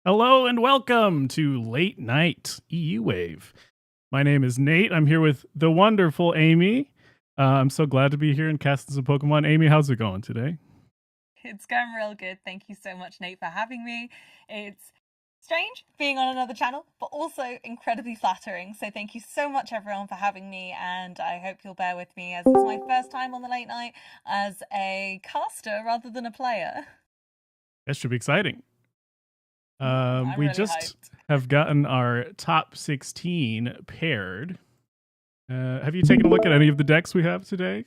Hello and welcome to Late Night EU Wave. My name is Nate. I'm here with the wonderful Amy. I'm so glad to be here and casting some Pokemon. Amy, how's it going today? It's going real good. Thank you so much, Nate, for having me. It's strange being on another channel, but also incredibly flattering. So thank you so much, everyone, for having me. And I hope you'll bear with me as it's my first time on the late night as a caster rather than a player. That should be exciting. I'm We really just hyped. have gotten our top 16 paired. Have you taken a look at any of the decks we have today?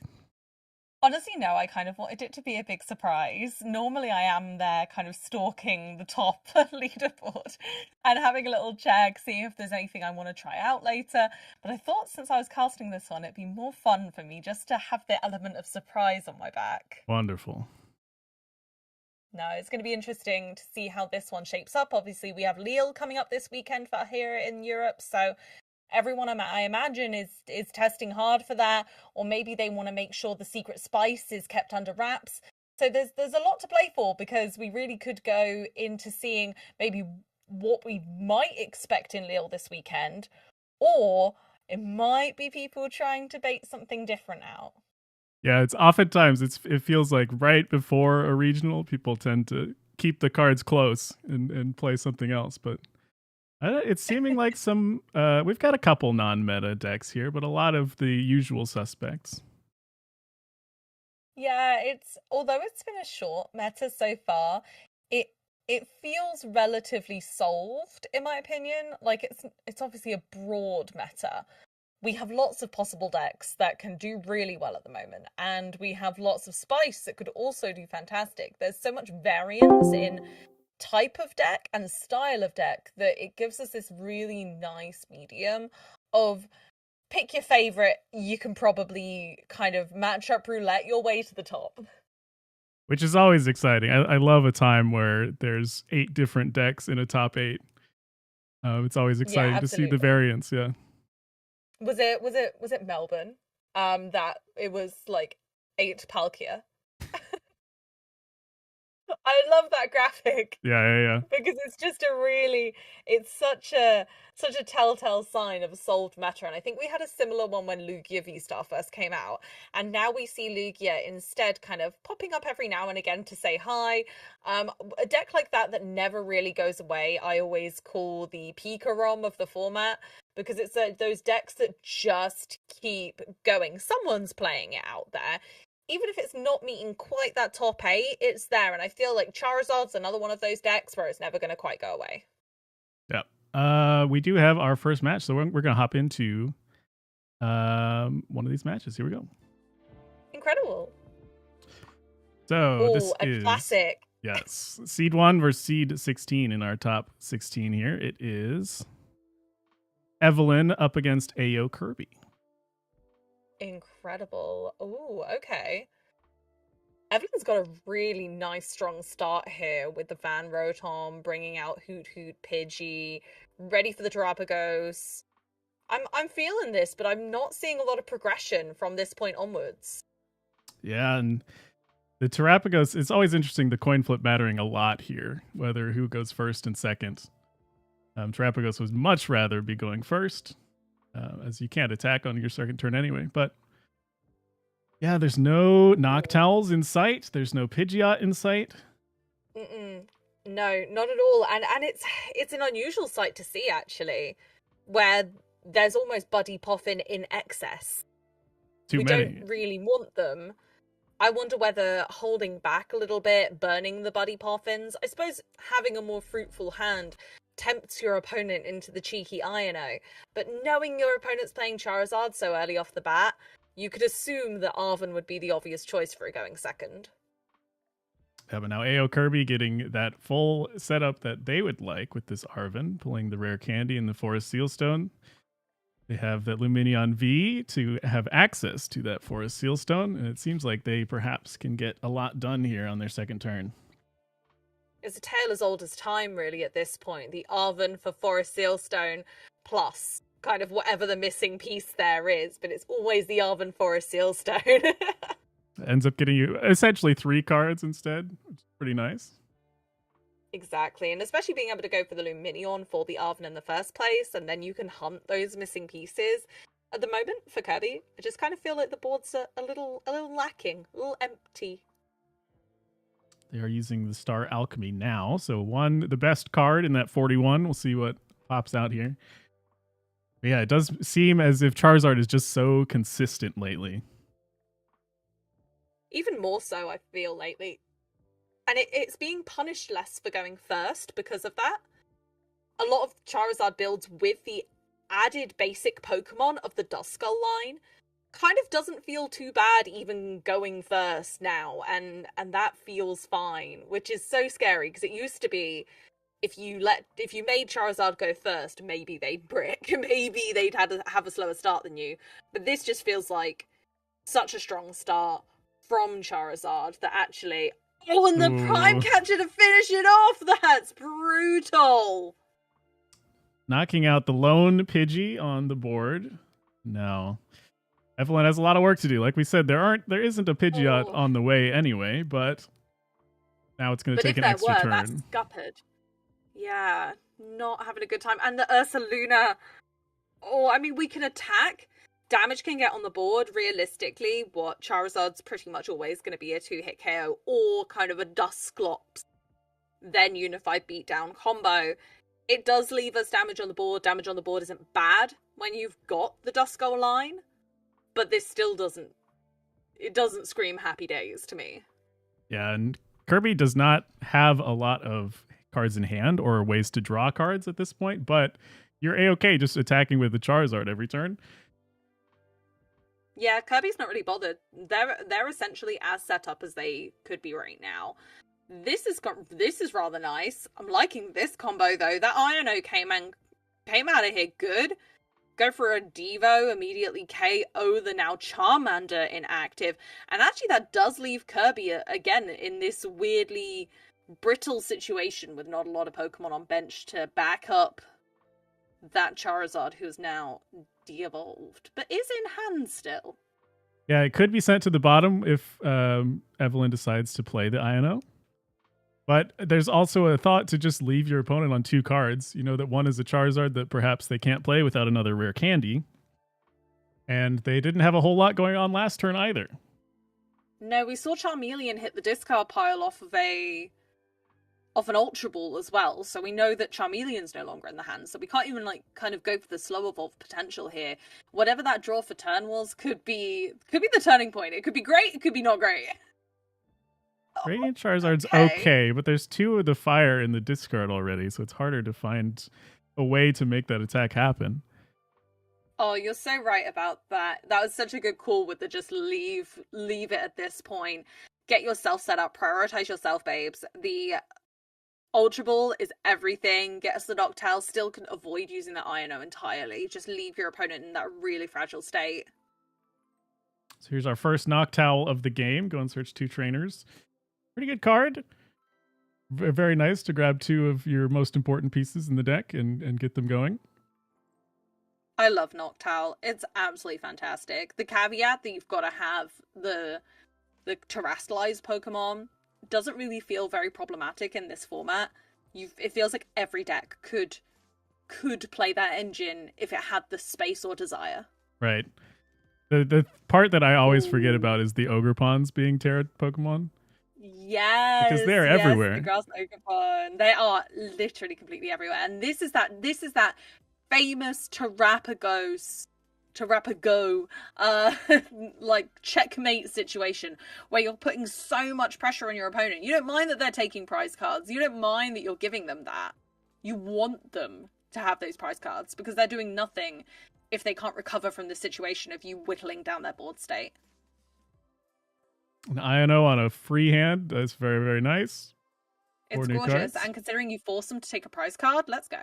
Honestly, no, I kind of wanted it to be a big surprise. Normally, I am there kind of stalking the top leaderboard and having a little check, seeing if there's anything I want to try out later. But I thought since I was casting this one, it'd be more fun for me just to have the element of surprise on my back. Wonderful. No, it's going to be interesting to see how this one shapes up. Obviously, we have Lille coming up this weekend for here in Europe, so everyone I imagine is testing hard for that, or maybe they want to make sure the secret spice is kept under wraps. So there's a lot to play for because we really could go into seeing maybe what we might expect in Lille this weekend, or it might be people trying to bait something different out. Yeah, it's oftentimes it feels like right before a regional, people tend to keep the cards close and play something else. But it's seeming like some we've got a couple non-meta decks here, but a lot of the usual suspects. Yeah, although it's been a short meta so far, it it feels relatively solved in my opinion. Like it's obviously a broad meta. We have lots of possible decks that can do really well at the moment, and we have lots of spice that could also do fantastic. There's so much variance in type of deck and style of deck that it gives us this really nice medium of pick your favorite. You can probably kind of match up roulette your way to the top. Which is always exciting. I love a time where there's 8 different decks in a top 8. It's always Yeah, exciting to see the absolutely. variance. Yeah. Was it Melbourne? That it was like 8 Palkia. I love that graphic. Yeah, yeah, yeah. Because it's just a really it's such a telltale sign of a solved meta. And I think we had a similar one when Lugia V Star first came out, and now we see Lugia instead kind of popping up every now and again to say hi. A deck like that never really goes away, I always call the Pika Rom of the format, because it's those decks that just keep going. Someone's playing it out there, even if it's not meeting quite that top 8, it's there. And I feel like Charizard's another one of those decks where it's never going to quite go away. Yeah. We do have our first match, so we're gonna hop into one of these matches. Here we go. Incredible. So Oh, this a is, classic. yes, seed 1 versus seed 16 in our top 16 here. It is Evelyn up against Ayo Kirby. Incredible. Oh, okay. Evelyn's got a really nice, strong start here with the Van Rotom bringing out Hoot Hoot Pidgey, ready for the Terapagos. I'm feeling this, but I'm not seeing a lot of progression from this point onwards. Yeah, and the Terapagos, it's always interesting, the coin flip mattering a lot here, whether who goes first and second. Terapagos would much rather be going first, as you can't attack on your second turn anyway. But yeah, there's no Noctowls in sight. There's no Pidgeot in sight. No, not at all. And it's an unusual sight to see actually, where there's almost Buddy Poffin in excess. Too We many. don't really want them. I wonder whether holding back a little bit, burning the Buddy Poffins, I suppose having a more fruitful hand tempts your opponent into the cheeky Iono. But knowing your opponent's playing Charizard so early off the bat, you could assume that Arven would be the obvious choice for it going second. Yeah, but now Ayo Kirby getting that full setup that they would like with this Arven, pulling the rare candy and the Forest Sealstone. They have that Luminion V to have access to that Forest Sealstone, and it seems like they perhaps can get a lot done here on their second turn. It's a tale as old as time, really, at this point. The Arven for Forest Sealstone plus kind of whatever the missing piece there is, but it's always the Arven Forest Sealstone. Ends up getting you essentially 3 cards instead, which is pretty nice. Exactly, and especially being able to go for the Luminion for the Arven in the first place, and then you can hunt those missing pieces. At the moment, for Kirby, I just kind of feel like the board's a little lacking, a little empty. They are using the Star Alchemy now. So the best card in that 41. We'll see what pops out here. But yeah, it does seem as if Charizard is just so consistent lately. Even more so, I feel, lately. And it's being punished less for going first because of that. A lot of Charizard builds with the added basic Pokemon of the Duskull line kind of doesn't feel too bad even going first now, and that feels fine, which is so scary because it used to be if you made Charizard go first, maybe they'd brick, maybe they'd have a slower start than you. But this just feels like such a strong start from Charizard that actually, oh, and the Prime Catcher to finish it off, that's brutal. Knocking out the lone Pidgey on the board. No. Evelyn has a lot of work to do. Like we said, there isn't a Pidgeot on the way anyway, but now it's going to take an extra turn. That's scuppered. Yeah, not having a good time. And the Ursaluna, I mean, we can attack. Damage can get on the board. Realistically, what Charizard's pretty much always going to be a 2-hit KO or kind of a Dusclops, then Unified Beatdown combo. It does leave us damage on the board. Damage on the board isn't bad when you've got the Duskull line. But this still doesn't scream happy days to me. Yeah, and Kirby does not have a lot of cards in hand or ways to draw cards at this point, but you're A-okay just attacking with the Charizard every turn. Yeah, Kirby's not really bothered. They're essentially as set up as they could be right now. This is rather nice. I'm liking this combo though. That Iono came out of here good. Go for a Devo, immediately KO the now Charmander inactive. And actually that does leave Kirby, again, in this weirdly brittle situation with not a lot of Pokemon on bench to back up that Charizard who's now de-evolved, but is in hand still. Yeah, it could be sent to the bottom if Evelyn decides to play the Iono. But there's also a thought to just leave your opponent on 2 cards. You know that one is a Charizard that perhaps they can't play without another rare candy. And they didn't have a whole lot going on last turn either. No, we saw Charmeleon hit the discard pile off of an Ultra Ball as well. So we know that Charmeleon's no longer in the hand. So we can't even kind of go for the slow evolve potential here. Whatever that draw for turn was could be the turning point. It could be great, it could be not great. Radiant Charizard's okay, but there's 2 of the fire in the discard already, so it's harder to find a way to make that attack happen. Oh, you're so right about that. That was such a good call with the just leave it at this point. Get yourself set up, prioritize yourself, babes. The Ultra Ball is everything. Get us the Noctowl, still can avoid using the Iono entirely. Just leave your opponent in that really fragile state. So here's our first Noctowl of the game. Go and search 2 trainers. Pretty good card. Very nice to grab 2 of your most important pieces in the deck and get them going. I love Noctowl. It's absolutely fantastic. The caveat that you've got to have the terrestrialized Pokemon doesn't really feel very problematic in this format. It feels like every deck could play that engine if it had the space or desire. Right. The part that I always forget about is the Ogrepons being Terra Pokemon. Yes, because they're everywhere. The grass Ogrepon. They are literally completely everywhere. And this is that famous Terrapago like checkmate situation where you're putting so much pressure on your opponent. You don't mind that they're taking prize cards. You don't mind that you're giving them that. You want them to have those prize cards because they're doing nothing if they can't recover from the situation of you whittling down their board state. An Iono on a free hand. That's very, very nice. It's gorgeous. And considering you force them to take a prize card, let's go.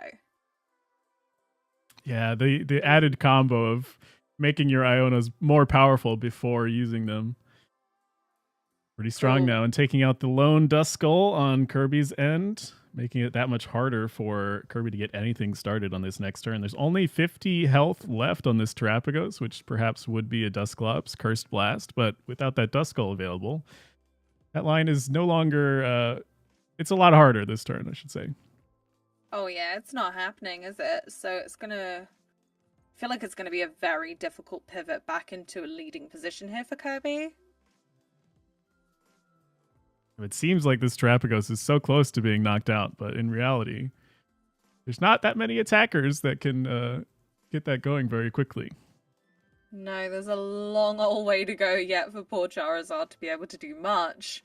Yeah, the added combo of making your Ionos more powerful before using them. Pretty strong now. And taking out the lone Duskull on Kirby's end, making it that much harder for Kirby to get anything started on this next turn. There's only 50 health left on this Terrapagos, which perhaps would be a Dusclops, Cursed Blast, but without that Duskull available, that line is no longer It's a lot harder this turn, I should say. Oh yeah, it's not happening, is it? So it's gonna I feel like it's gonna be a very difficult pivot back into a leading position here for Kirby. It seems like this Terapagos is so close to being knocked out, but in reality, there's not that many attackers that can get that going very quickly. No, there's a long old way to go yet for poor Charizard to be able to do much.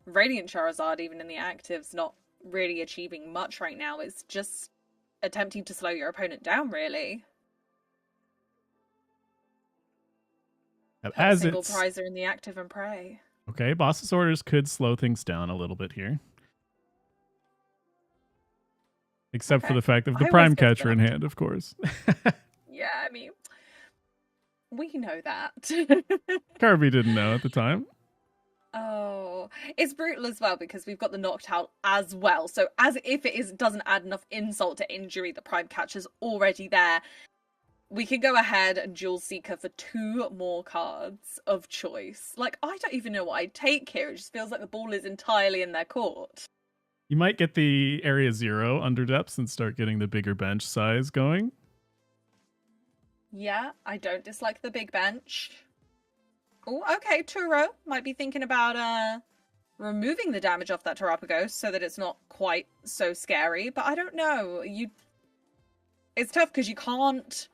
Radiant Charizard, even in the actives, not really achieving much right now. It's just attempting to slow your opponent down, really. Put a single prizer in the active and pray. Okay, boss's orders could slow things down a little bit here. Except for the fact of the prime catcher in hand, of course. Yeah, I mean, we know that. Kirby didn't know at the time. Oh, it's brutal as well because we've got the knocked out as well. So as if it doesn't add enough insult to injury, the prime catcher's already there. We can go ahead and dual Seeker for 2 more cards of choice. Like, I don't even know what I'd take here. It just feels like the ball is entirely in their court. You might get the Area 0 underdepths and start getting the bigger bench size going. Yeah, I don't dislike the big bench. Oh, okay, Turo might be thinking about removing the damage off that Terapagos so that it's not quite so scary, but I don't know. It's tough because you can't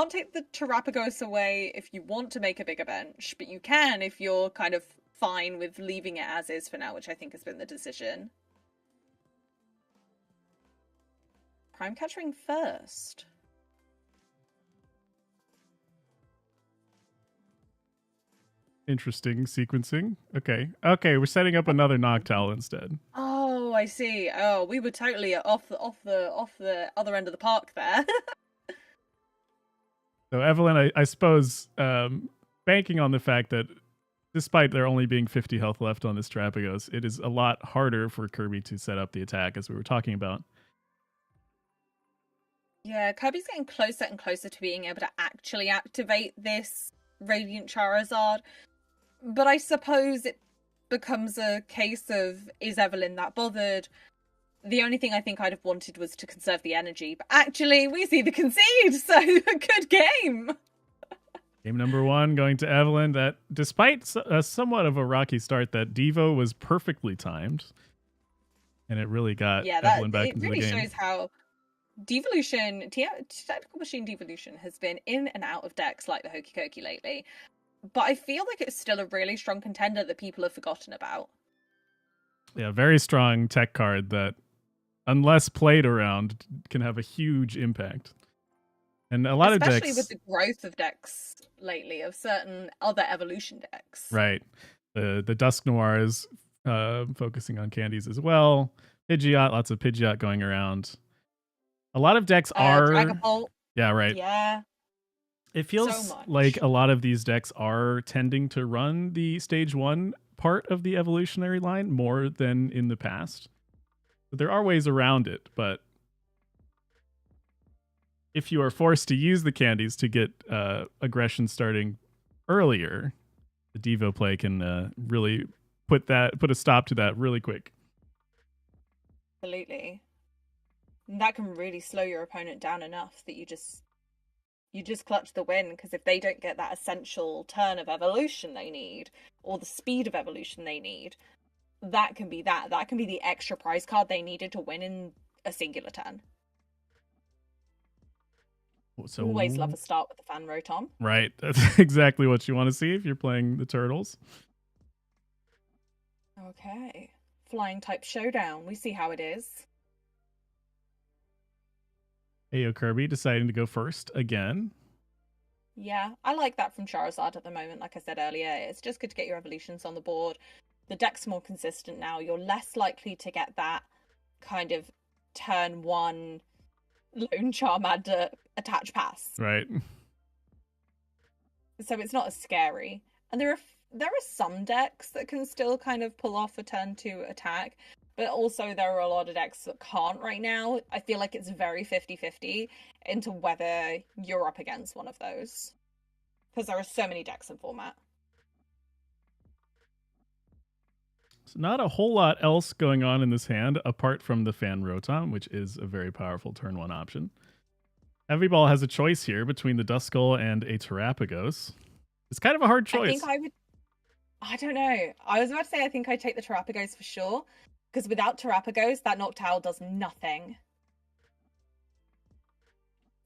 take the Terapagos away if you want to make a bigger bench, but you can if you're kind of fine with leaving it as is for now, which I think has been the decision. Prime catching first. Interesting sequencing. Okay, we're setting up another Noctowl instead. Oh, I see. Oh, we were totally off the other end of the park there. So Evelyn, I suppose, banking on the fact that despite there only being 50 health left on this Terapagos, it is a lot harder for Kirby to set up the attack, as we were talking about. Yeah, Kirby's getting closer and closer to being able to actually activate this Radiant Charizard. But I suppose it becomes a case of, is Evelyn that bothered? The only thing I think I'd have wanted was to conserve the energy. But actually, we see the concede, so a good game. Game number 1 going to Evelyn. That, despite somewhat of a rocky start, that Devo was perfectly timed. And it really got Evelyn back into the game. It really shows how Devolution, Tactical Machine Devolution has been in and out of decks like the Hokey Cokey lately. But I feel like it's still a really strong contender that people have forgotten about. Yeah, very strong tech card that, unless played around, can have a huge impact. And a lot of decks... Especially with the growth of decks lately, of certain other evolution decks. Right. The Dusk Noir is focusing on candies as well. Pidgeot, lots of Pidgeot going around. A lot of decks are... Dragapult. Yeah, right. Yeah. It feels like a lot of these decks are tending to run the stage 1 part of the evolutionary line more than in the past. But there are ways around it, but if you are forced to use the candies to get aggression starting earlier, the Devo play can really put a stop to that really quick. Absolutely. And that can really slow your opponent down enough that you just clutch the win, because if they don't get that essential turn of evolution they need, or the speed of evolution they need, that can be the extra prize card they needed to win in a singular turn. So always love a start with the fan Rotom. Right. That's exactly what you want to see if you're playing the Turtles. Okay. Flying type showdown. We see how it is. Ayo Kirby deciding to go first again. Yeah, I like that from Charizard at the moment. Like I said earlier, it's just good to get your evolutions on the board. The deck's more consistent now. You're less likely to get that kind of turn 1 Lone Charmander attach pass. Right. So it's not as scary. And there are some decks that can still kind of pull off a turn 2 attack. But also there are a lot of decks that can't right now. I feel like it's very 50-50 into whether you're up against one of those. Because there are so many decks in format. So not a whole lot else going on in this hand apart from the Fan Rotom, which is a very powerful turn 1 option. Heavy Ball has a choice here between the Duskull and a Terrapagos. It's kind of a hard choice. I think I would. I don't know. I was about to say I think I'd take the Terrapagos for sure, because without Terrapagos, that Noctowl does nothing.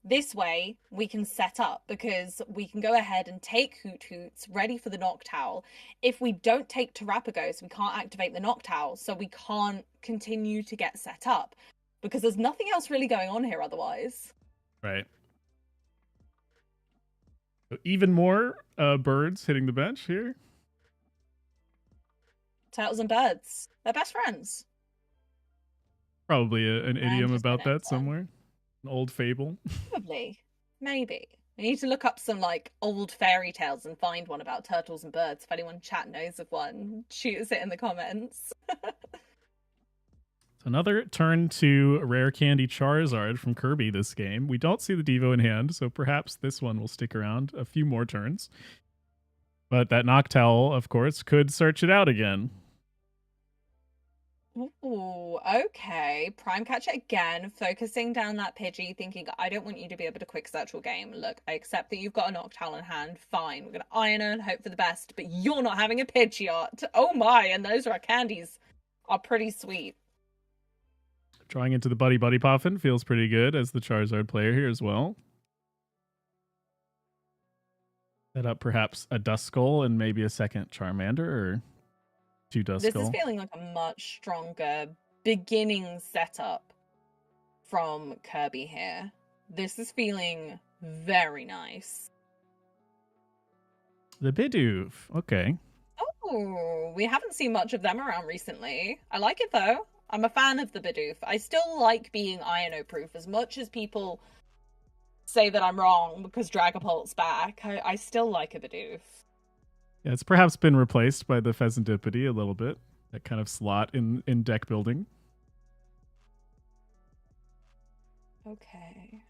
This way, we can set up because we can go ahead and take Hoot Hoots ready for the Noctowl. If we don't take Terrapagos, we can't activate the Noctowl, so we can't continue to get set up because there's nothing else really going on here otherwise. Right. So even more birds hitting the bench here. Turtles and birds, they're best friends. Probably an idiom about that somewhere. An old fable. Probably. Maybe. I need to look up some like old fairy tales and find one about turtles and birds. If anyone chat knows of one, shoot us it in the comments. Another turn to Rare Candy Charizard from Kirby this game. We don't see the Devo in hand, so perhaps this one will stick around a few more turns. But that Noctowl, of course, could search it out again. Ooh, okay. Prime Catcher again, focusing down that Pidgey, thinking, I don't want you to be able to quick search your game. Look, I accept that you've got a Noctowl in hand. Fine, we're going to iron and hope for the best, but you're not having a Pidgeot. Oh my, and those Rare Candies are pretty sweet. Drawing into the Buddy Puffin feels pretty good as the Charizard player here as well. Set up perhaps a Duskull and maybe a second Charmander or two Duskull. This is feeling like a much stronger beginning setup from Kirby here. This is feeling very nice. The Bidoof. Okay. Oh, we haven't seen much of them around recently. I like it though. I'm a fan of the Bidoof. I still like being Iono-proof as much as people say that I'm wrong because Dragapult's back. I still like a Bidoof. Yeah, it's perhaps been replaced by the Pheasantipity a little bit. That kind of slot in deck building. Okay.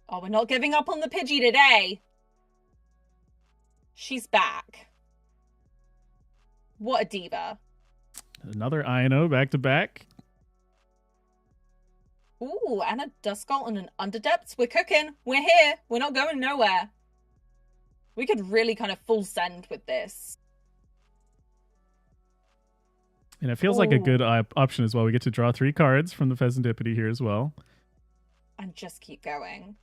Oh, we're not giving up on the Pidgey today. She's back. What a diva. Another Ino back to back. Ooh, and a Duskull and an Underdepth. We're cooking. We're here. We're not going nowhere. We could really kind of full send with this. And it feels like a good option as well. We get to draw 3 cards from the Pheasantipity here as well. And just keep going.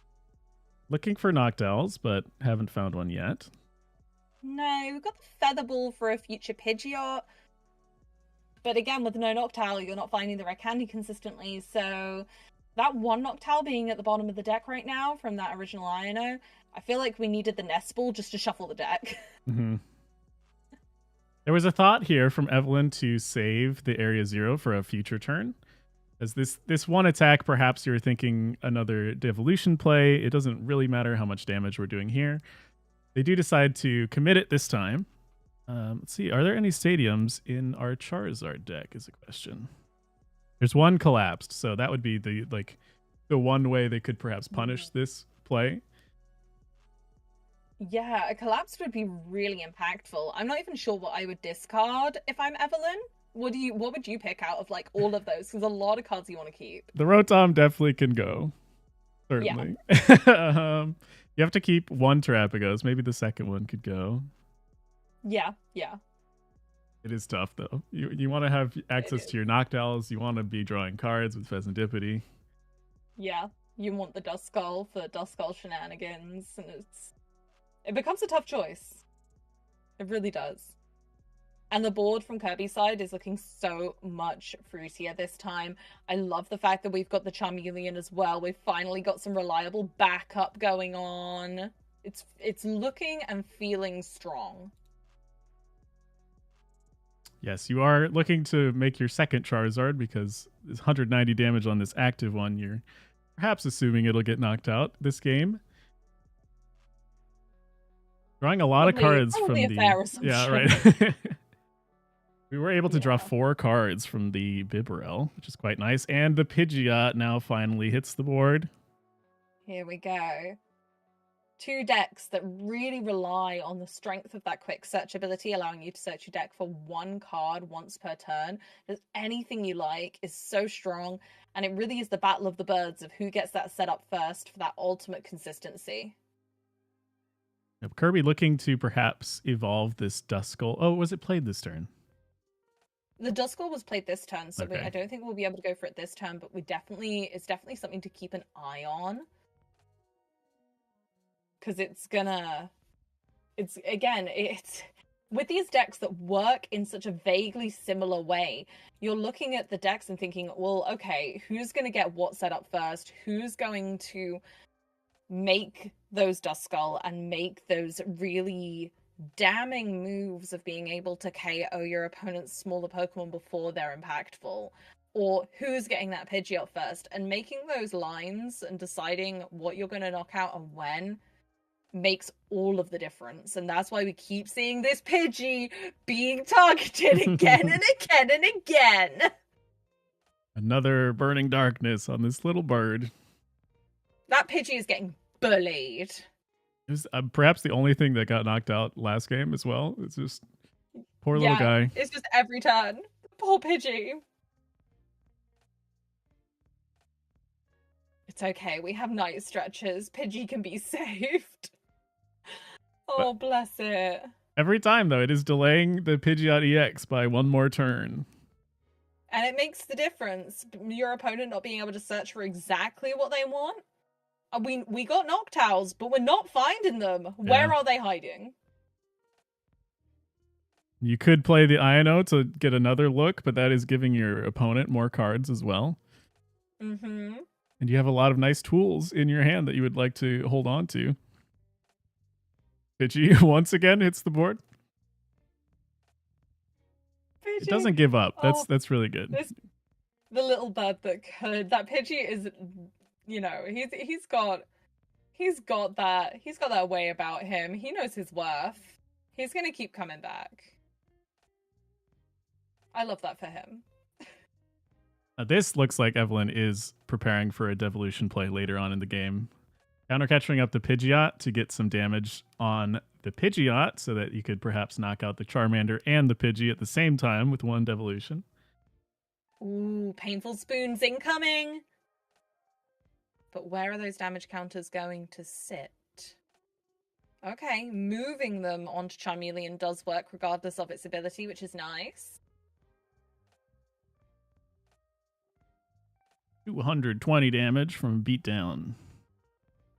Looking for Noctowls, but haven't found one yet. No, we've got the Featherball for a future Pidgeot. But again, with no Noctowl, you're not finding the Rare Candy consistently. So that one Noctowl being at the bottom of the deck right now from that original Iono, I feel like we needed the Nest Ball just to shuffle the deck. Mm-hmm. There was a thought here from Evelyn to save the Area 0 for a future turn. As this one attack, perhaps you're thinking another devolution play. It doesn't really matter how much damage we're doing here. They do decide to commit it this time. Let's see, are there any stadiums in our Charizard deck is a question. There's one collapsed, so that would be the one way they could perhaps punish this play. Yeah, a collapse would be really impactful. I'm not even sure what I would discard if I'm Evelyn. What would you pick out of like all of those? There's a lot of cards you want to keep. The Rotom definitely can go. Certainly. Yeah. You have to keep one Terrapagos. Maybe the second one could go. Yeah. It is tough though. You want to have access to your Noctowls. You want to be drawing cards with Pheasantipity. Yeah, you want the Duskull for Duskull shenanigans, and it becomes a tough choice. It really does. And the board from Kirby's side is looking so much fruitier this time. I love the fact that we've got the Charmeleon as well. We've finally got some reliable backup going on. It's looking and feeling strong. Yes, you are looking to make your second Charizard because there's 190 damage on this active one. You're perhaps assuming it'll get knocked out this game. Drawing a lot of cards from the... Yeah, right. We were able to draw 4 cards from the Bibarel, which is quite nice. And the Pidgeot now finally hits the board. Here we go. Two decks that really rely on the strength of that quick search ability, allowing you to search your deck for one card once per turn. Just anything you like is so strong, and it really is the battle of the birds of who gets that set up first for that ultimate consistency. Kirby looking to perhaps evolve this Duskull. Oh, was it played this turn? The Duskull was played this turn, so Okay. I don't think we'll be able to go for it this turn, but it's definitely something to keep an eye on. Because it's with these decks that work in such a vaguely similar way, you're looking at the decks and thinking, well, okay, who's going to get what set up first? Who's going to make those Duskull and make those really damning moves of being able to KO your opponent's smaller Pokemon before they're impactful? Or who's getting that Pidgeot first? And making those lines and deciding what you're going to knock out and when makes all of the difference. And that's why we keep seeing this Pidgey being targeted again and again and again. Another burning darkness on this little bird. That Pidgey is getting bullied. It was perhaps the only thing that got knocked out last game as well. It's just poor little guy. It's just every turn. Poor Pidgey. It's okay. We have night stretches. Pidgey can be saved. Oh, but bless it. Every time, though, it is delaying the Pidgeot EX by one more turn. And it makes the difference. Your opponent not being able to search for exactly what they want. We got Noctowls, but we're not finding them. Yeah. Where are they hiding? You could play the Iono to get another look, but that is giving your opponent more cards as well. Mm-hmm. And you have a lot of nice tools in your hand that you would like to hold on to. Pidgey once again hits the board. Pidgey. It doesn't give up. That's really good. The little bird that could. That Pidgey is, you know, he's got that way about him. He knows his worth. He's gonna keep coming back. I love that for him. This looks like Evelyn is preparing for a devolution play later on in the game. Countercatching up the Pidgeot to get some damage on the Pidgeot so that you could perhaps knock out the Charmander and the Pidgey at the same time with one devolution. Ooh, painful spoons incoming! But where are those damage counters going to sit? Okay, moving them onto Charmeleon does work regardless of its ability, which is nice. 220 damage from a beatdown.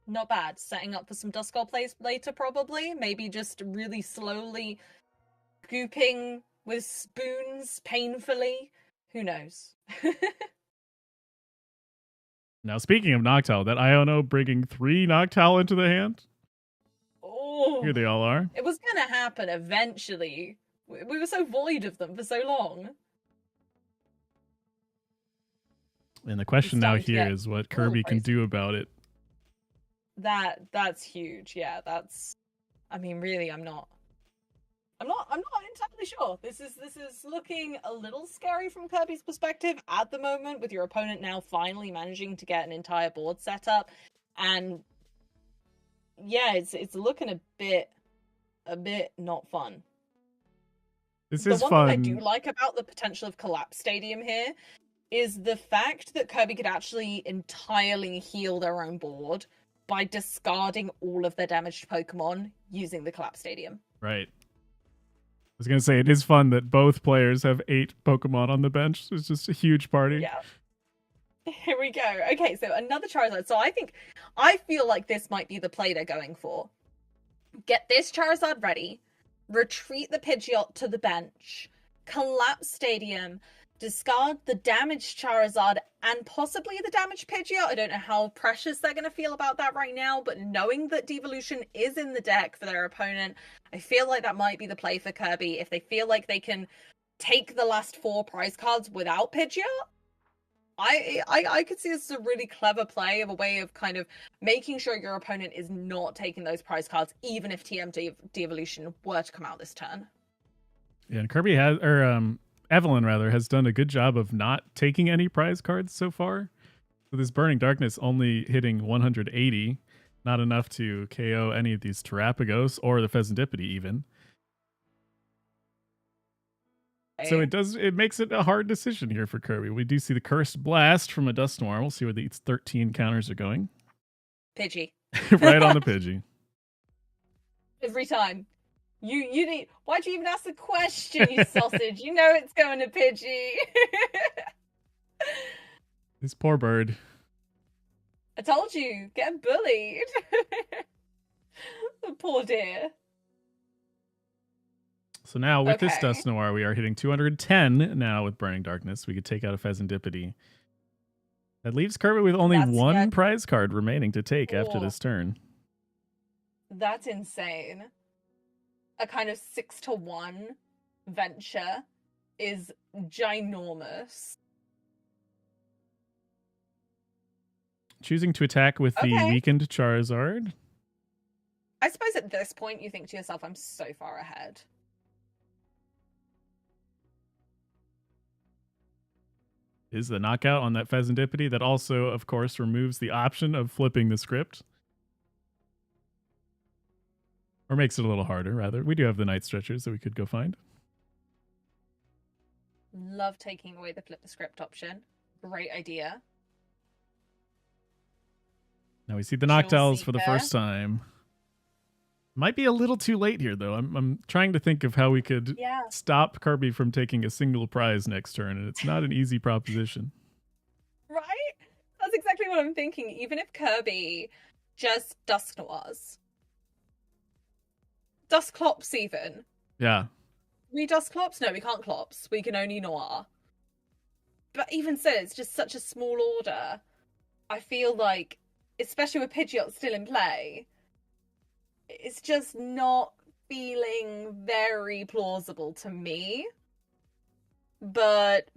Not bad. Setting up for some Duskull plays later, probably. Maybe just really slowly gooping with spoons painfully. Who knows? Now, speaking of Noctowl, that Iono bringing 3 Noctowl into the hand. Oh, here they all are. It was going to happen eventually. We were so void of them for so long. And the question now here is what Kirby can do about it. That's huge. Yeah, I mean, really, I'm not entirely sure. This is looking a little scary from Kirby's perspective at the moment, with your opponent now finally managing to get an entire board set up. And yeah, it's looking a bit not fun. This is fun. The one thing I do like about the potential of Collapse Stadium here is the fact that Kirby could actually entirely heal their own board by discarding all of their damaged Pokemon using the Collapse Stadium. Right. I was going to say, it is fun that both players have 8 Pokemon on the bench. It's just a huge party. Yeah. Here we go. Okay, so another Charizard. So I feel like this might be the play they're going for. Get this Charizard ready, retreat the Pidgeot to the bench, Collapse Stadium, discard the damaged Charizard and possibly the damaged Pidgeot. I don't know how precious they're going to feel about that right now, but knowing that Devolution is in the deck for their opponent, I feel like that might be the play for Kirby. If they feel like they can take the last 4 prize cards without Pidgeot, I could see this as a really clever play of a way of kind of making sure your opponent is not taking those prize cards, even if TM Devolution were to come out this turn. Yeah, and Kirby has, Evelyn, rather, has done a good job of not taking any prize cards so far. So this Burning Darkness only hitting 180, Not enough to KO any of these Terrapagos or the Pheasantipity even. So it makes it a hard decision here for Kirby. We do see the Cursed Blast from a Dusknoir. We'll see where these 13 counters are going. Pidgey. Right on the Pidgey. Every time. You need. Why'd you even ask the question, you sausage? You know it's going to Pidgey. This poor bird. I told you, get bullied. The poor dear. So now with this Dusknoir, we are hitting 210 now with Burning Darkness. We could take out a Pheasantipity. That leaves Kirby with only one prize card remaining to take after this turn. That's insane. A kind of 6-1 venture is ginormous. Choosing to attack with the weakened Charizard. I suppose at this point you think to yourself, I'm so far ahead. Is the knockout on that Pheasantipity that also, of course, removes the option of flipping the script. Or makes it a little harder, rather. We do have the Night Stretchers that we could go find. Love taking away the flip the script option. Great idea. Now we see the Noctowls for the first time. Might be a little too late here, though. I'm trying to think of how we could stop Kirby from taking a single prize next turn, and it's not an easy proposition. Right? That's exactly what I'm thinking. Even if Kirby just Dusknoirs. Dusclops even. Yeah. We Dusclops? No, we can't Clops. We can only Noir. But even so, it's just such a small order. I feel like, especially with Pidgeot still in play, it's just not feeling very plausible to me. But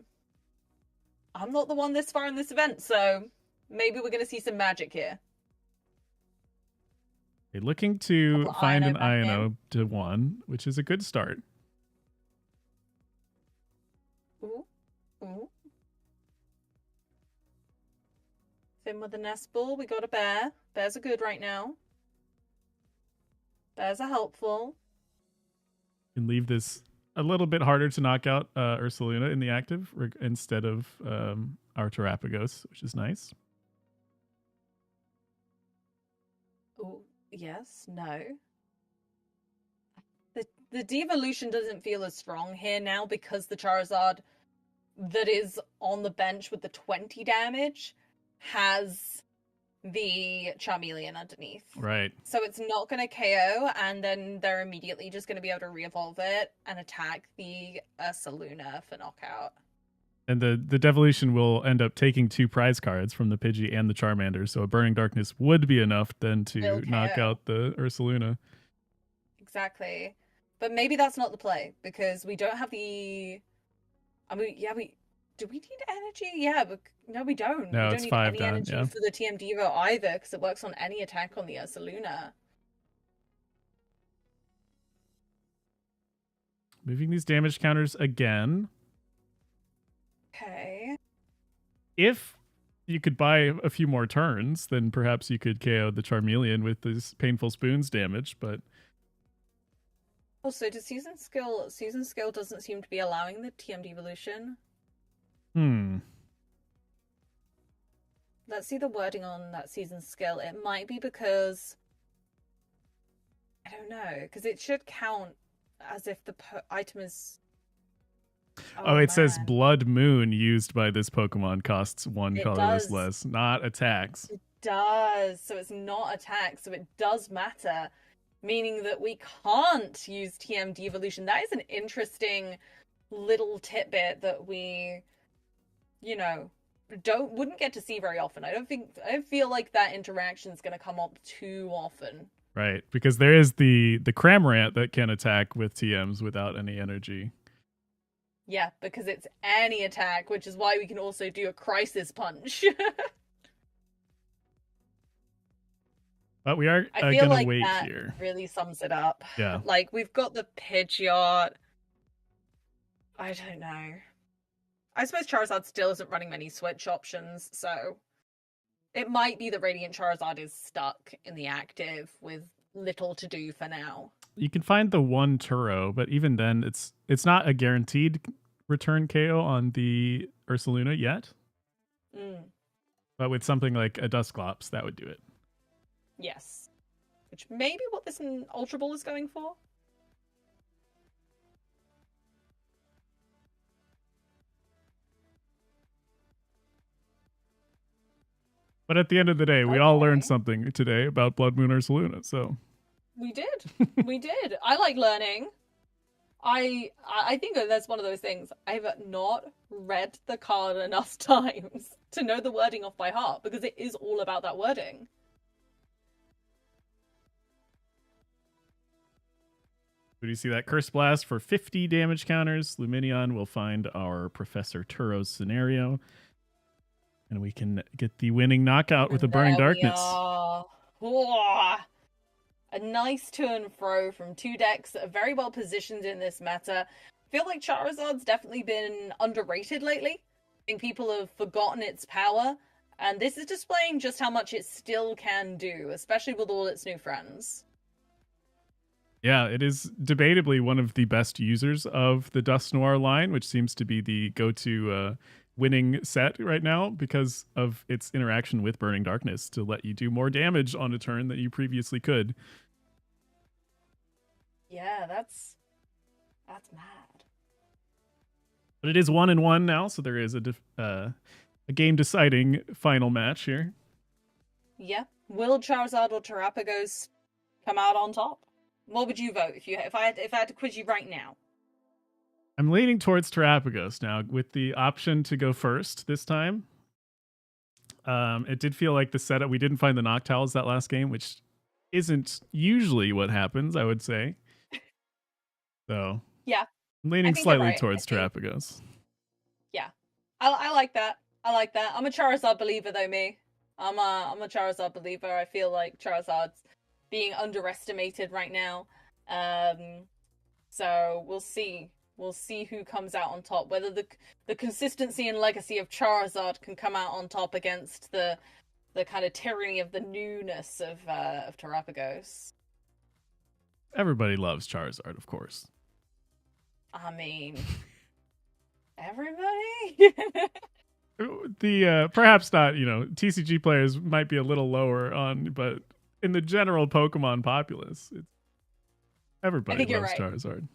I'm not the one this far in this event, so maybe we're going to see some magic here. They're looking to find an Ino to 1, which is a good start. Ooh. Finn with the Nest Ball. We got a bear. Bears are good right now. Bears are helpful. Can leave this a little bit harder to knock out Ursaluna in the active instead of our Terrapagos, which is nice. Oh, yes, no. The devolution doesn't feel as strong here now because the Charizard that is on the bench with the 20 damage has the Charmeleon underneath. Right. So it's not going to KO, and then they're immediately just going to be able to re-evolve it and attack the Ursaluna for knockout. And the Devolution will end up taking 2 prize cards from the Pidgey and the Charmander, so a Burning Darkness would be enough then to knock out the Ursaluna. Exactly. But maybe that's not the play, because we don't have the... I mean, do we need energy? Yeah, but no, we don't. No, we don't it's need 5 any down, energy for the TM Devo either, because it works on any attack on the Ursaluna. Moving these damage counters again. Okay. If you could buy a few more turns, then perhaps you could KO the Charmeleon with this Painful Spoons damage, but... Also, does Season Skill doesn't seem to be allowing the TM Devolution. Let's see the wording on that Season Skill. It might be because... I don't know, because it should count as if the item is... Oh, it says Blood Moon used by this Pokemon costs 1 colorless less, not attacks. It does. So it's not attacks, so it does matter. Meaning that we can't use TM Devolution. That is an interesting little tidbit that we, wouldn't get to see very often. I don't feel like that interaction is going to come up too often. Right, because there is the Cramorant that can attack with TMs without any energy. Yeah, because it's any attack, which is why we can also do a Crisis Punch. But we are I feel gonna wait that here. Really sums it up. Yeah. Like, we've got the Pidgeot. I don't know. I suppose Charizard still isn't running many switch options, so It might be that Radiant Charizard is stuck in the active with little to do for now. You can find the one Turo, but even then, it's not a guaranteed return KO on the Ursaluna yet. But with something like a Dusclops, that would do it. Yes. Which may be what this Ultra Ball is going for. But at the end of the day, we all learned something today about Blood Moon Ursaluna, so. We did. We did. I like learning. I think that that's one of those things. I've not read the card enough times to know the wording off by heart, because it is all about that wording. Do you see that Curse Blast for 50 damage counters? Luminion will find our Professor Turo's scenario. And we can get the winning knockout with the Burning Darkness. Oh, a nice to and fro from two decks that are very well positioned in this meta. I feel like Charizard's definitely been underrated lately. I think people have forgotten its power. And this is displaying just how much it still can do, especially with all its new friends. Yeah, it is debatably one of the best users of the Dust Noir line, which seems to be the go-to winning set right now because of its interaction with Burning Darkness to let you do more damage on a turn that you previously could. Yeah, that's mad. But it is 1-1 now, so there is a game-deciding final match here. Yeah, will Charizard or Terrapagos come out on top? What would you vote if I had to quiz you right now? I'm leaning towards Terrapagos now with the option to go first this time. It did feel like the setup, we didn't find the Noctowls that last game, which isn't usually what happens, I would say. So yeah, I'm leaning slightly towards Terrapagos. Yeah, I like that. I like that. I'm a Charizard believer though, me. I'm a Charizard believer. I feel like Charizard's being underestimated right now. So we'll see. We'll see who comes out on top. Whether the consistency and legacy of Charizard can come out on top against the kind of tyranny of the newness of Terrapagos. Everybody loves Charizard, of course. I mean, everybody. The perhaps not, TCG players might be a little lower on, but in the general Pokemon populace, everybody loves Charizard.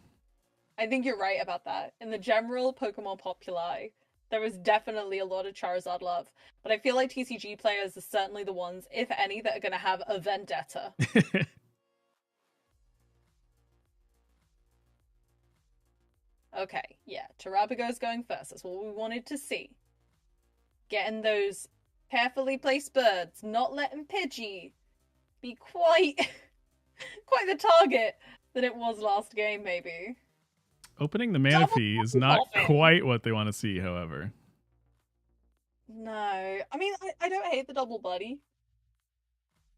I think you're right about that. In the general Pokemon populi, there is definitely a lot of Charizard love. But I feel like TCG players are certainly the ones, if any, that are going to have a vendetta. Okay, yeah, Terrapagos going first. That's what we wanted to see. Getting those carefully placed birds, not letting Pidgey be quite the target that it was last game, maybe. Opening the Manaphy is not quite what they want to see, however. No. I mean, I don't hate the double buddy.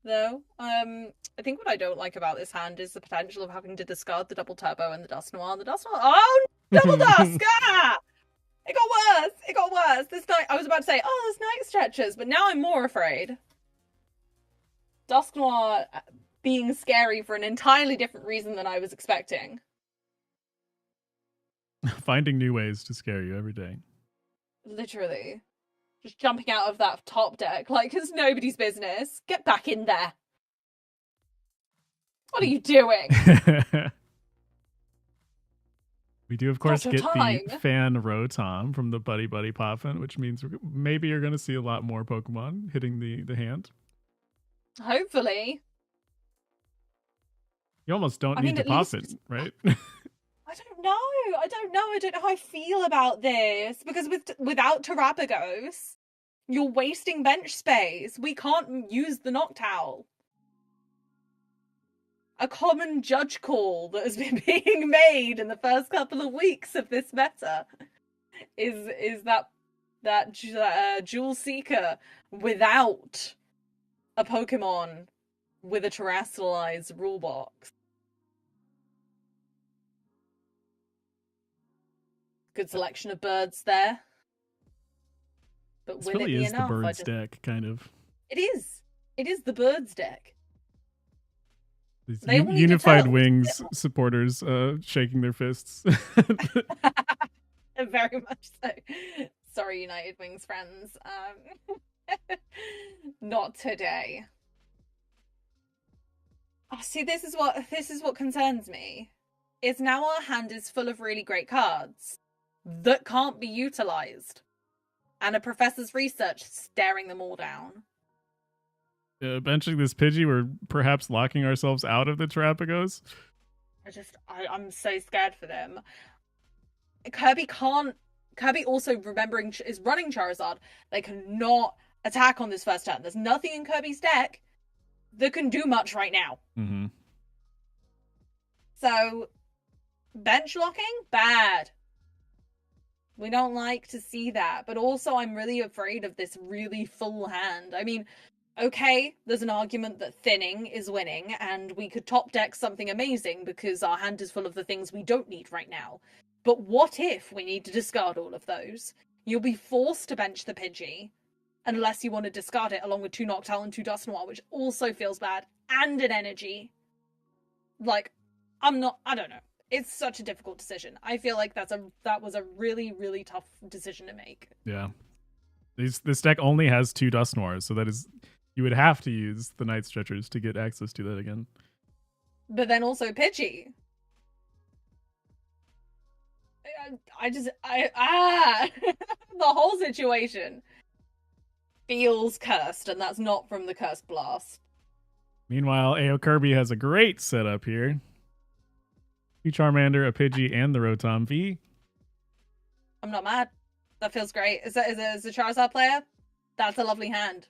Though. I think what I don't like about this hand is the potential of having to discard the double turbo and the Dust Noir. The Dust Noir. Oh, double Dusk! Ah! It got worse! It got worse! This night, I was about to say, oh, there's night stretches, but now I'm more afraid. Dusk Noir being scary for an entirely different reason than I was expecting. Finding new ways to scare you every day. Literally. Just jumping out of that top deck like it's nobody's business. Get back in there. What are you doing? We do, of course, get the fan Rotom from the Buddy Buddy Poffin, which means maybe you're going to see a lot more Pokemon hitting the hand. Hopefully. You almost don't need to pop it, right? I don't know. I don't know how I feel about this. Because without Terrapagos, you're wasting bench space. We can't use the Noctowl. A common judge call that has been being made in the first couple of weeks of this meta is that Jewel Seeker without a Pokemon with a terrestrialized rule box. Good selection of birds there. But this will really it be is enough? The birds deck, kind of. It is. It is the birds deck. These They all need a Unified turtle. Wings supporters shaking their fists. Very much so. Sorry, United Wings friends. Not today. Oh, see, this is what concerns me. Is now our hand is full of really great cards that can't be utilized, and a professor's research staring them all down. Benching this Pidgey, we're perhaps locking ourselves out of the Terrapagos. I'm so scared for them. Kirby can't. Kirby also remembering is running Charizard. They cannot attack on this first turn. There's nothing in Kirby's deck that can do much right now. Mm-hmm. So, bench locking, bad. We don't like to see that. But also, I'm really afraid of this really full hand. I mean, okay, there's an argument that thinning is winning, and we could top deck something amazing because our hand is full of the things we don't need right now. But what if we need to discard all of those? You'll be forced to bench the Pidgey, unless you want to discard it along with 2 Noctowl and 2 Dusknoir, which also feels bad, and an energy. Like, I don't know. It's such a difficult decision. I feel like that was a really, really tough decision to make. Yeah. This deck only has 2 Dusknoirs, so that is, you would have to use the Night Stretchers to get access to that again. But then also Pidgey. The whole situation feels cursed, and that's not from the Curse Blast. Meanwhile, AO Kirby has a great setup here. 2 Charmander, a Pidgey, and the Rotom V. I'm not mad. That feels great. As a Charizard player, that's a lovely hand.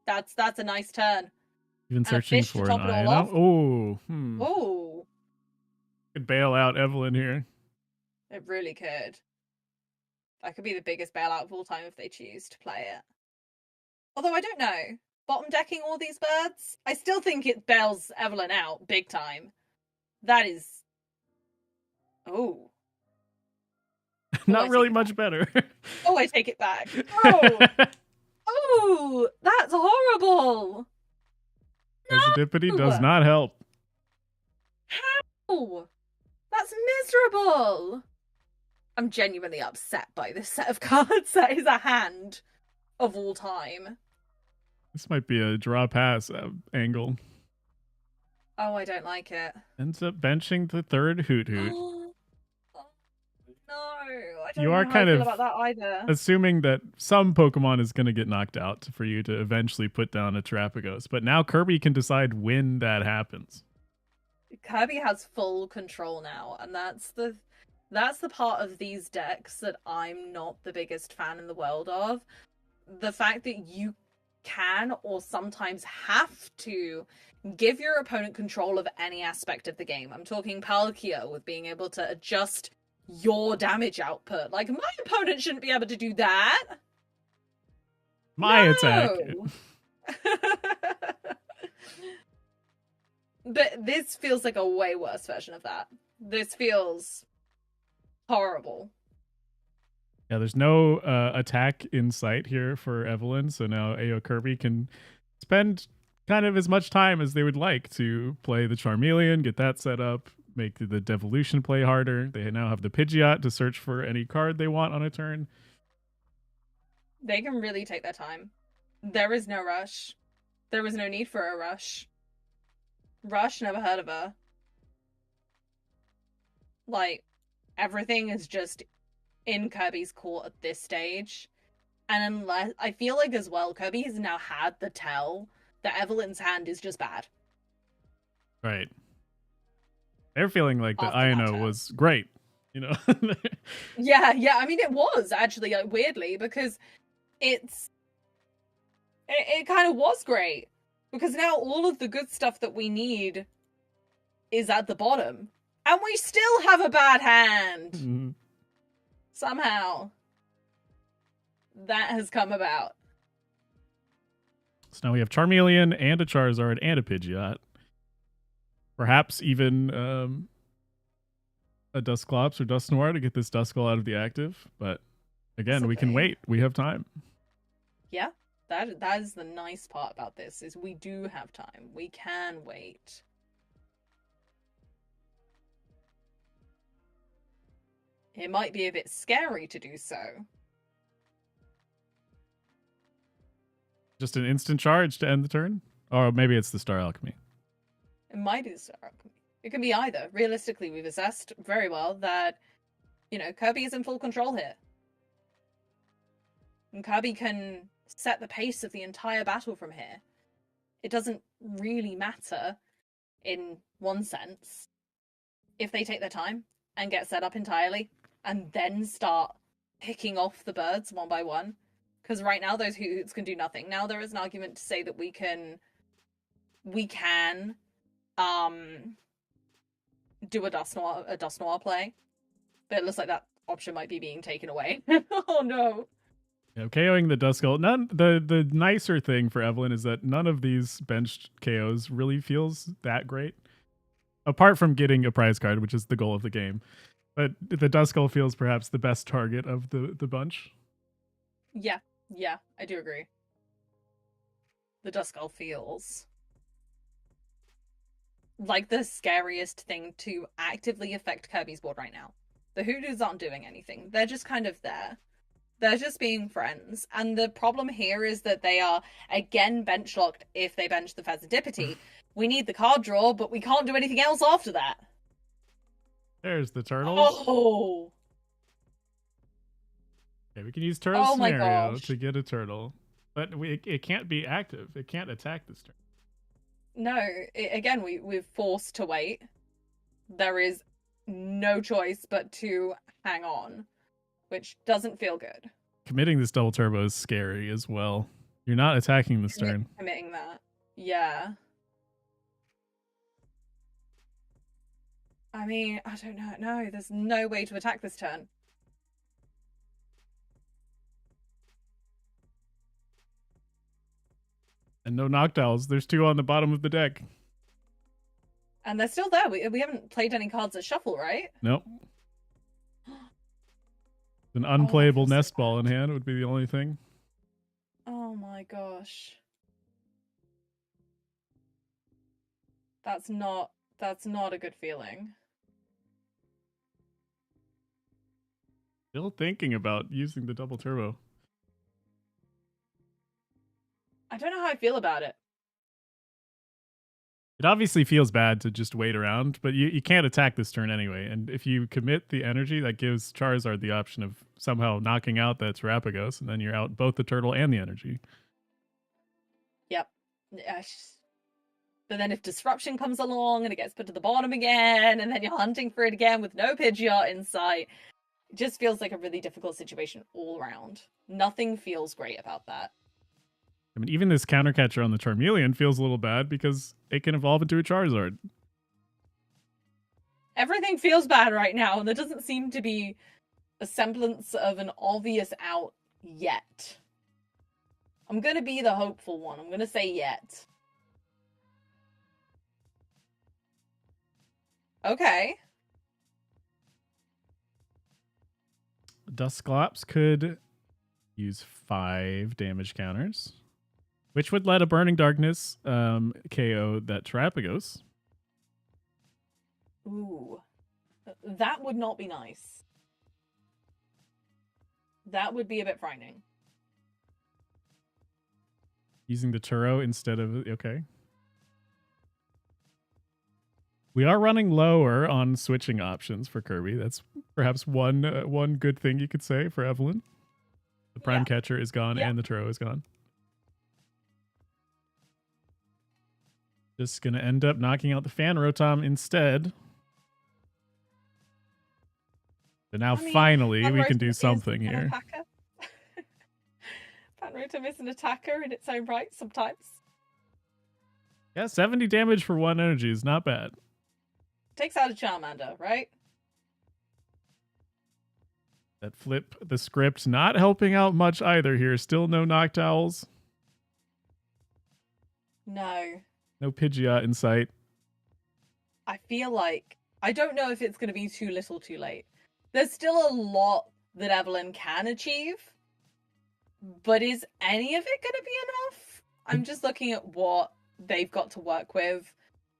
That's a nice turn. Even searching for an Iono. Oh. Could bail out Evelyn here. It really could. That could be the biggest bailout of all time if they choose to play it. Although I don't know. Bottom decking all these birds? I still think it bails Evelyn out big time. That is... Oh. Not really much better. Oh, I take it back. Oh! Oh! That's horrible! Serendipity does not help. How? That's miserable! I'm genuinely upset by this set of cards. That is a hand of all time. This might be a draw pass angle. Oh, I don't like it. Ends up benching the 3rd Hoot Hoot. No, I don't you know are how kind I of feel about that either. assuming that some Pokemon is going to get knocked out for you to eventually put down a Terrapagos. But now Kirby can decide when that happens. Kirby has full control now, and that's the part of these decks that I'm not the biggest fan in the world of. The fact that you can or sometimes have to give your opponent control of any aspect of the game. I'm talking Palkia with being able to adjust your damage output. Like, my opponent shouldn't be able to do that. My attack. But this feels like a way worse version of that. This feels horrible. Yeah, there's no attack in sight here for Evelyn, so now AO Kirby can spend kind of as much time as they would like to play the Charmeleon, get that set up, make the Devolution play harder. They now have the Pidgeot to search for any card they want on a turn. They can really take their time. There is no rush. There was no need for a rush. Rush, never heard of her. Like, everything is just in Kirby's court at this stage. And unless, I feel like as well, Kirby has now had the tell that Evelyn's hand is just bad. Right. They're feeling like the Iono was great, you know? Yeah, I mean, it was actually, like, weirdly, because it kind of was great. Because now all of the good stuff that we need is at the bottom. And we still have a bad hand. Mm-hmm. Somehow. That has come about. So now we have Charmeleon and a Charizard and a Pidgeot. Perhaps even a Dusclops or Dusknoir to get this Duskull out of the active. But again, we can wait. We have time. Yeah. That is the nice part about this, is we do have time. We can wait. It might be a bit scary to do so. Just an instant charge to end the turn? Or maybe it's the Star Alchemy. It might be the Star Alchemy. It can be either. Realistically, we've assessed very well that, you know, Kirby is in full control here. And Kirby can set the pace of the entire battle from here. It doesn't really matter, in one sense, if they take their time and get set up entirely and then start picking off the birds one by one. Because right now those hoots can do nothing. Now there is an argument to say that we can do a Dust Noir play. But it looks like that option might be being taken away. Oh no. Yeah, KOing the Duskull. The nicer thing for Evelyn is that none of these benched KOs really feels that great. Apart from getting a prize card, which is the goal of the game. But the Duskull feels perhaps the best target of the bunch. Yeah, I do agree. The Duskull feels like the scariest thing to actively affect Kirby's board right now. The Hoodoos aren't doing anything. They're just kind of there. They're just being friends. And the problem here is that they are, again, bench locked if they bench the Fezandipity. We need the card draw, but we can't do anything else after that. There's the turtles. Oh! Okay, we can use turtle Oh my scenario gosh. to get a turtle. But it can't be active. It can't attack this turn. No, again, we're forced to wait. There is no choice but to hang on, which doesn't feel good. Committing this double turbo is scary as well. You're not attacking this turn. Committing that. Yeah. I mean, I don't know. No, there's no way to attack this turn. And no Noctowls. There's 2 on the bottom of the deck. And they're still there. We haven't played any cards at shuffle, right? Nope. An unplayable so nest ball in hand would be the only thing. Oh my gosh. That's not a good feeling. Still thinking about using the double turbo. I don't know how I feel about it. It obviously feels bad to just wait around, but you can't attack this turn anyway. And if you commit the energy, that gives Charizard the option of somehow knocking out that Terapagos, and then you're out both the turtle and the energy. Yep. But then if Disruption comes along and it gets put to the bottom again, and then you're hunting for it again with no Pidgeot in sight, it just feels like a really difficult situation all around. Nothing feels great about that. I mean, even this counter catcher on the Charmeleon feels a little bad because it can evolve into a Charizard. Everything feels bad right now, and there doesn't seem to be a semblance of an obvious out yet. I'm going to be the hopeful one. I'm going to say yet. Okay. Dusclops could use 5 damage counters, which would let a Burning Darkness KO that Terapagos. Ooh. That would not be nice. That would be a bit frightening. Using the Turo instead of... Okay. We are running lower on switching options for Kirby. That's perhaps one good thing you could say for Evelyn. The Prime Catcher is gone and the Turo is gone. Just going to end up knocking out the Fan Rotom instead. But now finally we can do something here. Fan Rotom is an attacker in its own right sometimes. Yeah, 70 damage for 1 energy is not bad. Takes out a Charmander, right? That flip the script not helping out much either here. Still no Noctowls. No. No Pidgeot in sight. I feel like... I don't know if it's going to be too little too late. There's still a lot that Evelyn can achieve. But is any of it going to be enough? I'm just looking at what they've got to work with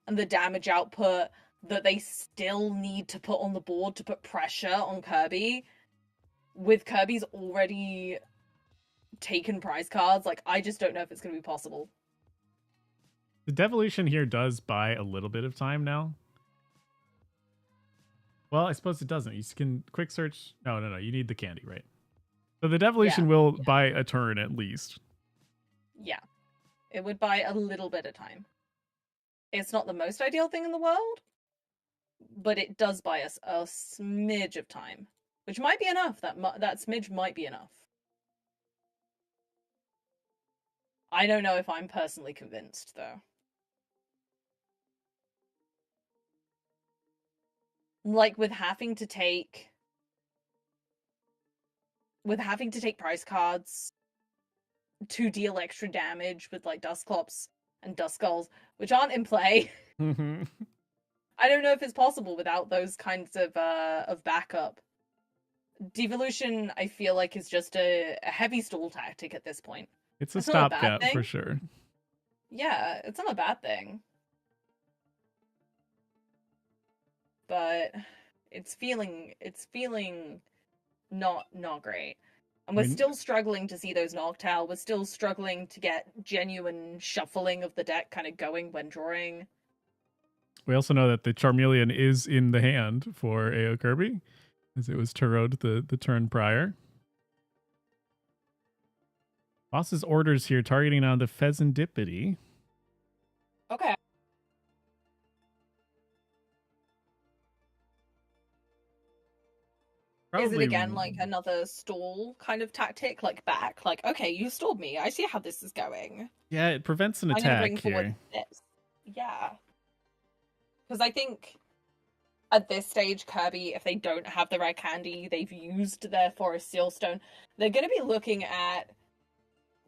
and the damage output that they still need to put on the board to put pressure on Kirby. With Kirby's already taken prize cards, like, I just don't know if it's going to be possible. The devolution here does buy a little bit of time now. Well, I suppose it doesn't. You can quick search. No. You need the candy, right? So the devolution will buy a turn at least. Yeah. It would buy a little bit of time. It's not the most ideal thing in the world, but it does buy us a smidge of time, which might be enough. That smidge might be enough. I don't know if I'm personally convinced, though. Like, with having to take price cards to deal extra damage with, like, Dusclops and Duskulls, which aren't in play. I don't know if it's possible without those kinds of backup. Devolution, I feel like, is just a heavy stall tactic at this point. It's a stopgap for sure. Yeah, it's not a bad thing. But it's feeling not great. And we're still struggling to see those Noctowl. We're still struggling to get genuine shuffling of the deck kind of going when drawing. We also know that the Charmeleon is in the hand for AO Kirby, as it was Turrowed the turn prior. Boss's orders here targeting on the Pheasantipity. Okay. Probably. Is it again like another stall kind of tactic, like back? Like, okay, you stalled me. I see how this is going. Yeah, it prevents an attack bring here. This. Yeah. Because I think at this stage, Kirby, if they don't have the red candy, they've used their Forest Sealstone, they're going to be looking at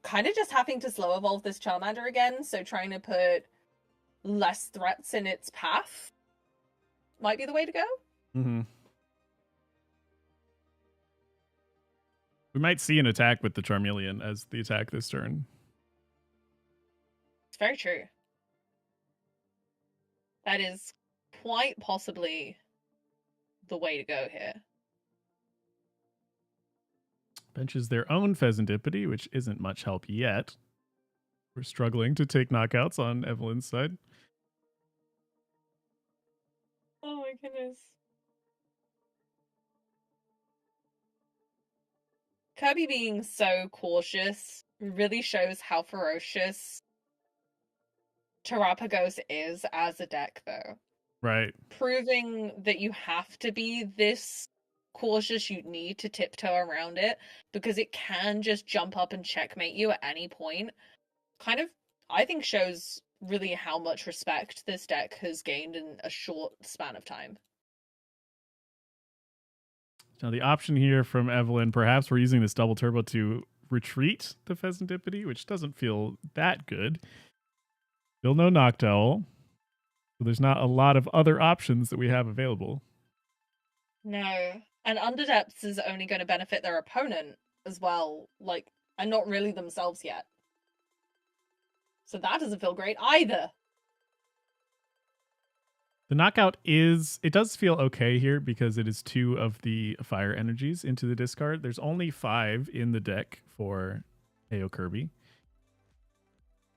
kind of just having to slow evolve this Charmander again, so trying to put less threats in its path might be the way to go. Mm-hmm. We might see an attack with the Charmeleon as the attack this turn. It's very true. That is quite possibly the way to go here. Benches their own Pheasantipity, which isn't much help yet. We're struggling to take knockouts on Evelyn's side. Oh my goodness. Kirby being so cautious really shows how ferocious Terapagos is as a deck, though. Right. Proving that you have to be this cautious, you need to tiptoe around it, because it can just jump up and checkmate you at any point. Kind of, I think, shows really how much respect this deck has gained in a short span of time. Now, the option here from Evelyn, perhaps we're using this double turbo to retreat the Pheasantipity, which doesn't feel that good. Still no Noctowl. So there's not a lot of other options that we have available. No. And Underdepths is only going to benefit their opponent as well, like, and not really themselves yet. So that doesn't feel great either. The knockout it does feel okay here because it is 2 of the fire energies into the discard. There's only 5 in the deck for AO Kirby.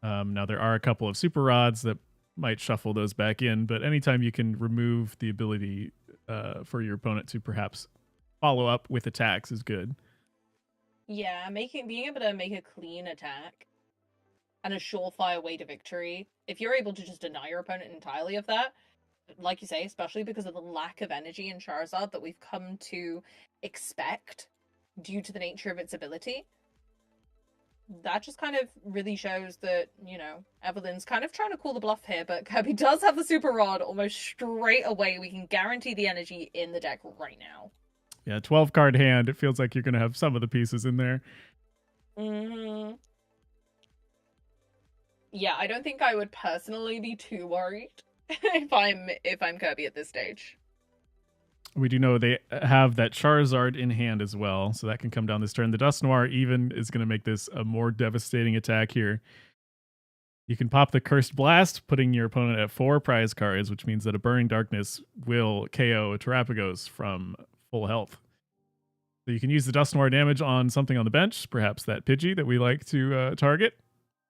Now there are a couple of super rods that might shuffle those back in, but anytime you can remove the ability for your opponent to perhaps follow up with attacks is good. Yeah, being able to make a clean attack and a surefire way to victory. If you're able to just deny your opponent entirely of that, like you say, especially because of the lack of energy in Charizard that we've come to expect due to the nature of its ability, that just kind of really shows that, Evelyn's kind of trying to call the bluff here, but Kirby does have the Super Rod almost straight away. We can guarantee the energy in the deck right now. Yeah, 12 card hand. It feels like you're going to have some of the pieces in there. Mm-hmm. Yeah, I don't think I would personally be too worried if I'm Kirby at this stage. We do know they have that Charizard in hand as well, so that can come down this turn. The Dusknoir even is going to make this a more devastating attack here. You can pop the Cursed Blast, putting your opponent at 4 prize cards, which means that a Burning Darkness will KO a Terapagos from full health. So you can use the Dusknoir damage on something on the bench, perhaps that Pidgey that we like to target,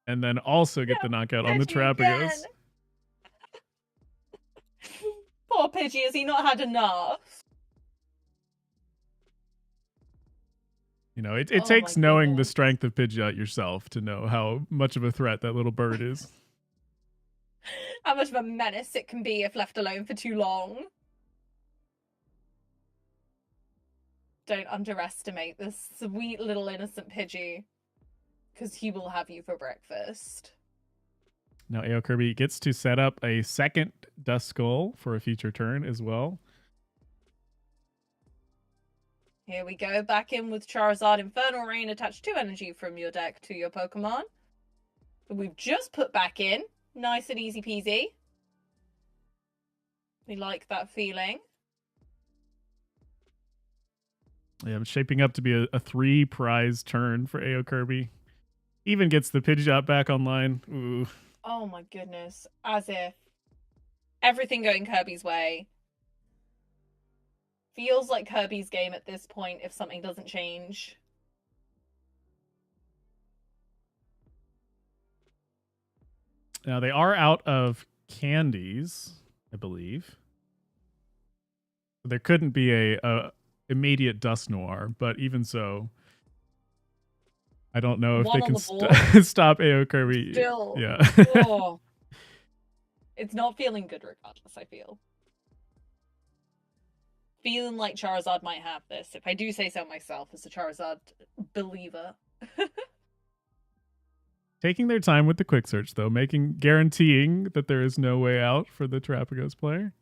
and then also get the knockout on the Terapagos. Poor Pidgey, has he not had enough? You know, it takes knowing the strength of Pidgeot yourself to know how much of a threat that little bird is. How much of a menace it can be if left alone for too long. Don't underestimate this sweet little innocent Pidgey, because he will have you for breakfast. Now AO Kirby gets to set up a second Duskull for a future turn as well. Here we go, back in with Charizard Infernal Rain, attach 2 energy from your deck to your Pokemon. We've just put back in. Nice and easy peasy. We like that feeling. Yeah, I'm shaping up to be a 3 prize turn for AO Kirby. Even gets the Pidgeot back online. Ooh. Oh my goodness. As if everything going Kirby's way. Feels like Kirby's game at this point if something doesn't change. Now they are out of candies, I believe. There couldn't be a immediate Dusknoir, but even so, I don't know if they can stop AO Kirby. Still. Yeah. Oh. It's not feeling good regardless, I feel. Feeling like Charizard might have this, if I do say so myself as a Charizard believer. Taking their time with the quick search, though, guaranteeing that there is no way out for the Terapagos player.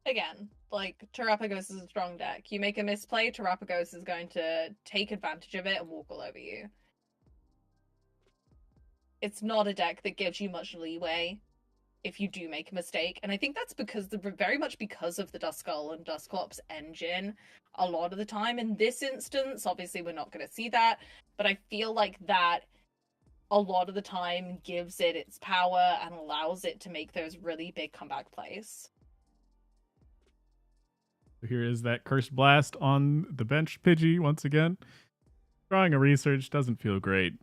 Again, like, Terapagos is a strong deck. You make a misplay, Terapagos is going to take advantage of it and walk all over you. It's not a deck that gives you much leeway if you do make a mistake, and I think that's very much because of the Duskull and Dusclops engine a lot of the time. In this instance, obviously we're not going to see that, but I feel like that a lot of the time gives it its power and allows it to make those really big comeback plays. Here is that Cursed Blast on the bench Pidgey once again. Drawing a research doesn't feel great.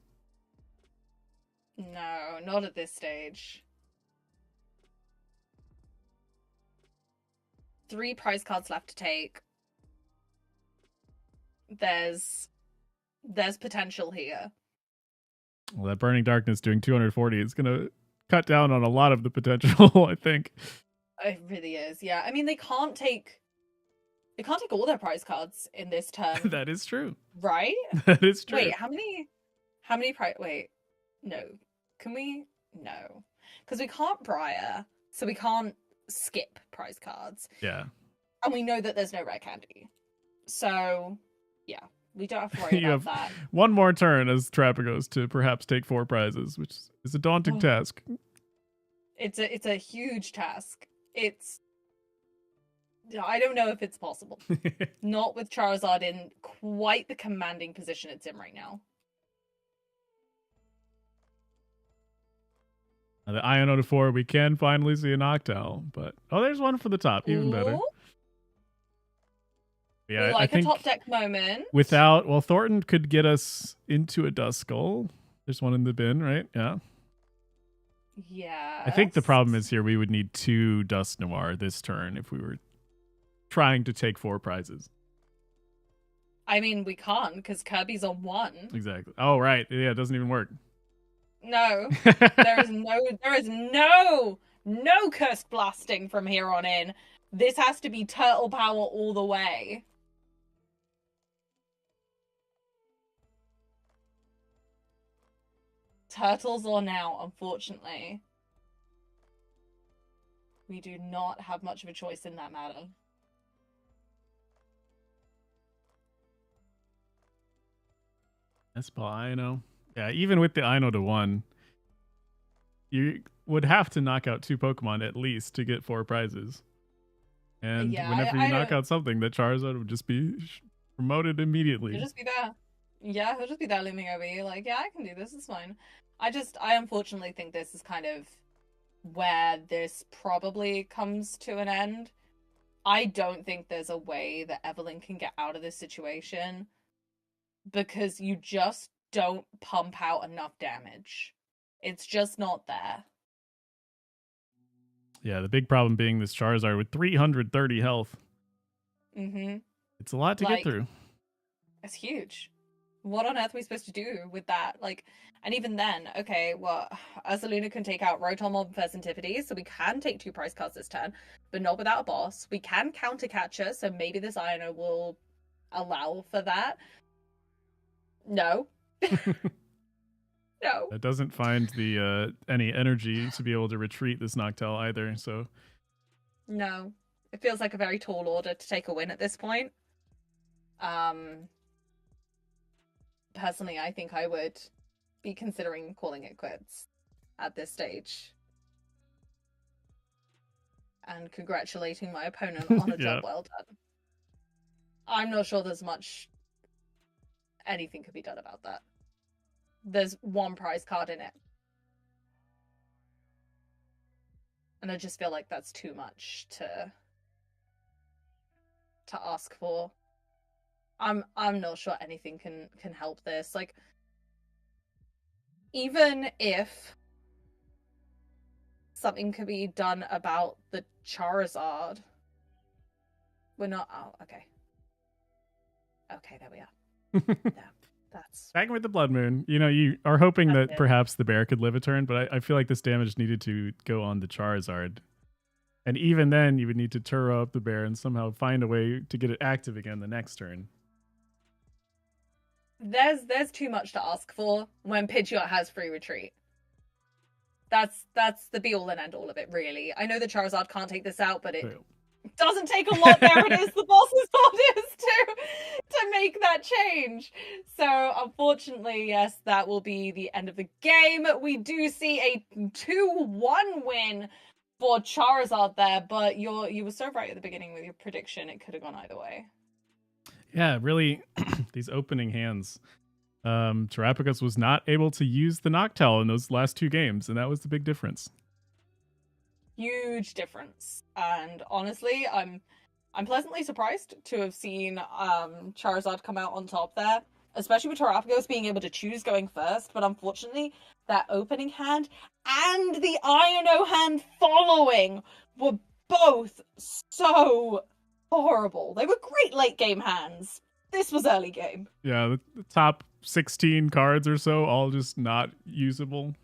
No, not at this stage. 3 prize cards left to take. There's potential here. Well, that Burning Darkness doing 240 is going to cut down on a lot of the potential, I think. It really is, yeah. I mean, they can't take all their prize cards in this turn. That is true. Right? That is true. Wait, how many prize... Wait, no. Can we... No. Because we can't Briar, so we can't skip prize cards. Yeah. And we know that there's no rare candy. So, yeah. We don't have to worry about that. One more turn as Terapagos to perhaps take 4 prizes, which is a daunting task. It's a huge task. I don't know if it's possible. Not with Charizard in quite the commanding position it's in right now. The Iono to 4, we can finally see a Noctowl, but there's one for the top, even better. Yeah, like I think a top deck moment. Thornton could get us into a Duskull. There's one in the bin, right? Yeah. Yeah. I think the problem is here we would need 2 Dusknoir this turn if we were trying to take 4 prizes. I mean, we can't because Kirby's on 1. Exactly. Oh, right. Yeah, it doesn't even work. No. there is no Cursed Blasting from here on in. This has to be turtle power all the way. Turtles or now, unfortunately. We do not have much of a choice in that matter. That's Ino. Yeah, even with the Ino to 1, you would have to knock out 2 Pokemon at least to get 4 prizes. And Yeah, whenever you I knock don't. out something, that Charizard would just be promoted immediately. He'll just be there. Yeah, he'll just be there looming over you. Like, yeah, I can do this. It's fine. I unfortunately think this is kind of where this probably comes to an end. I don't think there's a way that Evelyn can get out of this situation because you just don't pump out enough damage. It's just not there. Yeah, the big problem being this Charizard with 330 health. Mm-hmm. It's a lot to get Like, through. it's huge. What on earth are we supposed to do with that? Like, and even then, okay, well, Ursaluna can take out Rotom, Moltres, and Tiffany, so we can take 2 prize cards this turn, but not without a boss. We can counter Catcher, so maybe this Iono will allow for that. No. No. It doesn't find the any energy to be able to retreat this Noctowl either. So No. It feels like a very tall order to take a win at this point. Personally, I think I would be considering calling it quits at this stage. And congratulating my opponent on a yeah, job well done. I'm not sure there's much anything could be done about that. There's 1 prize card in it. And I just feel like that's too much to ask for. I'm not sure anything can help this. Like, even if something could be done about the Charizard, we're not. Oh, okay. Okay, there we are. Yeah, that's back with the Blood Moon. You know, you are hoping that it. perhaps the bear could live a turn, but I feel like this damage needed to go on the Charizard. And even then, you would need to Turo up the bear and somehow find a way to get it active again the next turn. There's too much to ask for when Pidgeot has free retreat. That's the be all and end all of it, really. I know the Charizard can't take this out, but it doesn't take a lot. There it is. The boss's orders to make that change. So unfortunately, yes, that will be the end of the game. We do see a 2-1 win for Charizard there, but you were so right at the beginning with your prediction. It could have gone either way. Yeah, really, these opening hands. Terrapagos was not able to use the Noctowl in those last 2 games, and that was the big difference. Huge difference. And honestly, I'm pleasantly surprised to have seen Charizard come out on top there, especially with Terrapagos being able to choose going first. But unfortunately, that opening hand and the Iono hand following were both so horrible. They were great late game hands. This was early game. Yeah, the top 16 cards or so, all just not usable.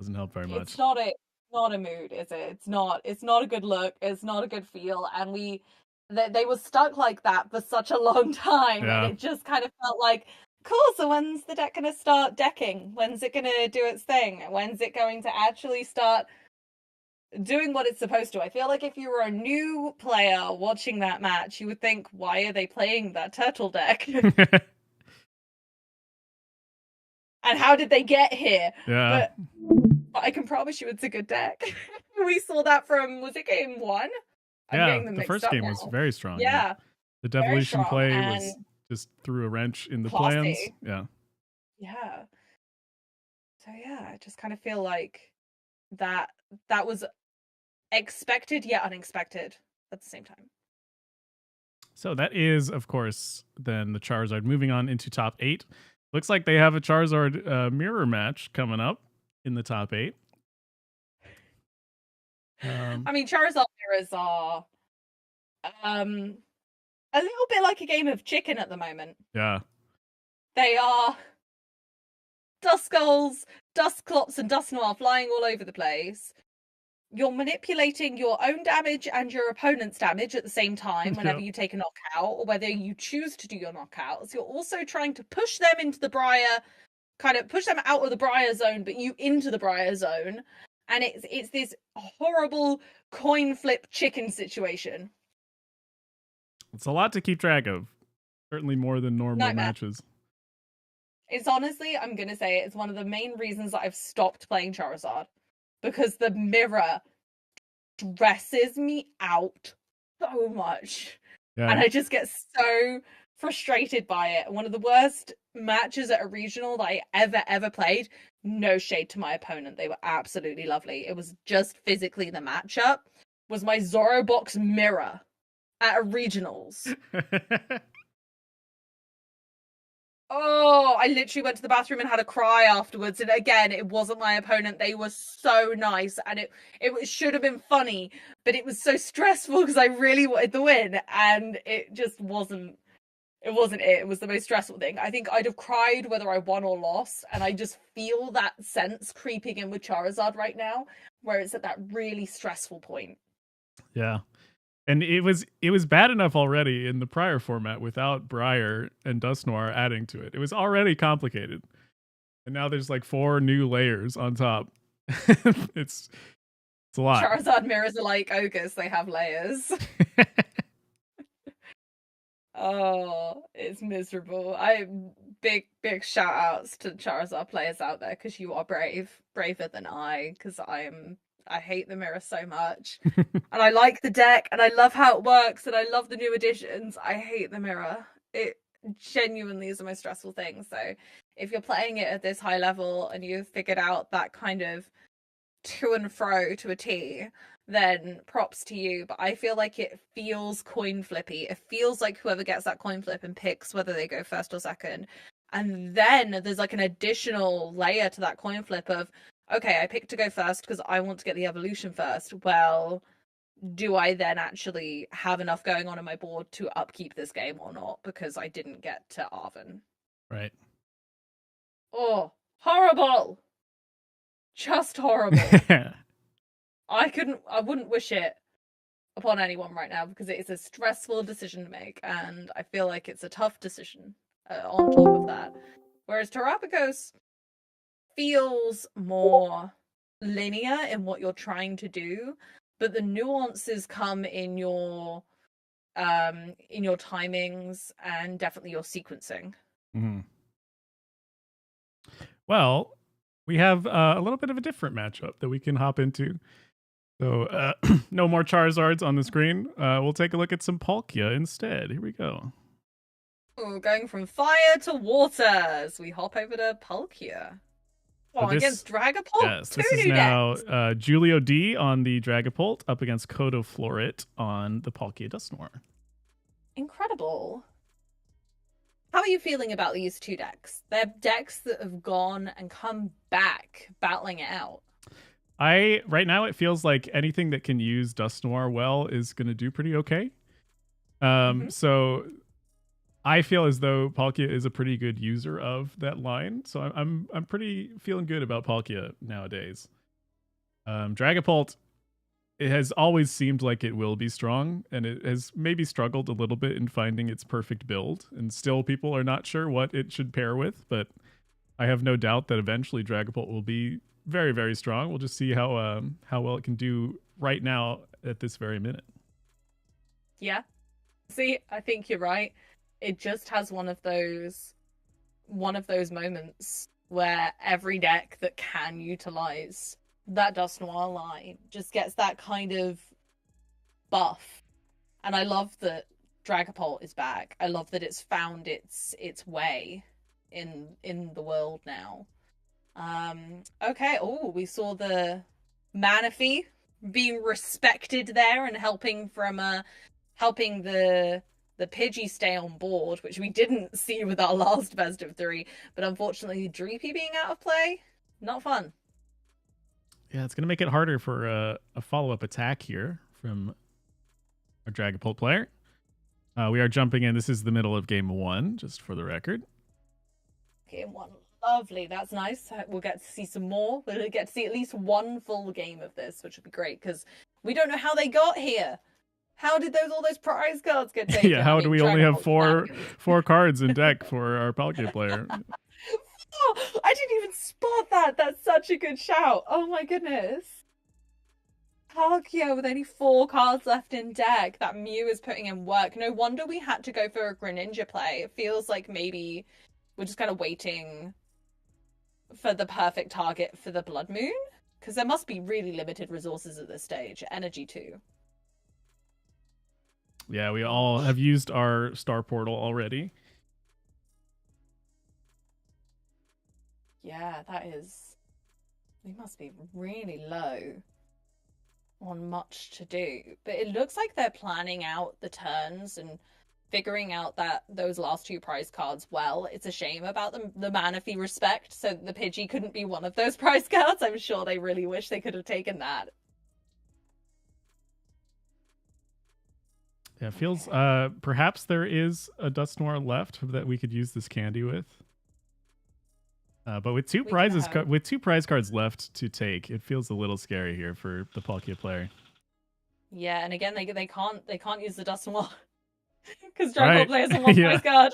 Doesn't help very much. It's not a mood, is it? It's not a good look. It's not a good feel. And they were stuck like that for such a long time, Yeah. and it just kind of felt like, cool, so when's the deck gonna start decking? When's it gonna do its thing? When's it going to actually start doing what it's supposed to? I feel like if you were a new player watching that match, you would think, why are they playing that turtle deck? And how did they get here? Yeah. But I can promise you it's a good deck. We saw that from, was it game 1? I'm yeah, getting them the mixed first up game now. was very strong. Yeah. The devolution strong play and was just threw a wrench in the classy. plans. Yeah. Yeah. So yeah, I just kind of feel like that was expected yet unexpected at the same time. So that is, of course, then the Charizard moving on into top 8. Looks like they have a Charizard mirror match coming up in the top 8. I mean, Charizard mirrors are a little bit like a game of chicken at the moment. Yeah. They are Duskulls, Dusclops, and Dusknoir flying all over the place. You're manipulating your own damage and your opponent's damage at the same time whenever you take a knockout, or whether you choose to do your knockouts. You're also trying to push them into the Briar, kind of push them out of the Briar zone, but you into the Briar zone. And it's this horrible coin flip chicken situation. It's a lot to keep track of. Certainly more than normal matches. It's honestly, I'm going to say it's one of the main reasons that I've stopped playing Charizard. Because the mirror stresses me out so much. And Yeah. I just get so frustrated by it. One of the worst matches at a regional that I ever played. No shade to my opponent. They were absolutely lovely. It was just physically the matchup was my Zoro box mirror at a regionals. Oh, I literally went to the bathroom and had a cry afterwards. And again, it wasn't my opponent. They were so nice, and it should have been funny, but it was so stressful because I really wanted the win, and it just wasn't. It wasn't it. It was the most stressful thing. I think I'd have cried whether I won or lost, and I just feel that sense creeping in with Charizard right now, where it's at that really stressful point. Yeah. And it was bad enough already in the prior format without Briar and Dusknoir adding to it. It was already complicated. And now there's like 4 new layers on top. it's a lot. Charizard mirrors are like ogres, they have layers. Oh, it's miserable. I big shout outs to Charizard players out there because you are braver than I, because I hate the mirror so much. And I like the deck and I love how it works and I love the new additions. I hate the mirror. It genuinely is the most stressful thing. So if you're playing it at this high level and you've figured out that kind of to and fro to a T, then props to you. But I feel like it feels coin flippy. It feels like whoever gets that coin flip and picks whether they go first or second. And then there's like an additional layer to that coin flip of, okay, I picked to go first because I want to get the evolution first. Well, do I then actually have enough going on my board to upkeep this game or not? Because I didn't get to Arven. Right. Oh, horrible. Just horrible. I wouldn't wish it upon anyone right now because it is a stressful decision to make, and I feel like it's a tough decision on top of that. Whereas Terrapagos feels more linear in what you're trying to do, but the nuances come in your timings and definitely your sequencing. Mm-hmm. Well, we have a little bit of a different matchup that we can hop into. So, no more Charizards on the screen. We'll take a look at some Palkia instead. Here we go. Oh, going from fire to water as we hop over to Palkia. Oh, against Dragapult? Yes, this is now Julio D on the Dragapult up against Kodo Florit on the Palkia Dusknoir. Incredible. How are you feeling about these two decks? They're decks that have gone and come back battling it out. Right now it feels like anything that can use Dusknoir well is going to do pretty okay. So I feel as though Palkia is a pretty good user of that line. So I'm pretty feeling good about Palkia nowadays. Dragapult, it has always seemed like it will be strong, and it has maybe struggled a little bit in finding its perfect build, and still people are not sure what it should pair with, but I have no doubt that eventually Dragapult will be very, very strong. We'll just see how well it can do right now at this very minute. Yeah. See, I think you're right. It just has one of those moments where every deck that can utilize that Dusknoir line just gets that kind of buff. And I love that Dragapult is back. I love that it's found its way in the world now. Okay. Oh, we saw the Manaphy being respected there and helping the Pidgey stay on board, which we didn't see with our last best of 3. But unfortunately, Dreepy being out of play, not fun. Yeah, it's gonna make it harder for a follow-up attack here from our Dragapult player. We are jumping in. This is the middle of game 1, just for the record. Game 1. Lovely. That's nice. We'll get to see some more. We'll get to see at least one full game of this, which would be great because we don't know how they got here. How did all those prize cards get taken? Yeah, how do we only have four cards in deck for our Palkia player? Oh, I didn't even spot that. That's such a good shout. Oh my goodness. Palkia with only 4 cards left in deck. That Mew is putting in work. No wonder we had to go for a Greninja play. It feels like maybe we're just kind of waiting for the perfect target for the Blood Moon, because there must be really limited resources at this stage. Energy too. Yeah, we all have used our star portal already. Yeah, that is. We must be really low on much to do. But it looks like they're planning out the turns and figuring out that those last two prize cards well. It's a shame about the Manaphy respect, so the Pidgey couldn't be one of those prize cards. I'm sure they really wish they could have taken that. Yeah, it feels perhaps there is a Dusknoir left that we could use this candy with. But with two prize cards left to take, it feels a little scary here for the Palkia player. Yeah, and again they can't use the Dusknoir because Dragon Ball players on one prize card.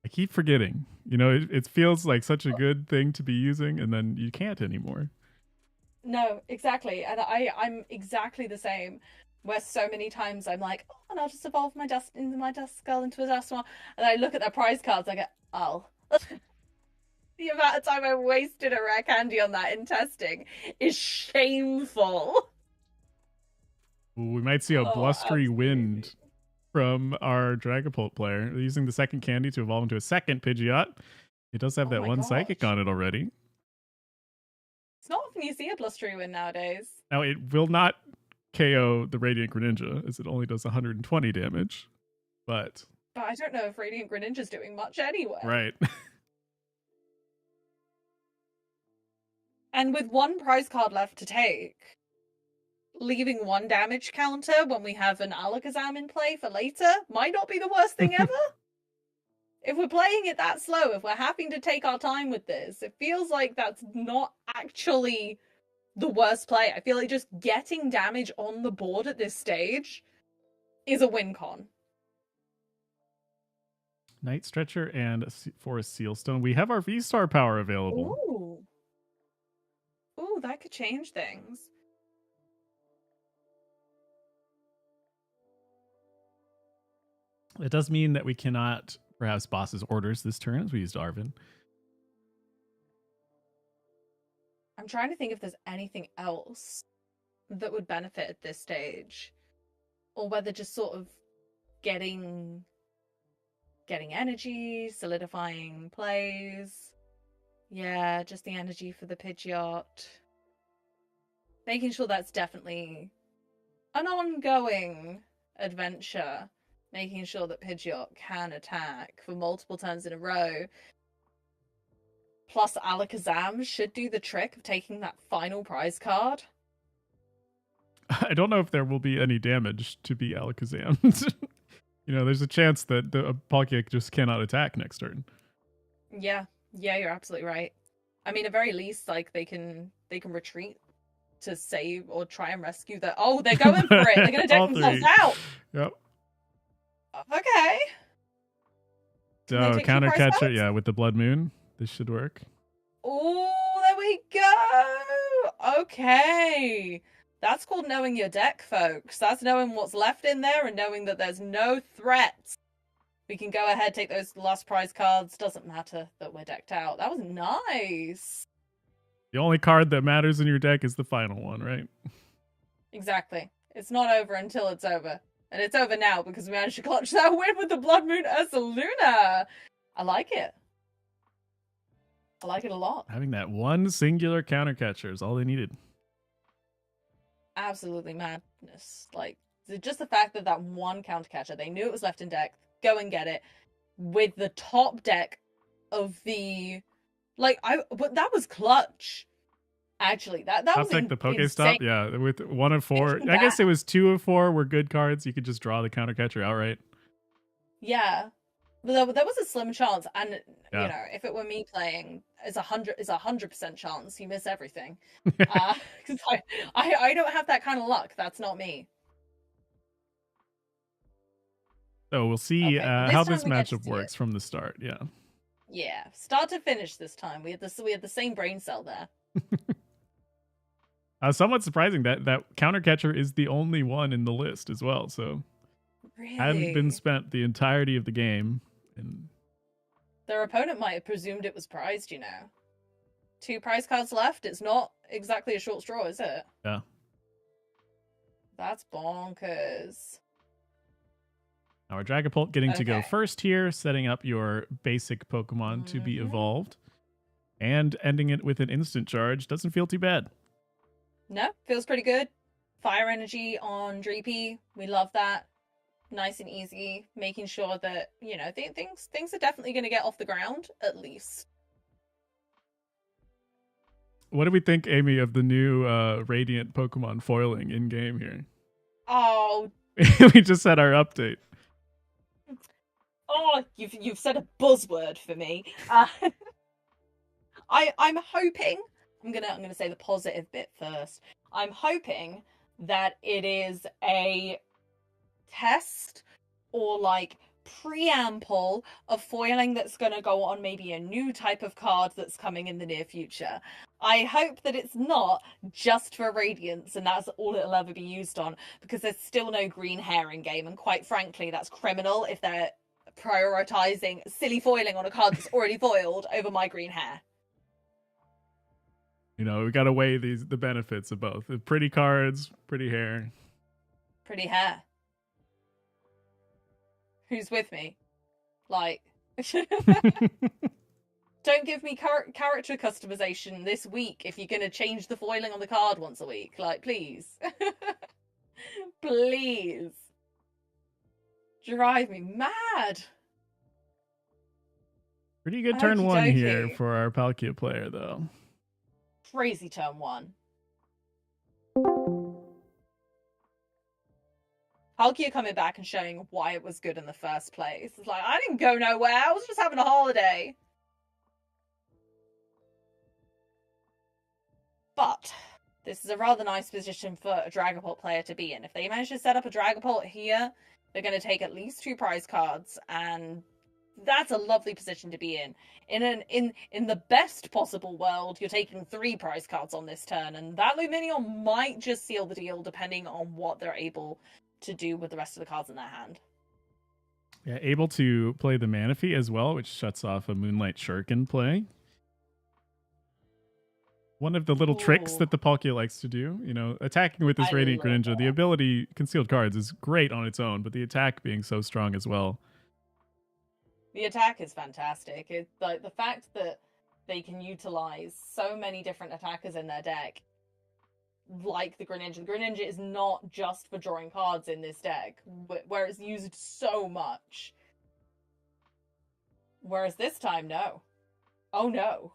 I keep forgetting. You know, it feels like such a good thing to be using, and then you can't anymore. No, exactly, and I'm exactly the same. Where so many times I'm like, oh, and I'll just evolve my Duskull into a Dusknoir, and I look at their prize cards, I go, oh. The amount of time I wasted a rare candy on that in testing is shameful. Ooh, we might see a blustery wind from our Dragapult player using the second candy to evolve into a second Pidgeot. It does have that one psychic on it already. It's not often you see a blustery wind nowadays. Now, it will not KO the Radiant Greninja, as it only does 120 damage. But I don't know if Radiant Greninja's doing much anyway. Right. And with one prize card left to take, leaving one damage counter when we have an Alakazam in play for later might not be the worst thing ever. If we're playing it that slow, if we're having to take our time with this, it feels like that's not actually the worst play. I feel like just getting damage on the board at this stage is a win con. Night Stretcher and Forest Sealstone. We have our V-Star power available. Ooh, that could change things. It does mean that we cannot perhaps boss's orders this turn, as we used Arven. I'm trying to think if there's anything else that would benefit at this stage, or whether just sort of getting energy, solidifying plays. Yeah, just the energy for the Pidgeot. Making sure that's definitely an ongoing adventure. Making sure that Pidgeot can attack for multiple turns in a row. Plus Alakazam should do the trick of taking that final prize card. I don't know if there will be any damage to be Alakazam. You know, there's a chance that the Palkia just cannot attack next turn. Yeah, you're absolutely right. I mean, at very least, like they can retreat to save or try and rescue the. Oh, they're going for it. They're going to deck themselves out. Yep. Okay. So counter catcher, yeah, with the Blood Moon, this should work. Oh, there we go. Okay. That's called knowing your deck, folks. That's knowing what's left in there and knowing that there's no threats. We can go ahead, take those last prize cards. Doesn't matter that we're decked out. That was nice. The only card that matters in your deck is the final one, right? Exactly. It's not over until it's over. And it's over now because we managed to clutch that win with the Blood Moon Ursaluna. I like it. I like it a lot. Having that one singular counter catcher is all they needed. Absolutely madness. Like, just the fact that that one counter catcher, they knew it was left in deck, go and get it. With the top deck of the... But that was clutch. Actually, that was like the Pokestop, yeah, with 1 of 4. I guess it was 2 of 4 were good cards. You could just draw the counter catcher outright. Yeah, but there was a slim chance, and you know, if it were me playing, it's 100% chance you miss everything. Because I don't have that kind of luck. That's not me. So we'll see how this matchup works from the start. Yeah, start to finish this time. We had the same brain cell there. Somewhat surprising that counter catcher is the only one in the list as well. So really? Hadn't been spent the entirety of the game. And their opponent might have presumed it was prized, you know. 2 prize cards left. It's not exactly a short straw, is it? Yeah. That's bonkers. Our Dragapult getting to go Okay. first here, setting up your basic Pokemon to be evolved. And ending it with an instant charge doesn't feel too bad. No, feels pretty good. Fire energy on Dreepy. We love that. Nice and easy, making sure that, you know, things are definitely going to get off the ground, at least. What do we think, Amy, of the new Radiant Pokemon foiling in game here? Oh, We just had our update. oh, you've said a buzzword for me. I'm hoping I'm gonna say the positive bit first. I'm hoping that it is a test or like preamble of foiling that's going to go on maybe a new type of card that's coming in the near future. I hope that it's not just for Radiance and that's all it'll ever be used on, because there's still no green hair in game, and quite frankly that's criminal if they're prioritizing silly foiling on a card that's already foiled over my green hair. You know, we got to weigh the benefits of both. Pretty cards, pretty hair. Pretty hair. Who's with me? Like, don't give me character customization this week if you're going to change the foiling on the card once a week. Like, please. Please. Drive me mad. Pretty good turn one here for our Palkia player, though. Crazy turn one. Palkia coming back and showing why it was good in the first place. It's like, I didn't go nowhere. I was just having a holiday. But this is a rather nice position for a Dragapult player to be in. If they manage to set up a Dragapult here, they're going to take at least 2 prize cards, and that's a lovely position to be in. In the best possible world, you're taking 3 prize cards on this turn, and that Lumineon might just seal the deal depending on what they're able to do with the rest of the cards in their hand. Yeah, able to play the Manaphy as well, which shuts off a Moonlight Shuriken play. One of the little tricks that the Palkia likes to do, you know, attacking with this Radiant Greninja, the ability Concealed Cards is great on its own, but the attack being so strong as well. The attack is fantastic. It's like the fact that they can utilize so many different attackers in their deck, like the Greninja. The Greninja is not just for drawing cards in this deck, where it's used so much. Whereas this time, no. Oh no.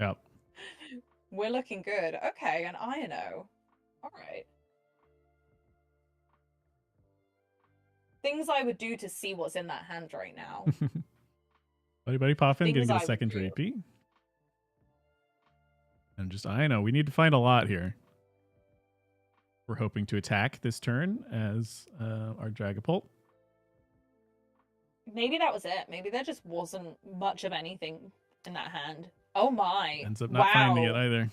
Yep. We're looking good. Okay, an Iono. Alright. Things I would do to see what's in that hand right now. Buddy Poffin getting a second Drapey. And just, I know, we need to find a lot here. We're hoping to attack this turn as our Dragapult. Maybe that was it. Maybe there just wasn't much of anything in that hand. Oh my. Ends up not finding it either.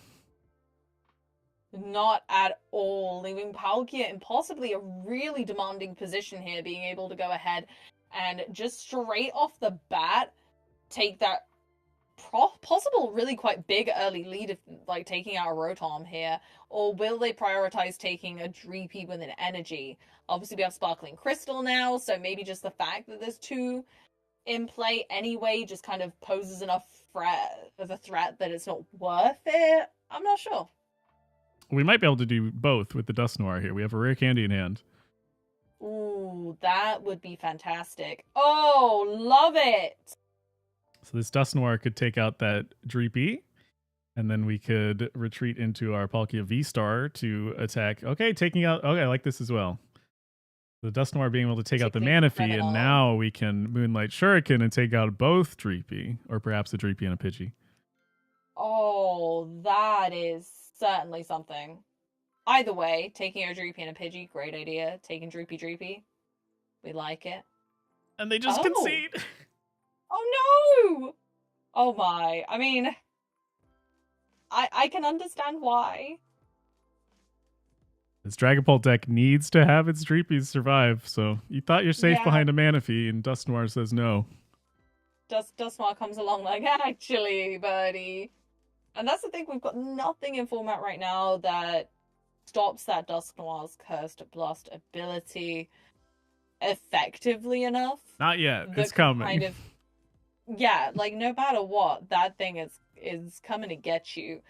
Not at all. Leaving Palkia in possibly a really demanding position here, being able to go ahead and just straight off the bat take that possible really quite big early lead of like taking out a Rotom here. Or will they prioritize taking a Dreepy with an energy? Obviously we have Sparkling Crystal now, so maybe just the fact that there's 2 in play anyway just kind of poses enough threat of a threat that it's not worth it. I'm not sure. We might be able to do both with the Dusknoir here. We have a rare candy in hand. Ooh, that would be fantastic. Oh, love it. So this Dusknoir could take out that Dreepy, and then we could retreat into our Palkia V-Star to attack. Okay, taking out... Okay, I like this as well. The Dusknoir being able to take out the Manaphy, and now we can Moonlight Shuriken and take out both Dreepy, or perhaps a Dreepy and a Pidgey. Oh, that is certainly something. Either way, taking a Dreepy and a Pidgey, great idea. Taking Dreepy. We like it. And they just concede. Oh no! Oh my. I mean, I can understand why. This Dragapult deck needs to have its Dreepies survive, so you thought you're safe behind a Manaphy, and Dusknoir says no. Dusknoir comes along like, actually, buddy. And that's the thing, we've got nothing in format right now that stops that Dusknoir's Cursed Blast ability. effectively enough Not yet. It's that can kind coming. of, yeah, like no matter what, that thing is coming to get you.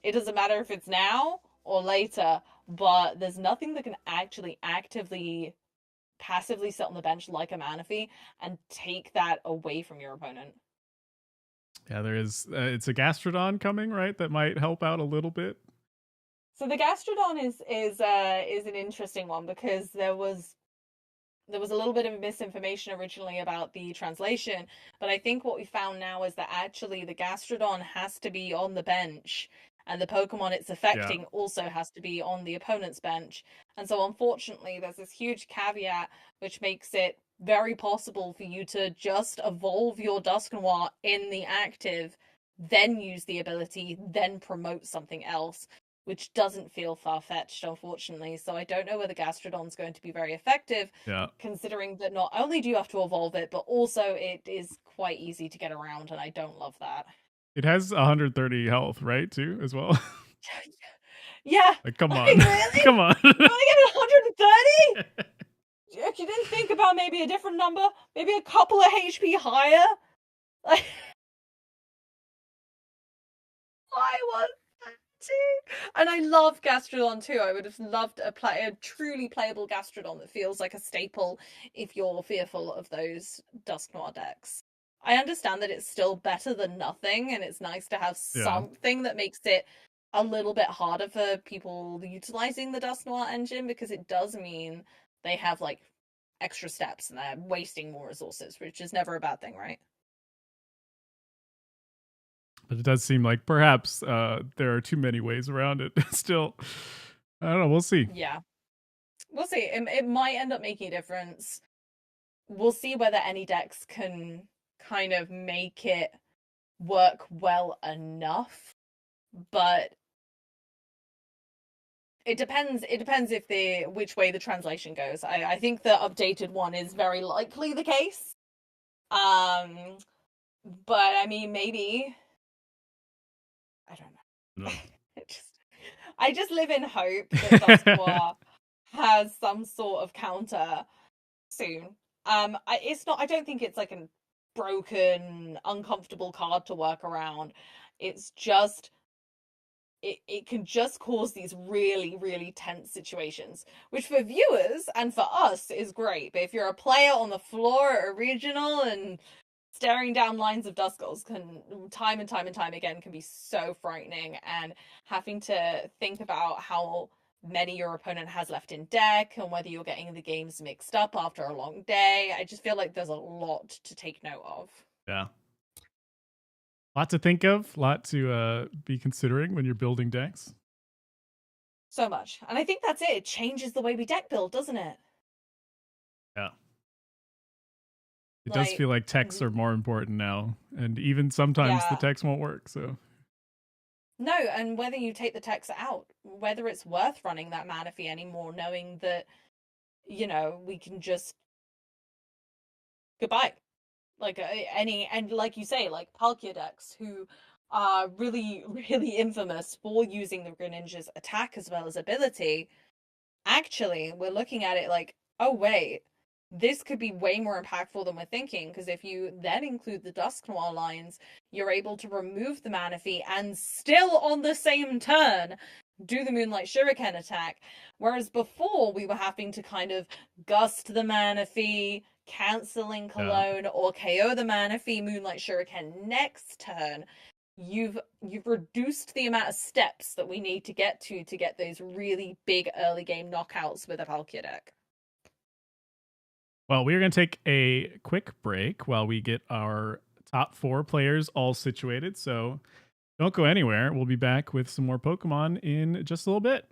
It doesn't matter if it's now or later, but there's nothing that can actually actively passively sit on the bench like a Manaphy and take that away from your opponent. Yeah, there is. It's a Gastrodon coming, right? That might help out a little bit. So the Gastrodon is an interesting one because there was a little bit of misinformation originally about the translation, but I think what we found now is that actually the Gastrodon has to be on the bench, and the Pokemon it's Yeah. affecting also has to be on the opponent's bench. And so, unfortunately, there's this huge caveat which makes it very possible for you to just evolve your Dusknoir in the active, then use the ability, then promote something else, which doesn't feel far-fetched, unfortunately. So I don't know whether Gastrodon's going to be very effective, Yeah. considering that not only do you have to evolve it, but also it is quite easy to get around, and I don't love that. It has 130 health, right? Too, as well. Yeah, Like, come like on. really? Come on. You want to give it 130? If you didn't think about maybe a different number, maybe a couple of HP higher? Like, I was and I love Gastrodon too. I would have loved a truly playable Gastrodon that feels like a staple if you're fearful of those Dusknoir decks. I understand that it's still better than nothing, and it's nice to have Yeah. something that makes it a little bit harder for people utilizing the Dusknoir engine, because it does mean they have like extra steps and they're wasting more resources, which is never a bad thing, right? But it does seem like perhaps there are too many ways around it. Still, I don't know. We'll see. Yeah. We'll see. It might end up making a difference. We'll see whether any decks can kind of make it work well enough, but it depends if the which way the translation goes. I think the updated one is very likely the case. um but I mean, maybe, I don't know. No. it just I just live in hope that Dusknoir has some sort of counter soon. I don't think it's like a broken, uncomfortable card to work around. It's just it can just cause these really, really tense situations, which for viewers and for us is great. But if you're a player on the floor at a regional and staring down lines of Duskulls, can time and time and time again can be so frightening, and having to think about how many your opponent has left in deck and whether you're getting the games mixed up after a long day. I just feel like there's a lot to take note of. Yeah. Lot to think of, lot to be considering when you're building decks. So much. And I think that's it. It changes the way we deck build, doesn't it? Yeah. It does Like, feel like techs are more important now, and even sometimes the yeah. techs won't work. So No, and whether you take the text out, whether it's worth running that Manaphy anymore, knowing that, we can just goodbye. Like any, and like you say, like Palkia decks who are really, really infamous for using the Greninja's attack as well as ability. Actually, we're looking at it like, oh wait, this could be way more impactful than we're thinking, because if you then include the Dusknoir lines, you're able to remove the Manaphy and still on the same turn do the Moonlight Shuriken attack. Whereas before we were having to kind of gust the Manaphy, canceling yeah. Cologne, or KO the Manaphy, Moonlight Shuriken next turn. You've reduced the amount of steps that we need to get those really big early game knockouts with a Palkia deck. Well, we're going to take a quick break while we get our top 4 players all situated. So don't go anywhere. We'll be back with some more Pokemon in just a little bit.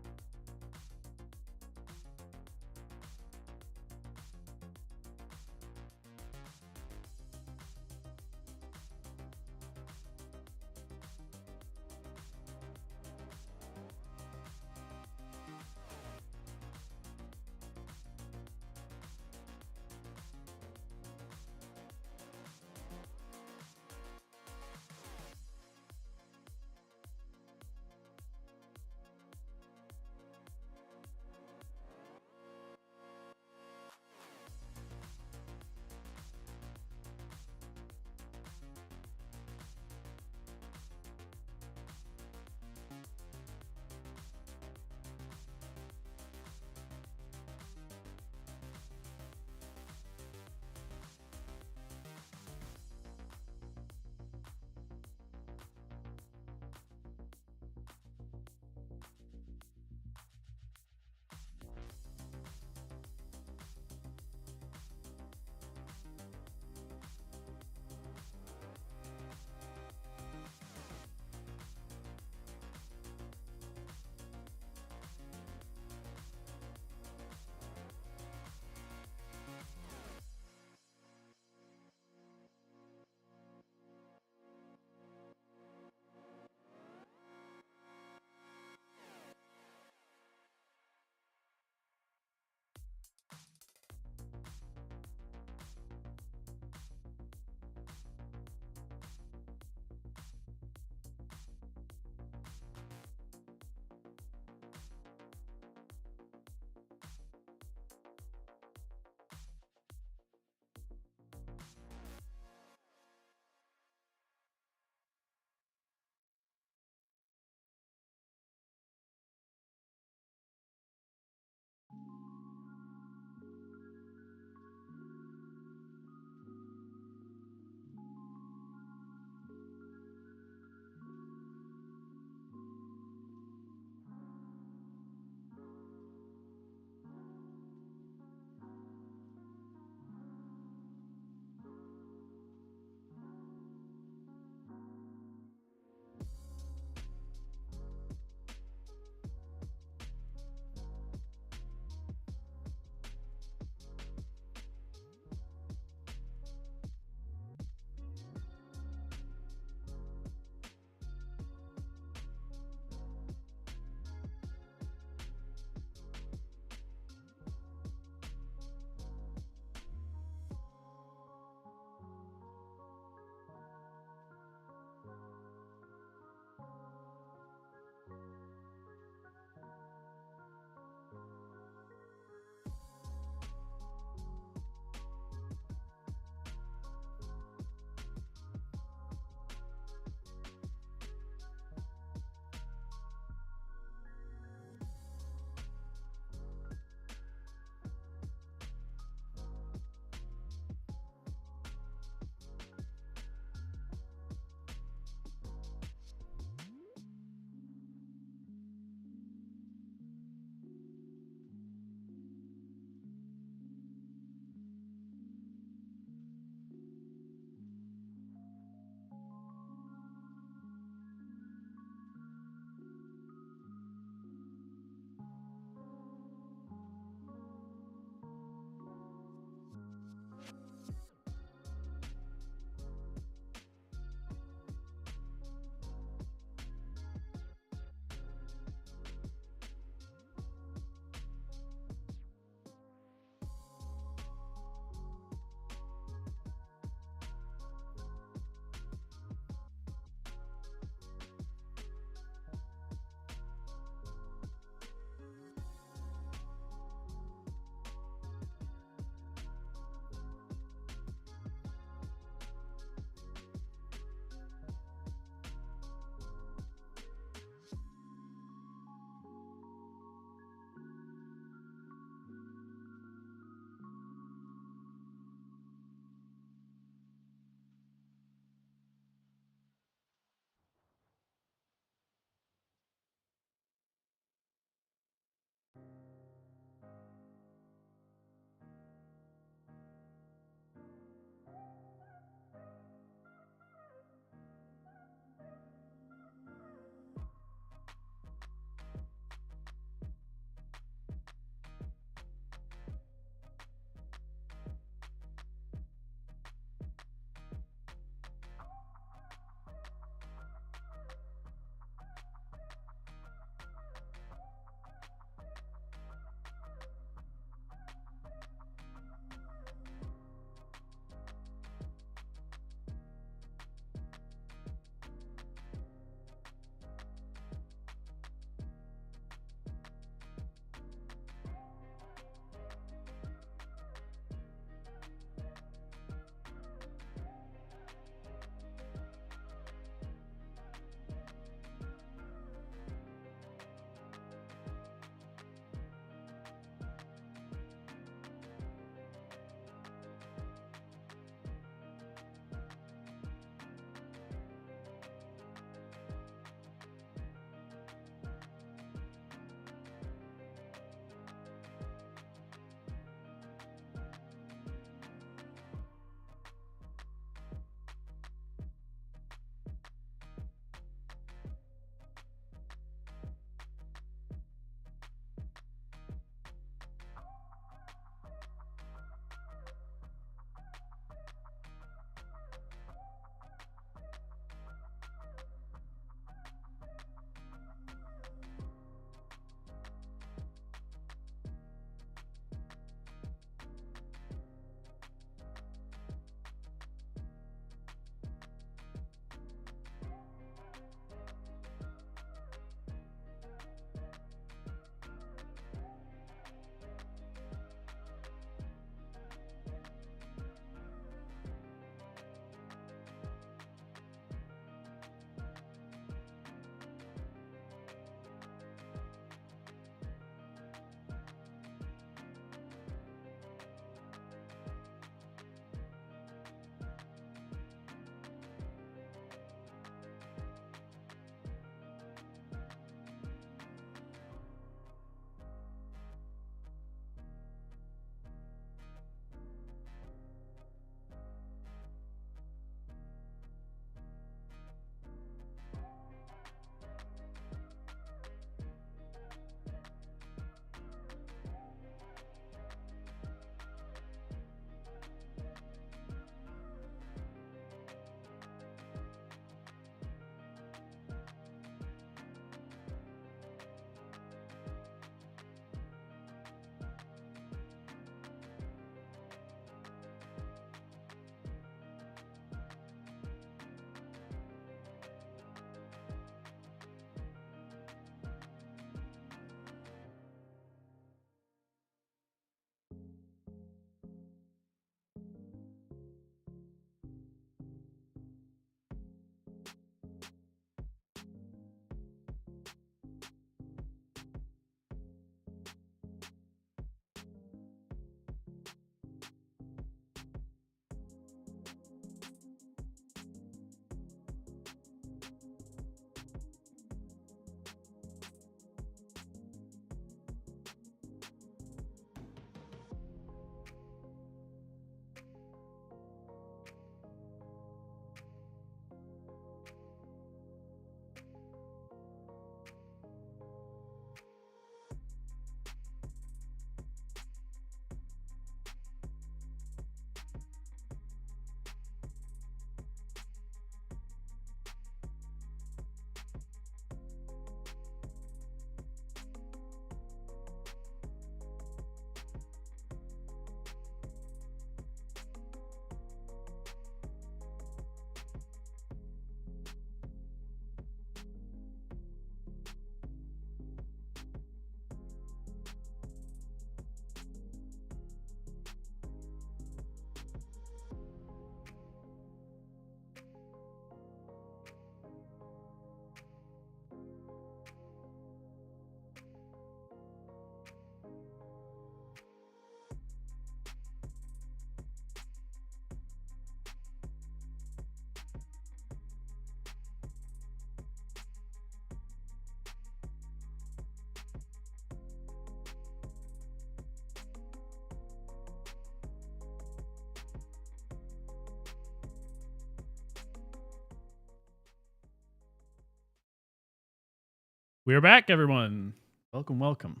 We're back, everyone. Welcome, welcome.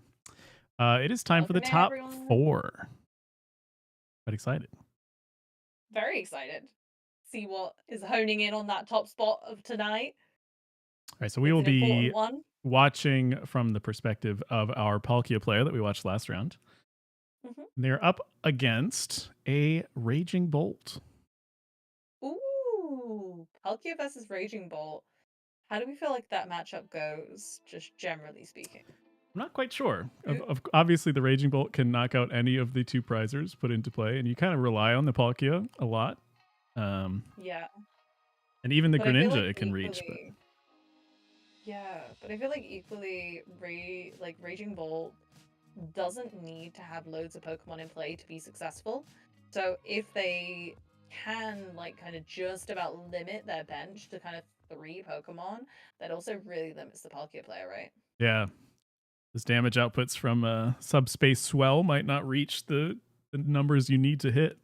It is time for the Welcome in, top everyone. four. Quite excited. Very excited. See what is honing in on that top spot of tonight. All right, so we It's will an important be one. watching from the perspective of our Palkia player that we watched last round. Hmm. They're up against a Raging Bolt. Ooh, Palkia versus Raging Bolt. How do we feel like that matchup goes, just generally speaking? I'm not quite sure. Who- Obviously, the Raging Bolt can knock out any of the two prizers put into play, and you kind of rely on the Palkia a lot. Um, Yeah, and even the but I feel Greninja like it can reach, but equally, yeah, but I feel like equally, Raging Bolt doesn't need to have loads of Pokemon in play to be successful. So if they can like kind of just about limit their bench to kind of three Pokemon, that also really limits the Palkia player, right? yeah, this damage outputs from Subspace Swell might not reach the numbers you need to hit.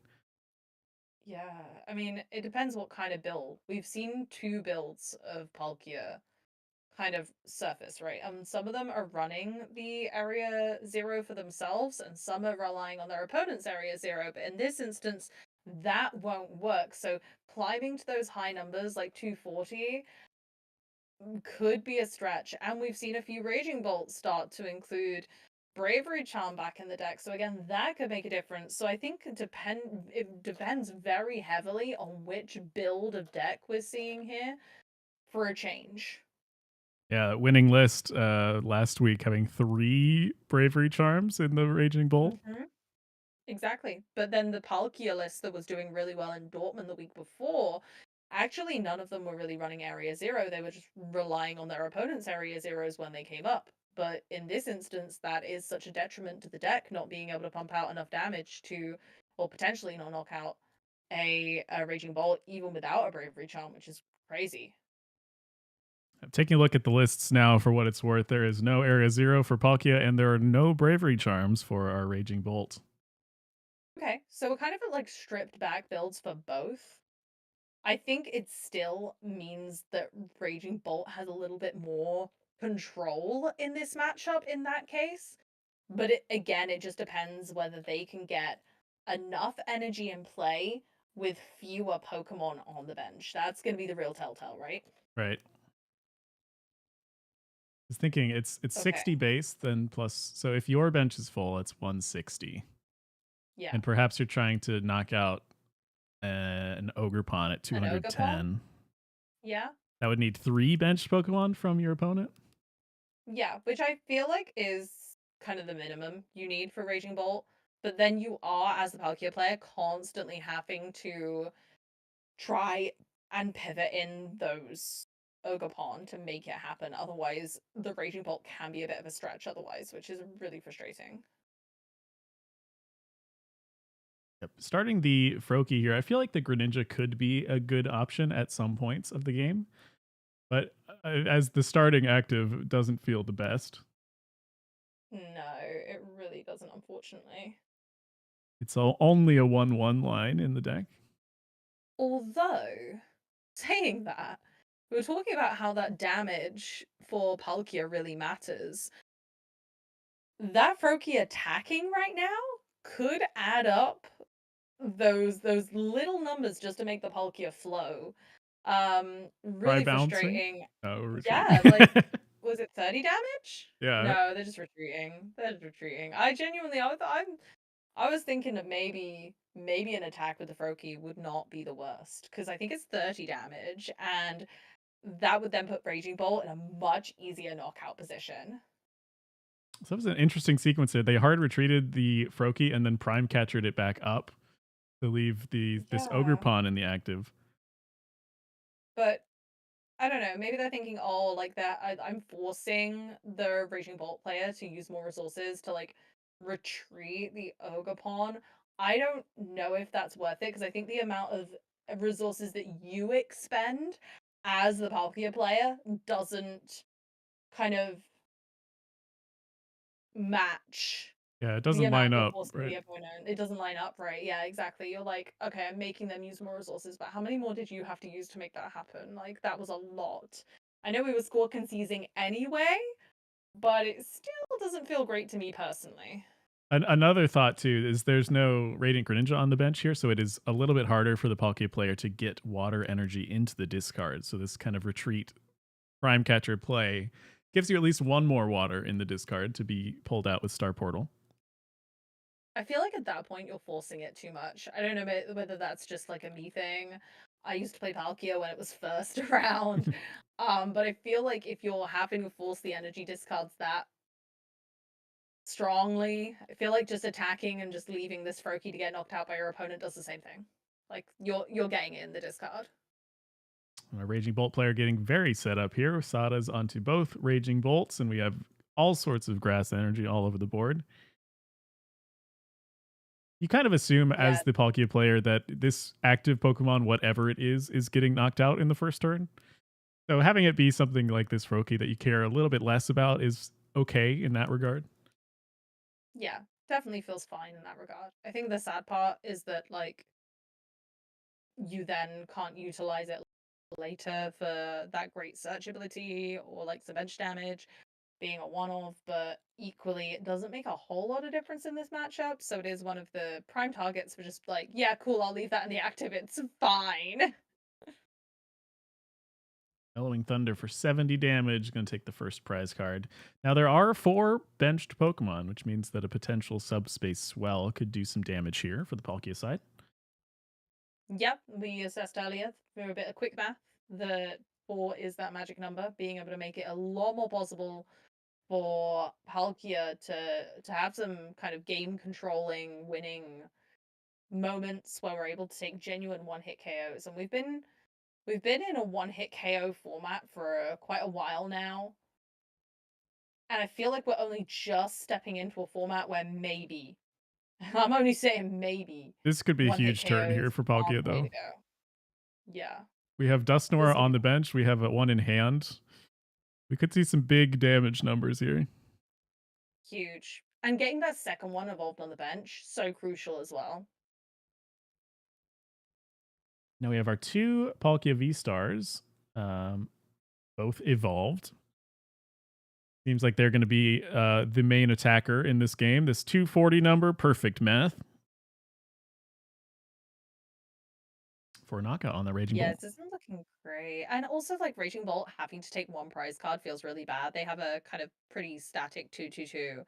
Yeah, I mean, it depends what kind of build. We've seen two builds of Palkia kind of surface, right? Some of them are running the area zero for themselves, and some are relying on their opponent's area zero. But in this instance, that won't work. So climbing to those high numbers, like 240, could be a stretch. And we've seen a few Raging Bolts start to include Bravery Charm back in the deck. So again, that could make a difference. So I think it depends very heavily on which build of deck we're seeing here for a change. Yeah, winning list last week having 3 Bravery Charms in the Raging Bolt. Mm-hmm. Exactly. But then the Palkia list that was doing really well in Dortmund the week before, actually none of them were really running Area Zero. They were just relying on their opponent's Area Zeros when they came up. But in this instance, that is such a detriment to the deck not being able to pump out enough damage to, or potentially not knock out a Raging Bolt even without a Bravery Charm, which is crazy. Taking a look at the lists now for what it's worth, there is no Area Zero for Palkia, and there are no Bravery Charms for our Raging Bolt. Okay, so we're kind of at like stripped back builds for both. I think it still means that Raging Bolt has a little bit more control in this matchup in that case. But again, it just depends whether they can get enough energy in play with fewer Pokemon on the bench. That's going to be the real telltale, right? Right. I was thinking it's Okay. 60 base, then plus. So if your bench is full, it's 160, Yeah. and perhaps you're trying to knock out an Ogerpon at An Ogerpon? 210. Yeah. That would need 3 benched Pokemon from your opponent. Yeah, which I feel like is kind of the minimum you need for Raging Bolt. But then you are, as the Palkia player, constantly having to try and pivot in those Ogerpon to make it happen. Otherwise, the Raging Bolt can be a bit of a stretch otherwise, which is really frustrating. Yep. Starting the Froakie here, I feel like the Greninja could be a good option at some points of the game, but as the starting active, doesn't feel the best. No, it really doesn't, unfortunately. It's only a 1/1 line in the deck. Although, saying that, we were talking about how that damage for Palkia really matters. That Froakie attacking right now could add up those little numbers just to make the Palkia flow. Try Really bouncing. frustrating. Oh, we're retreating. Yeah, like was it 30 damage? Yeah. No, they're just retreating. They're just retreating. I genuinely I was thinking that maybe an attack with the Froakie would not be the worst because I think it's 30 damage and that would then put Raging Bolt in a much easier knockout position. So that was an interesting sequence there. They hard retreated the Froakie and then prime catchered it back up to leave this Yeah. Ogerpon in the active. But I don't know. Maybe they're thinking, oh, like that. I'm forcing the Raging Bolt player to use more resources to like retreat the Ogerpon. I don't know if that's worth it because I think the amount of resources that you expend as the Palkia player doesn't kind of match Yeah, it the doesn't line amount you're up, forcing the right? opponent. It doesn't line up, right? Yeah, exactly. You're like, okay, I'm making them use more resources, but how many more did you have to use to make that happen? Like, that was a lot. I know we were score conceding anyway, but it still doesn't feel great to me personally. Another thought too is there's no Radiant Greninja on the bench here, so it is a little bit harder for the Palkia player to get water energy into the discard. So this kind of retreat Prime Catcher play gives you at least one more water in the discard to be pulled out with Star Portal. I feel like at that point you're forcing it too much. I don't know whether that's just like a me thing. I used to play Palkia when it was first around. But I feel like if you're having to force the energy discards that strongly, I feel like just attacking and just leaving this Froakie to get knocked out by your opponent does the same thing. Like you're getting it in the discard. A Raging Bolt player getting very set up here. Sada's onto both Raging Bolts, and we have all sorts of grass energy all over the board. You kind of assume Yeah, as the Palkia player that this active Pokemon, whatever it is getting knocked out in the first turn. So having it be something like this Froakie that you care a little bit less about is okay in that regard. yeah, definitely feels fine in that regard. I think the sad part is that like you then can't utilize it later for that great search ability or like the bench damage being a one-off, but equally it doesn't make a whole lot of difference in this matchup, so it is one of the prime targets for just like, yeah, cool, I'll leave that in the active, it's fine. Bellowing Thunder for 70 damage, going to take the first prize card. Now, there are 4 benched Pokemon, which means that a potential subspace swell could do some damage here for the Palkia side. Yep, we assessed earlier through a bit of quick math that 4 is that magic number, being able to make it a lot more possible for Palkia to have some kind of game controlling, winning moments where we're able to take genuine one-hit KOs. And we've been in a one-hit KO format for quite a while now. And I feel like we're only just stepping into a format where maybe, I'm only saying maybe, This could be a one-hit huge turn here KOs for are Palkia, the way though. to go. Yeah. We have Dustnora This on the bench. We have a 1 in hand. We could see some big damage numbers here. huge. And getting that second one involved on the bench, so crucial as well. Now we have our 2 Palkia V Stars, both evolved. Seems like they're going to be the main attacker in this game. This 240 number, perfect math for a knockout on the Raging Yeah, Bolt. this isn't looking great. And also, like, Raging Bolt having to take one prize card feels really bad. They have a kind of pretty static 2-2-2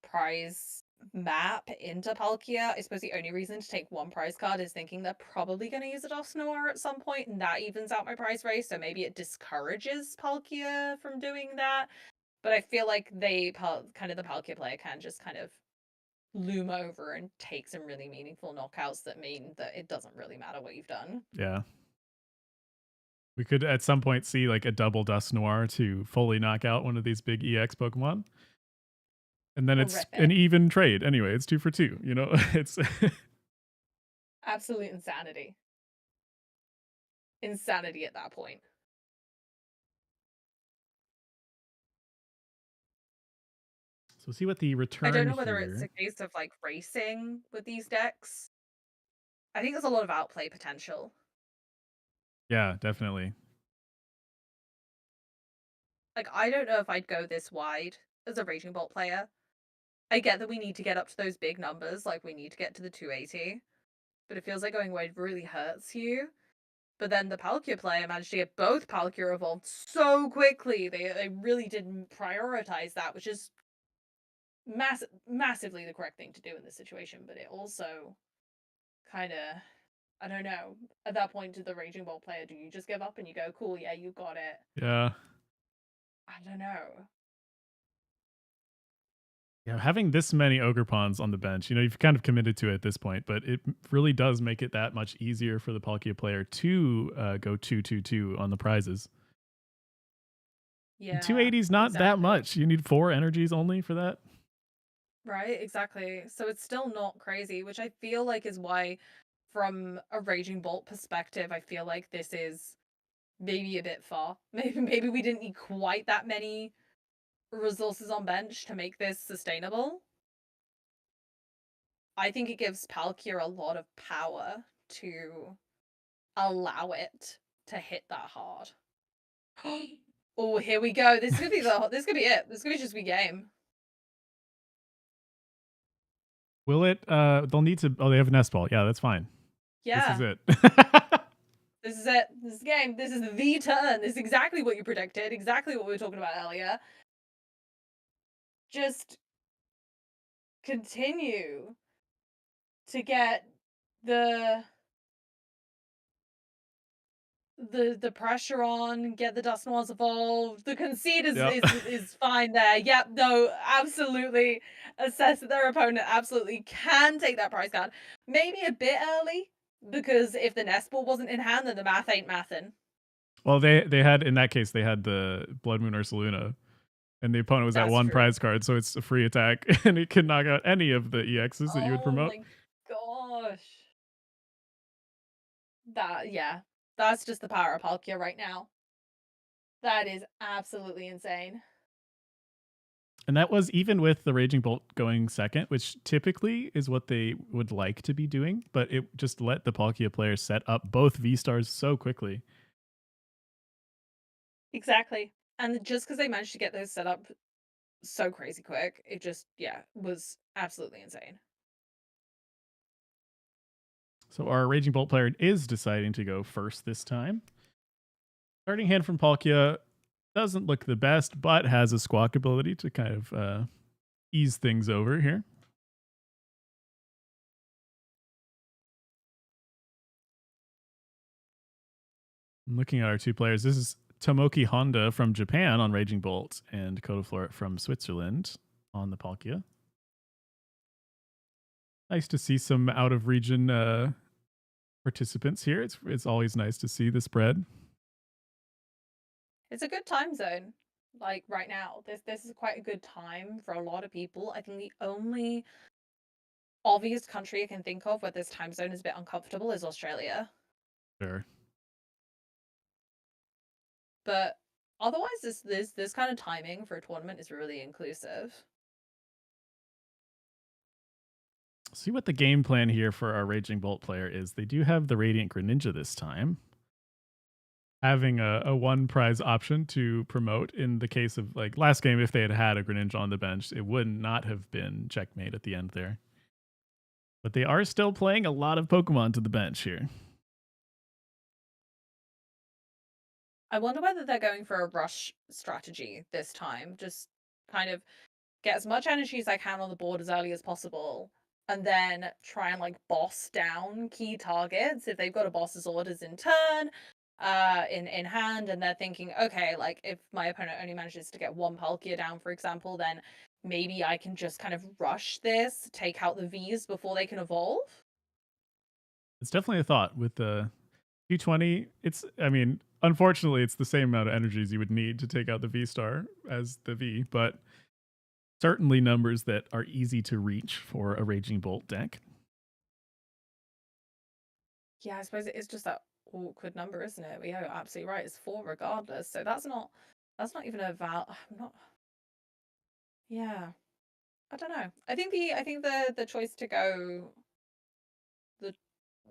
prize map into Palkia. I suppose the only reason to take one prize card is thinking they're probably going to use it off Snore at some point, and that evens out my prize race, so maybe it discourages Palkia from doing that. But I feel like kind of the Palkia player can just kind of loom over and take some really meaningful knockouts that mean that it doesn't really matter what you've done. Yeah. We could at some point see like a double Dust Noir to fully knock out one of these big EX Pokemon. And then it's an Horrific. even trade. Anyway, it's 2 for 2, you know? It's Absolute insanity. Insanity at that point. So we'll see what the I don't return know whether it's here. a case of like racing with these decks. I think there's a lot of outplay potential. Yeah, definitely. Like, I don't know if I'd go this wide as a Raging Bolt player. I get that we need to get up to those big numbers, like we need to get to the 280, but it feels like going wide really hurts you. But then the Palkia player managed to get both Palkia evolved so quickly. They really did prioritize that, which is massively the correct thing to do in this situation. But it also kind of, I don't know. At that point, to the Raging Bolt player, do you just give up and you go, cool, yeah, you got it? Yeah. I don't know. Yeah, having this many Ogrepons on the bench, you know, you've kind of committed to it at this point, but it really does make it that much easier for the Palkia player to go 2-2-2 on the prizes. And Yeah, 280 is not that exactly. much. You need 4 energies only for that. Right, exactly. So it's still not crazy, which I feel like is why, from a Raging Bolt perspective, I feel like this is maybe a bit far. Maybe we didn't need quite that many resources on bench to make this sustainable. I think it gives Palkia a lot of power to allow it to hit that hard. Oh, here we go. This could be this could be it. This could just be game. Will it? They'll need to. Oh, they have a nest ball. Yeah, that's fine. This is Yeah. it. This is it. This is the game. This is the turn. This is exactly what you predicted. Exactly what we were talking about earlier. Just continue to get the the pressure on, get the Dust Noirs evolved. The concede Yep. is fine there. Yep, no, absolutely. Assess that their opponent absolutely can take that prize card. Maybe a bit early, because if the nest ball wasn't in hand, then the math ain't mathin'. Well, they had, in that case, they had the Blood Moon Ursaluna, and the opponent was at That's one true. prize card, so it's a free attack, and it can knock out any of the EXs that you would promote. Oh my gosh. Yeah. That's just the power of Palkia right now. That is absolutely insane. And that was even with the Raging Bolt going second, which typically is what they would like to be doing, but it just let the Palkia player set up both V-Stars so quickly. Exactly. And just because they managed to get those set up so crazy quick, it just, yeah, was absolutely insane. So our Raging Bolt player is deciding to go first this time. Starting hand from Palkia doesn't look the best, but has a squawk ability to kind of ease things over here. Looking at our two players, this is Tomoki Honda from Japan on Raging Bolt and Codaflor from Switzerland on the Palkia. Nice to see some out of region participants here. It's always nice to see the spread. It's a good time zone. Like right now, this is quite a good time for a lot of people. I think the only obvious country I can think of where this time zone is a bit uncomfortable is Australia. Sure. But otherwise, this kind of timing for a tournament is really inclusive. See what the game plan here for our Raging Bolt player is. They do have the Radiant Greninja this time, having a one prize option to promote. In the case of like last game, if they had had a Greninja on the bench, it would not have been checkmate at the end there. But they are still playing a lot of Pokemon to the bench here. I wonder whether they're going for a rush strategy this time. Just kind of get as much energy as I can on the board as early as possible, and then try and like boss down key targets if they've got a boss's orders in turn, in hand, and they're thinking, okay, like if my opponent only manages to get one Palkia down, for example, then maybe I can just kind of rush this, take out the Vs before they can evolve. It's definitely a thought with the 220. I mean, unfortunately, it's the same amount of energies you would need to take out the V Star as the V, but certainly numbers that are easy to reach for a Raging Bolt deck. Yeah, I suppose it is just that awkward number, isn't it? But yeah, you're absolutely right. It's 4 regardless. So that's not even a I'm not. Yeah, I don't know. I think the choice to go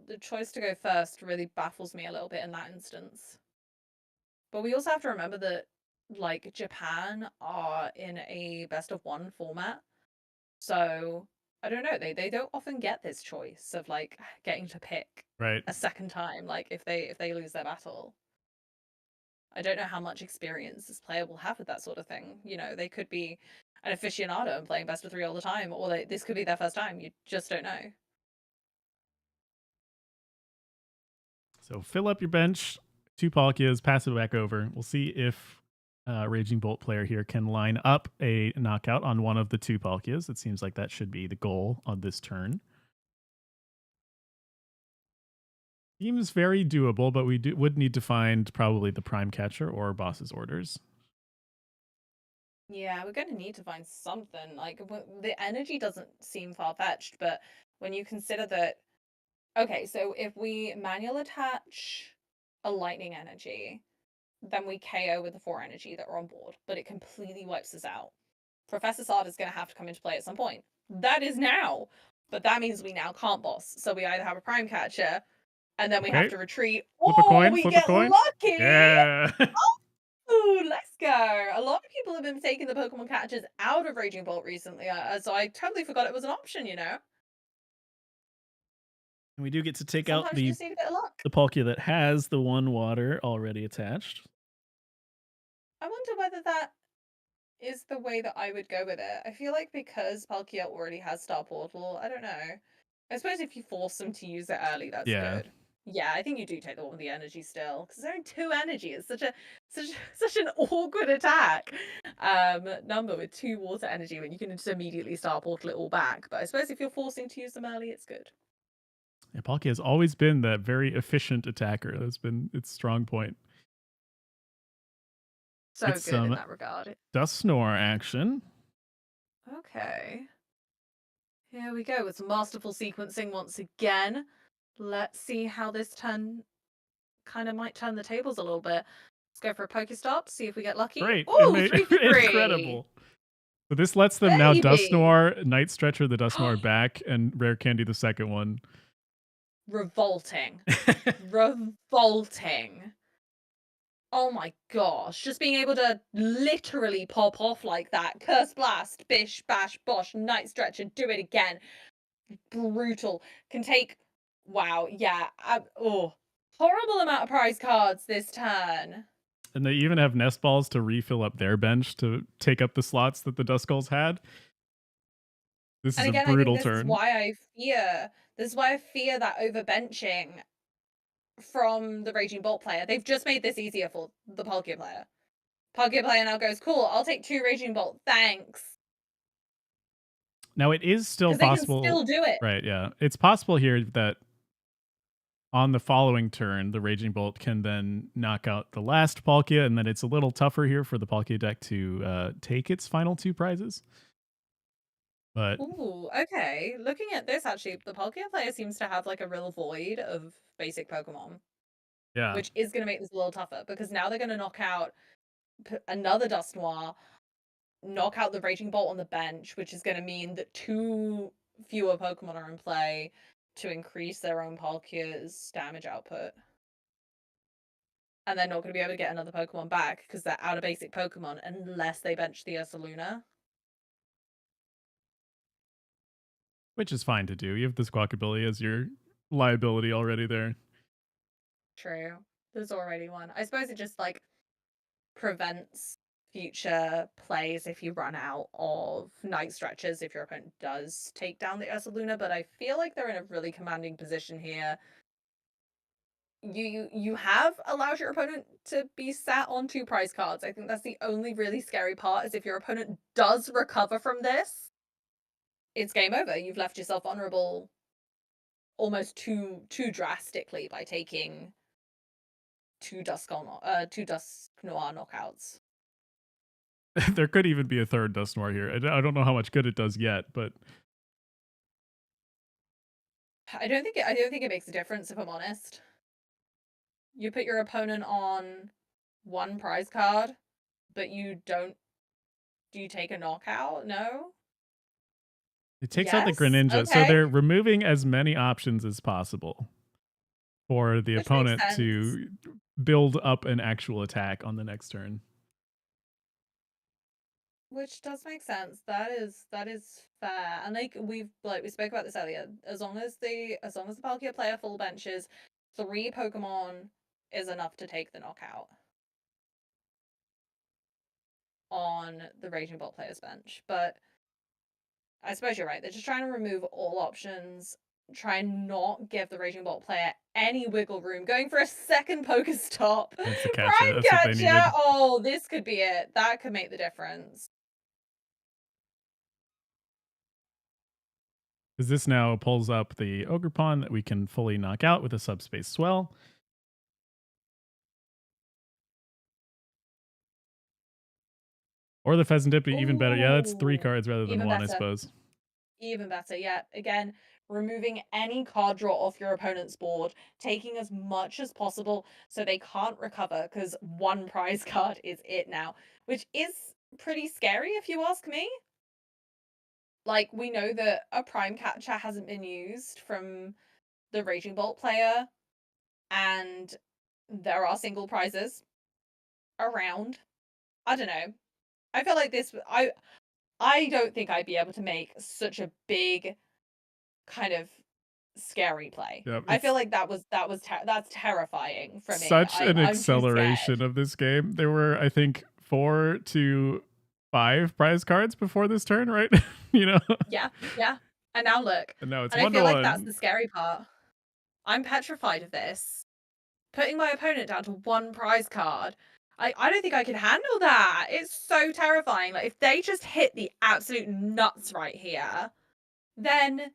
the choice to go first really baffles me a little bit in that instance. But we also have to remember that like Japan are in a best of one format. So I don't know, they don't often get this choice of like getting to pick Right. a second time, like if they lose their battle. I don't know how much experience this player will have with that sort of thing. You know, they could be an aficionado and playing best of three all the time, or this could be their first time. You just don't know. So fill up your bench, 2 Palkias, pass it back over. We'll see if Raging Bolt player here can line up a knockout on one of the 2 Palkias. It seems like that should be the goal on this turn. Seems very doable, but we would need to find probably the Prime Catcher or boss's orders. Yeah, we're going to need to find something. Like, the energy doesn't seem far-fetched, but when you consider that... Okay, so if we manual attach a lightning energy, then we KO with the 4 energy that are on board, but it completely wipes us out. Professor Sard is going to have to come into play at some point. That is now, but that means we now can't boss. So we either have a Prime Catcher, and then we have to retreat, Flip a or coin, we flip get a coin. lucky. Yeah. Ooh, let's go. A lot of people have been taking the Pokemon catchers out of Raging Bolt recently, so I totally forgot it was an option, you know? And we do get to take out Sometimes you just need a bit of luck. the Palkia that has the one water already attached. I wonder whether that is the way that I would go with it. I feel like because Palkia already has Star Portal, I don't know. I suppose if you force them to use it early, that's Yeah. good. Yeah, I think you do take the one with the energy still, because they're only 2 energy. It's such an awkward attack number with 2 water energy when you can just immediately Star Portal it all back. But I suppose if you're forcing to use them early, it's good. Yeah, Palkia has always been that very efficient attacker. That's been its strong point. So It's good in some that regard. Dusknoir action. Okay. Here we go with some masterful sequencing once again. Let's see how this turn kind of might turn the tables a little bit. Let's go for a Pokestop, see if we get lucky. Great. Oh, 3 for 3. Incredible. So this lets them now Baby. Dusknoir, Night Stretcher the Dusknoir back, and Rare Candy the second one. Revolting. Revolting. Oh my gosh. Just being able to literally pop off like that. Curse Blast, Bish, Bash, Bosh, Night Stretcher, do it again. Brutal. Can take. Wow. Yeah. Horrible amount of prize cards this turn. And they even have Nest Balls to refill up their bench to take up the slots that the Duskulls had. This is And a again, I think brutal this is turn. why I fear that overbenching from the Raging Bolt player. They've just made this easier for the Palkia player. Palkia player now goes, cool, I'll take 2 Raging Bolt, thanks. Now it is still Because they can possible. still do it. Right, yeah. It's possible here that on the following turn, the Raging Bolt can then knock out the last Palkia, and then it's a little tougher here for the Palkia deck to take its final 2 prizes. But Ooh, okay. Looking at this, actually, the Palkia player seems to have like a real void of basic Pokemon. yeah, Which is going to make this a little tougher, because now they're going to knock out another Dusknoir, knock out the Raging Bolt on the bench, which is going to mean that 2 fewer Pokemon are in play to increase their own Palkia's damage output. And they're not going to be able to get another Pokemon back because they're out of basic Pokemon unless they bench the Ursaluna. which is fine to do. You have the Squawkabilly as your liability already there. True. There's already one. I suppose it just like prevents future plays if you run out of night stretchers if your opponent does take down the Ursaluna, but I feel like they're in a really commanding position here. You have allowed your opponent to be sat on 2 prize cards. I think that's the only really scary part, is if your opponent does recover from this, it's game over. You've left yourself vulnerable almost too drastically by taking 2 Dusk Noir knockouts. There could even be a third Dusknoir here. I don't know how much good it does yet, but I don't think it makes a difference, if I'm honest. You put your opponent on 1 prize card, but you don't. Do you take a knockout? No. it takes out the Yes? Greninja. So Okay. they're removing as many options as possible for the Which makes opponent sense. to build up an actual attack on the next turn. Which does make sense. That is fair. And like we spoke about this earlier. As long as the Palkia player full benches, 3 Pokemon is enough to take the knockout on the Raging Bolt player's bench. But I suppose you're right. They're just trying to remove all options, try and not give the Raging Bolt player any wiggle room. Going for a second Pokestop. That's the catcher. Prime That's what they needed. Catcher! Oh, this could be it. That could make the difference. Because this now pulls up the Ogerpon that we can fully knock out with a Subspace Swell. Or the Pheasantipity, even better. Yeah, that's 3 Ooh, cards rather than even 1, I better. suppose. Even better, yeah. Again, removing any card draw off your opponent's board, taking as much as possible so they can't recover, because 1 prize card is it now, which is pretty scary if you ask me. Like, we know that a Prime Catcher hasn't been used from the Raging Bolt player, and there are single prizes. around. I don't know. I feel like this. I don't think I'd be able to make such a big kind of scary play. Yeah, I feel it's like that's terrifying for me. such an I'm too acceleration scared. of this game. There were, I think, 4 to 5 prize cards before this turn, right? You know? Yeah, yeah. And now look. And now it's And I 1 to feel like that's 1. the scary part. I'm petrified of this. Putting my opponent down to 1 prize card. I don't think I can handle that. It's so terrifying. Like, if they just hit the absolute nuts right here, then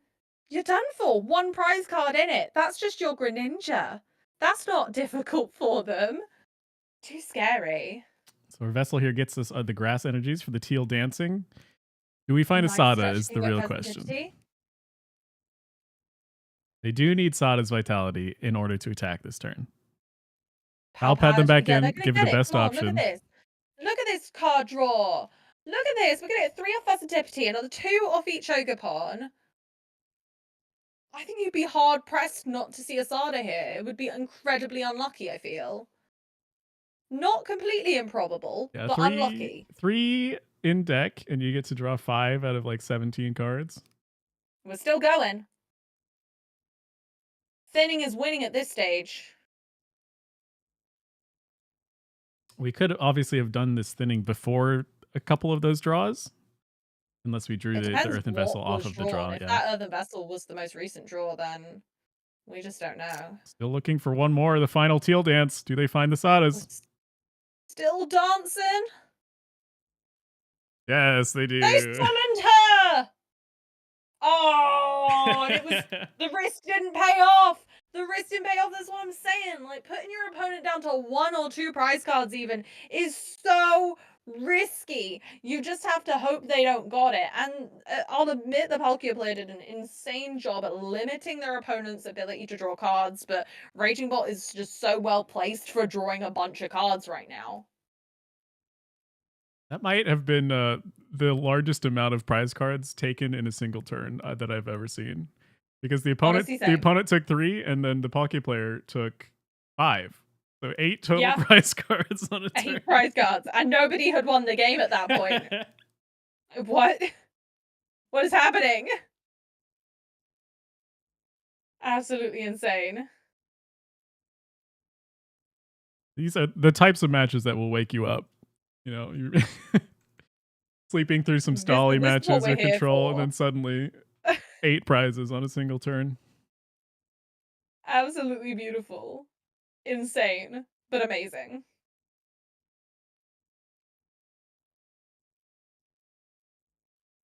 you're done for. 1 prize card in it. That's just your Greninja. That's not difficult for them. Too scary. So our vessel here gets us the grass energies for the teal dancing. Do we find Nice Asada stretch is to the get real Pheasantity. question. They do need Sada's vitality in order to attack this turn. I'll pad them back Yeah, in, they're gonna give get the it. best Come on, option. look at this. Look at this card draw. Look at this. We're gonna get 3 off Pheasantity, another 2 off each Ogerpon. I think you'd be hard pressed not to see Asada here. It would be incredibly unlucky, I feel. Not completely improbable, Yeah, but unlucky. 3 in deck, and you get to draw 5 out of like 17 cards. We're still going. Thinning is winning at this stage. We could obviously have done this thinning before a couple of those draws, unless we drew It the depends Earthen what Vessel off was of the drawn. draw. If Yeah. that Earthen Vessel was the most recent draw, then we just don't know. Still looking for one more. The final teal dance. Do they find the Sadas? Still dancing? Yes, they do. They summoned her! Oh, it was the risk didn't pay off. The risk didn't pay off. That's what I'm saying. Like, putting your opponent down to 1 or 2 prize cards even is so risky. You just have to hope they don't got it. And I'll admit the Palkia player did an insane job at limiting their opponent's ability to draw cards, but Raging Bolt is just so well placed for drawing a bunch of cards right now. That might have been the largest amount of prize cards taken in a single turn that I've ever seen, because the opponent Honestly, same. took 3, and then the Palkia player took 5, so 8 total Yeah. prize cards on a turn. 8 prize cards, and nobody had won the game at that point. What? What is happening? Absolutely insane. These are the types of matches that will wake you up. You know, you're sleeping through some Stolly This is what matches we're or here control, and for. then suddenly 8 prizes on a single turn. Absolutely beautiful. Insane, but amazing.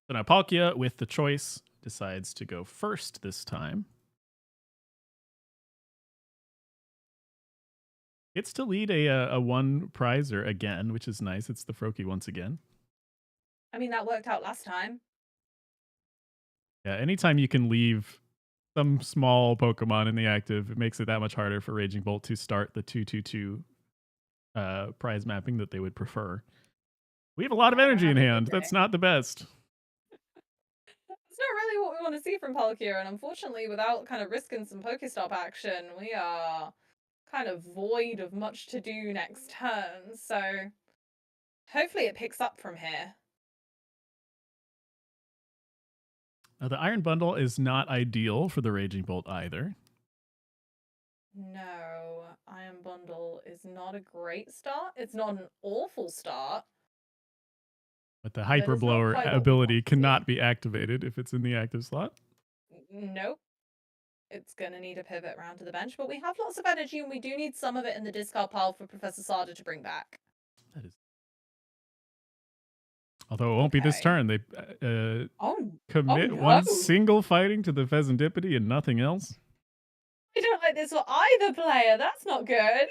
So now Palkia, with the choice, decides to go first this time. Gets to lead a 1 prizer again, which is nice. It's the Froakie once again. I mean, that worked out last time. Yeah, anytime you can leave some small Pokemon in the active, it makes it that much harder for Raging Bolt to start the 2/2/2 prize mapping that they would prefer. We have a lot of energy in hand. That's not the best. It's not really what we want to see from Palkia, and unfortunately, without kind of risking some Pokestop action, we are kind of void of much to do next turn, so hopefully it picks up from here. Now, the Iron Bundle is not ideal for the Raging Bolt either. No, Iron Bundle is not a great start. It's not an awful start. But the Hyper Blower ability cannot be activated if it's in the active slot. Nope. It's going to need a pivot round to the bench, but we have lots of energy, and we do need some of it in the discard pile for Professor Sada to bring back. That is. Although it won't be this turn. They commit one single fighting to the Pheasantipity and nothing else. I don't like this for either player. That's not good.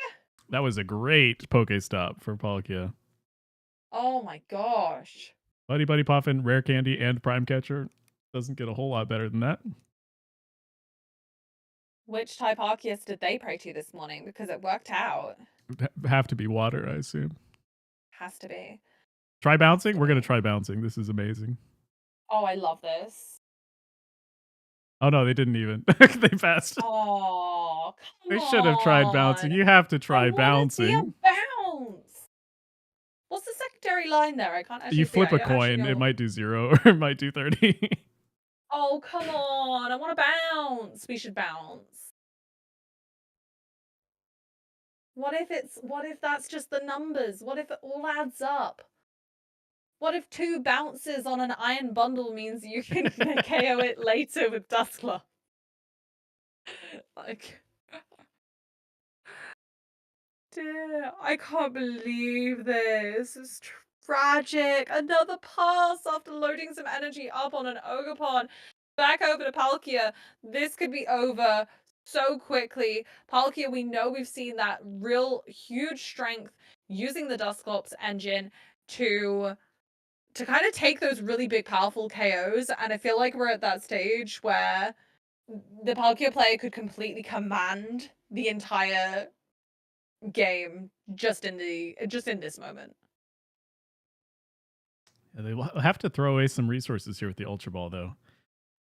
That was a great Pokestop for Palkia. Oh my gosh. Buddy Buddy Puffin, Rare Candy, and Prime Catcher. Doesn't get a whole lot better than that. Which type Arceus did they pray to this morning? Because it worked out. Have to be water, I assume. Has to be. Try bouncing? We're going to try bouncing. This is amazing. Oh, I love this. Oh, no, they didn't even. They passed. Oh, come They should have tried bouncing. You have to try bouncing. See a bounce. imaginary line there. I can't actually You see flip it. I a don't actually coin, it know. might do 0 or it might do 30. Oh, come on. I want to bounce. We should bounce. What if that's just the numbers? What if it all adds up? What if 2 bounces on an iron bundle means you can KO it later with Dustclaw? Like, dear, I can't believe this. It's tragic. Another pass after loading some energy up on an Ogerpon. Back over to Palkia. This could be over so quickly. Palkia, we know we've seen that real huge strength using the Dusclops engine to kind of take those really big, powerful KOs. And I feel like we're at that stage where the Palkia player could completely command the entire game just in this moment. Yeah, they will have to throw away some resources here with the Ultra Ball, though.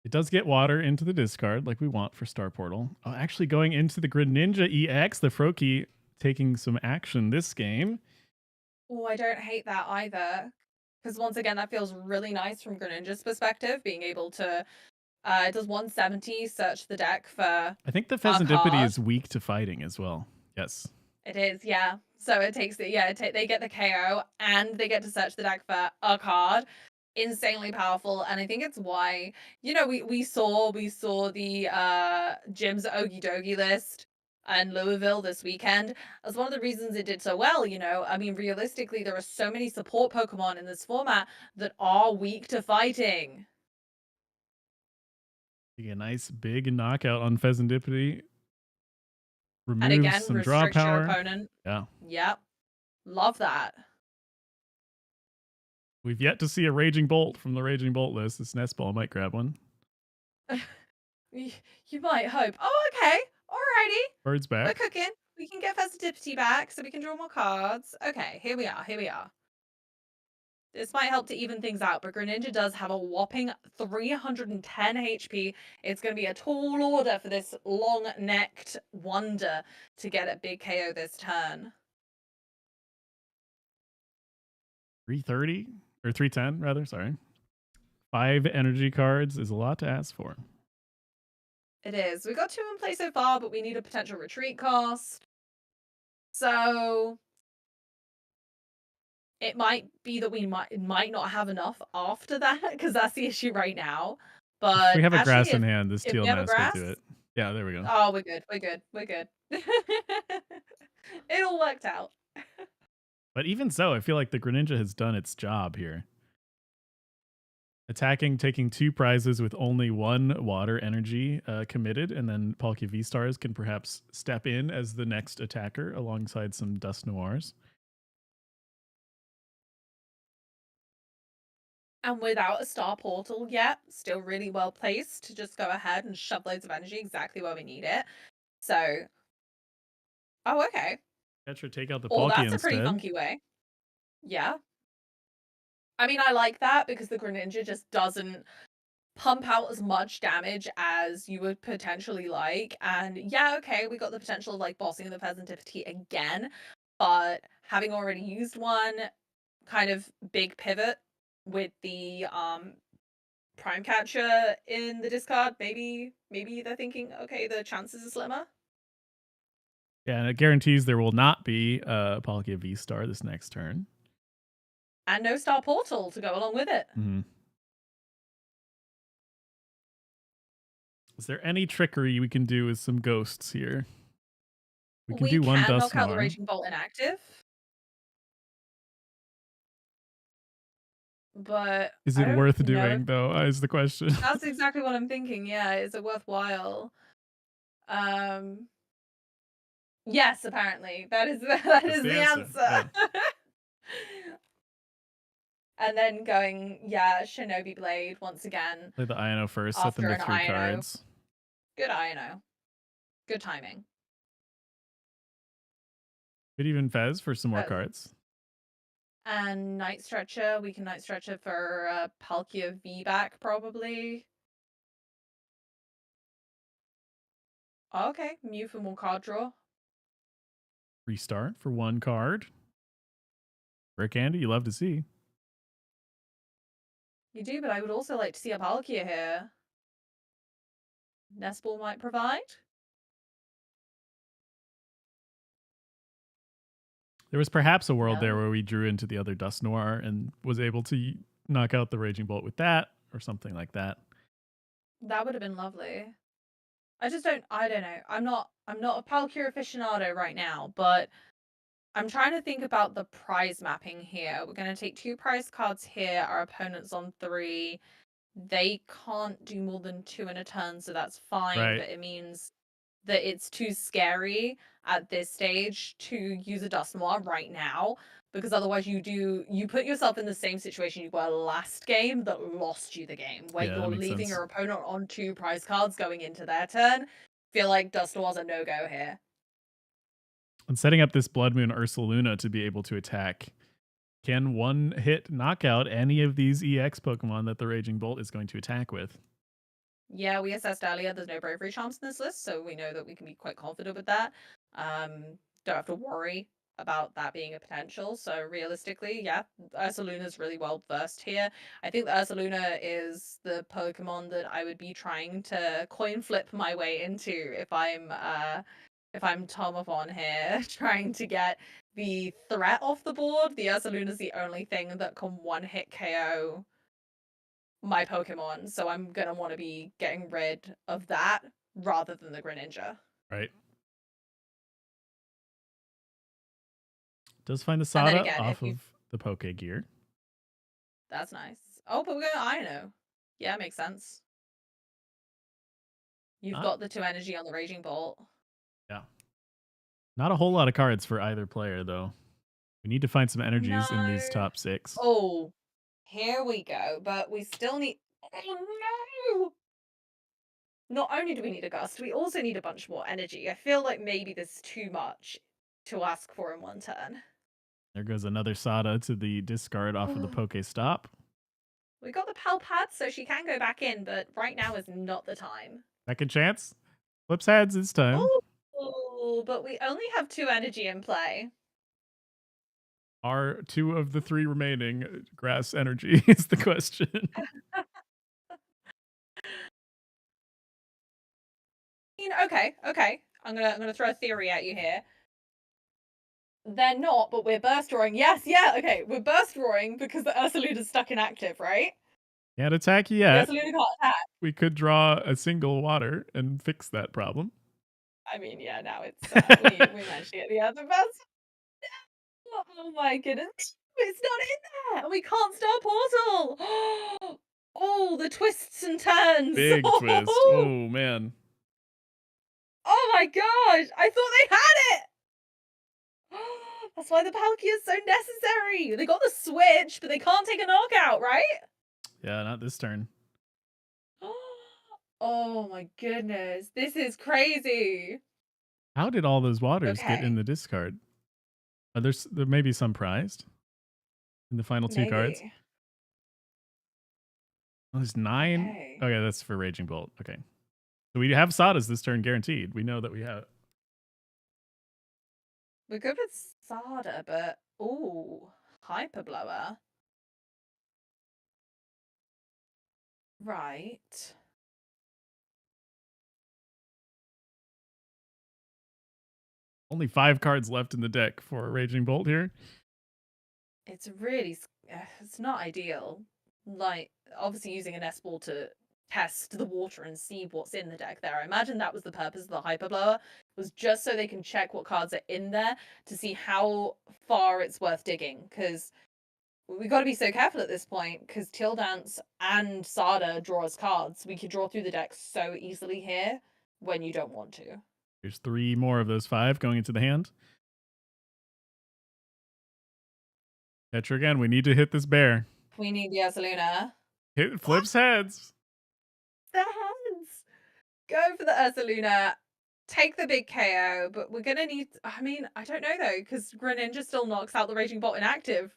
It does get water into the discard like we want for Star Portal. Oh, actually going into the Greninja EX, the Froakie taking some action this game. Oh, I don't hate that either. Because once again, that feels really nice from Greninja's perspective, being able to it does 170 search the deck for I think the a Pheasantipity card. is weak to fighting as well. Yes. It is, yeah. So it takes it, yeah, they get the KO and they get to search the deck for a card. Insanely powerful, and I think it's why, you know, we saw the Jim's Ogie Dogie list and Louisville this weekend as one of the reasons it did so well. You know, I mean, realistically, there are so many support Pokemon in this format that are weak to fighting. A nice big knockout on Pheasantipity. And Removes again, some draw restricts your power. opponent. Yeah. Yep. Love that. We've yet to see a Raging Bolt from the Raging Bolt list. This Nest Ball might grab one. You might hope. Oh, okay. Alrighty. Bird's We're back. cooking. We can get Pheasantipity back so we can draw more cards. Okay, here we are. This might help to even things out, but Greninja does have a whopping 310 HP. It's going to be a tall order for this long-necked wonder to get a big KO this turn. 330 or 310 rather, sorry. 5 energy cards is a lot to ask for. It is. We got 2 in play so far, but we need a potential retreat cost. So it might be that we might not have enough after that, because that's the issue right now. But If we have a actually, grass in hand, this if teal we have a mask will grass, do it. Yeah, there we go. oh, we're good. It all worked out. But even so, I feel like the Greninja has done its job here. Attacking, taking 2 prizes with only 1 water energy committed, and then Palkia V-Stars can perhaps step in as the next attacker alongside some Dust Noirs. And without a star portal yet, still really well placed to just go ahead and shove loads of energy exactly where we need it. So, oh, okay. Petra take out the Oh, Palkia that's a pretty instead. funky way. Yeah. I mean, I like that because the Greninja just doesn't pump out as much damage as you would potentially like. And yeah, okay, we got the potential of like bossing the Pheasantipity again, but having already used one kind of big pivot with the Prime Catcher in the discard, maybe they're thinking, okay, the chances are slimmer. Yeah, and it guarantees there will not be a Palkia V-Star this next turn. And no Star Portal to go along with it. Mm-hmm. Is there any trickery we can do with some ghosts here? We can do one Dust knock out the Noir. Raging Bolt inactive. But Is I it don't worth know doing, though, is the question. That's exactly what I'm thinking. Yeah, is it worthwhile? Yes, apparently. That is That's the answer. Yeah. And then going, yeah, Shinobi Blade once again. Play the Ino first, set them After to an 3 Ino. cards. Good Ino. Good timing. Could even Fez for some more cards. And Night Stretcher. We can Night Stretcher for Palkia V back, probably. Okay, Mew for more card draw. Restart for 1 card. Rare candy, you love to see. You do, but I would also like to see a Palkia here. Nestball might provide. There was perhaps a world there No. where we drew into the other Dust Noir and was able to knock out the Raging Bolt with that or something like that. That would have been lovely. I don't know. I'm not a Palkia aficionado right now, but I'm trying to think about the prize mapping here. We're going to take 2 prize cards here. Our opponent's on 3. They can't do more than 2 in a turn, so that's fine. Right. But it means that it's too scary at this stage to use a Dust Noir right now, because otherwise you put yourself in the same situation you were last game that lost you the game, where Yeah, that you're makes leaving sense. your opponent on 2 prize cards going into their turn. Feel like Dust Noir's a no-go here. And setting up this Blood Moon Ursaluna to be able to attack can one hit knock out any of these EX Pokemon that the Raging Bolt is going to attack with. Yeah, we assessed earlier there's no Bravery Charms in this list, so we know that we can be quite confident with that. Don't have to worry about that being a potential. So realistically, yeah, Ursaluna's really well versed here. I think that Ursaluna is the Pokemon that I would be trying to coin flip my way into if I'm Tomophon here, trying to get the threat off the board. The Ursaluna's the only thing that can one-hit KO my Pokemon, so I'm gonna want to be getting rid of that rather than the Greninja. Right. Does find the And then Sada again, if off you of the Poke Gear. that's nice. Oh, but we're going Ino. Yeah, makes sense. You've got the 2 energy on the Raging Bolt. Yeah. Not a whole lot of cards for either player, though. We need to find some energies in these No. top 6. Oh, here we go. But we still need. Oh no! Not only do we need a gust, we also need a bunch more energy. I feel like maybe there's too much to ask for in one turn. There goes another Sada to the discard off of the Poke Stop. We got the Pal Pad, so she can go back in, but right now is not the time. Second chance. Flips heads this time. Oh, but we only have 2 energy in play. Are 2 of the 3 remaining grass energy is the question. Okay. I'm gonna throw a theory at you here. They're not, but we're burst drawing. Yes, yeah, okay. We're burst drawing because the Ursaluna's stuck inactive, right? Can't attack The yet. Ursaluna can't attack. We could draw a single water and fix that problem. I mean, yeah, now it's we managed to get the other best. Oh my goodness. It's not in there. We can't start portal. Oh, the twists and turns. Big twist. Oh man. Oh my gosh. I thought they had it. That's why the Palkia is so necessary. They got the switch, but they can't take a knockout, right? Yeah, not this turn. Oh my goodness. This is crazy. How did all those waters get in the discard? There may be some prized in the final 2 cards. Oh, there's 9. Okay, that's for Raging Bolt. Okay. So we have Sadas this turn guaranteed. We know that we have. We're good with Sada, but ooh, Hyper Blower. Right. Only 5 cards left in the deck for a Raging Bolt here. It's really, it's not ideal. Like, obviously using an S-Ball to test the water and see what's in the deck there. I imagine that was the purpose of the Hyper Blower, was just so they can check what cards are in there to see how far it's worth digging. Because we got to be so careful at this point, because Teal Dance and Sada draw us cards. We could draw through the deck so easily here when you don't want to. There's 3 more of those 5 going into the hand. Petra again, we need to hit this bear. We need the Ursaluna. Hit flips heads. The hands. Go for the Ursaluna. Take the big KO, but we're gonna need. I mean, I don't know though, because Greninja still knocks out the Raging Bolt inactive.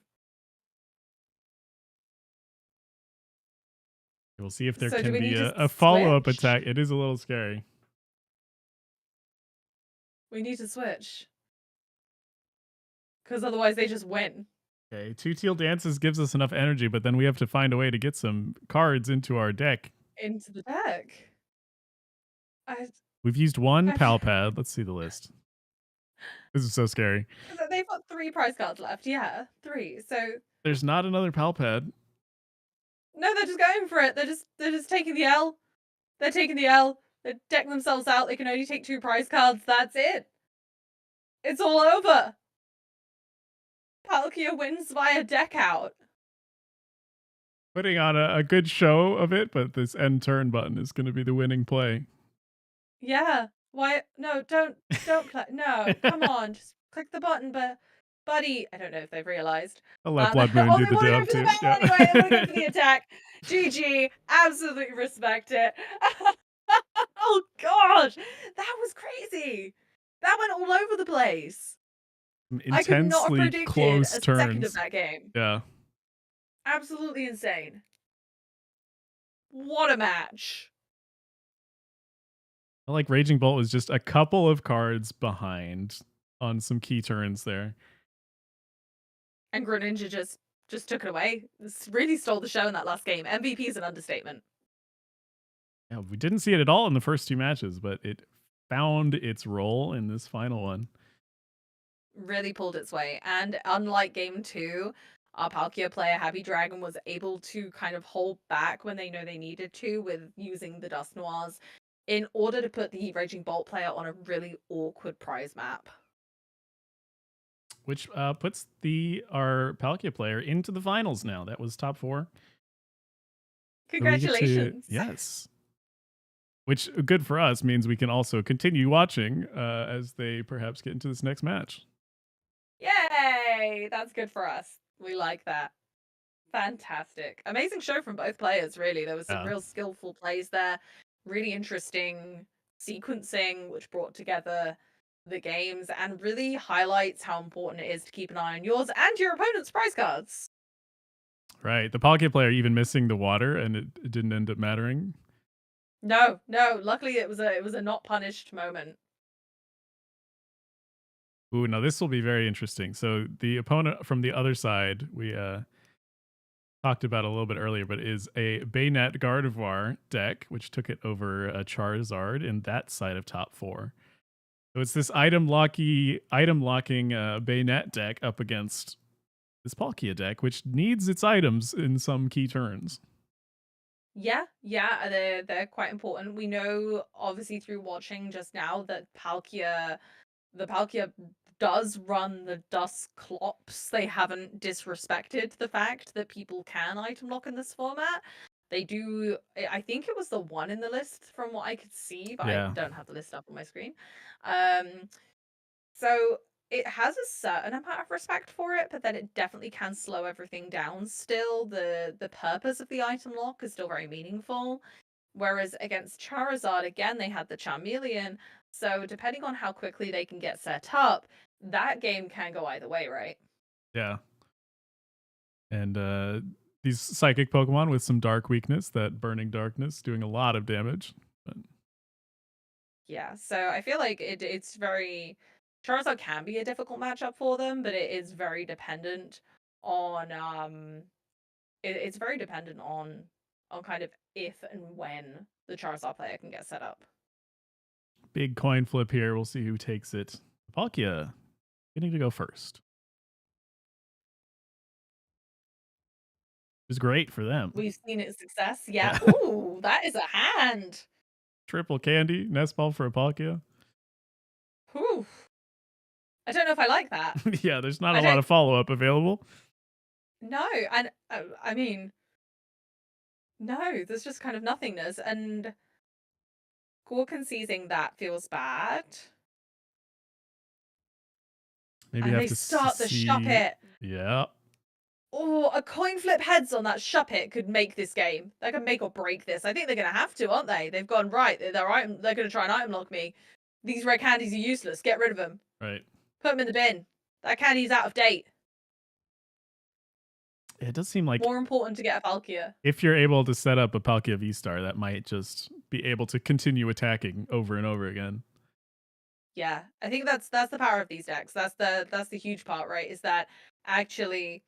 We'll see if there So can be a follow-up attack. It is a little scary. We need to switch. Because otherwise they just win. Okay, 2 teal dances gives us enough energy, but then we have to find a way to get some cards into our deck. Into the deck. I, We've used 1 I pal pad. Let's see the list. This is so scary. so they've got 3 prize cards left. Yeah, 3. So There's not another pal pad. no, they're just going for it. They're just taking the L. They're taking the L. They're decking themselves out. They can only take 2 prize cards. That's it. It's all over. Palkia wins via deck out. Putting on a good show of it, but this end turn button is going to be the winning play. Yeah. Why? No, don't play. No, come on. Just click the button, but buddy, I don't know if they've realized. I'll let Blood Moon Oh, do they the want to go job for the too. battle Yeah. anyway. They want to go for the attack. GG. Absolutely respect it. Oh gosh, that was crazy. That went all over the place. I could not have Intensely predicted close a second of turns. that game. Yeah. Absolutely insane. What a match. I like Raging Bolt was just a couple of cards behind on some key turns there. And Greninja just took it away. This really stole the show in that last game. MVP is an understatement. Yeah, we didn't see it at all in the first 2 matches, but it found its role in this final one. Really pulled its way. And unlike game 2, our Palkia player, Happy Dragon, was able to kind of hold back when they know they needed to with using the Dust Noirs in order to put the Raging Bolt player on a really awkward prize map. Which puts our Palkia player into the finals now. That was top 4. Congratulations. Yes. Which, good for us, means we can also continue watching as they perhaps get into this next match. Yay! That's good for us. We like that. Fantastic. Amazing show from both players, really. There was some real skillful plays there. Really interesting sequencing, which brought together the games and really highlights how important it is to keep an eye on yours and your opponent's prize cards. Right. The Palkia player even missing the water, and it didn't end up mattering. No. Luckily, it was a not punished moment. Ooh, now this will be very interesting. So the opponent from the other side, we talked about a little bit earlier, but is a Baynet Gardevoir deck, which took it over a Charizard in that side of top 4. So it's this item locking Baynet deck up against this Palkia deck, which needs its items in some key turns. Yeah, they're quite important. We know, obviously, through watching just now that the Palkia does run the Dust Clops. They haven't disrespected the fact that people can item lock in this format. They do. I think it was the 1 in the list from what I could see, but Yeah. I don't have the list up on my screen. So it has a certain amount of respect for it, but then it definitely can slow everything down still. The purpose of the item lock is still very meaningful. Whereas against Charizard, again, they had the Charmeleon. So depending on how quickly they can get set up, that game can go either way, right? Yeah. And these psychic Pokemon with some dark weakness, that Burning Darkness, doing a lot of damage. But Yeah, so I feel like it's very Charizard can be a difficult matchup for them, but it is very dependent on it's very dependent on kind of if and when the Charizard player can get set up. big coin flip here. We'll see who takes it. Palkia getting to go first. It's great for them. We've seen its success. Yeah. Yeah. Ooh, that is a hand. Triple candy, nest ball for a Palkia. Whew. I don't know if I like that. Yeah, there's not a lot of follow-up available. No, and I mean, no, there's just kind of nothingness, and Gorkin seizing that feels bad. Maybe And have they to start the see. Shuppet. Yeah. Oh, a coin flip heads on that Shuppet could make this game. They can make or break this. I think they're gonna have to, aren't they? They've gone right. They're gonna try and item lock me. These red candies are useless. Get rid of them. Right. Put them in the bin. That candy's out of date. It does seem like more important to get a Palkia. If you're able to set up a Palkia V-Star, that might just be able to continue attacking over and over again. Yeah, I think that's the power of these decks. That's the huge part, right? Is that actually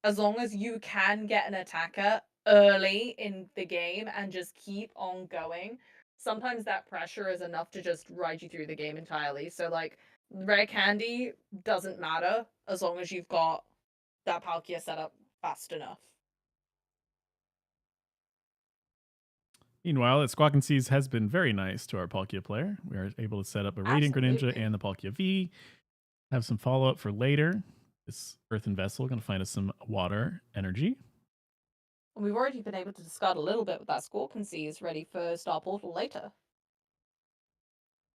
as long as you can get an attacker early in the game and just keep on going, sometimes that pressure is enough to just ride you through the game entirely. So, like, rare candy doesn't matter as long as you've got that Palkia set up fast enough. Meanwhile, Squawk and Seas has been very nice to our Palkia player. We are able to set up a Radiant Greninja Absolutely. and the Palkia V. Have some follow up for later. This Earthen Vessel going to find us some water energy. And we've already been able to discard a little bit with that Scorpion Seas ready for Star Portal later.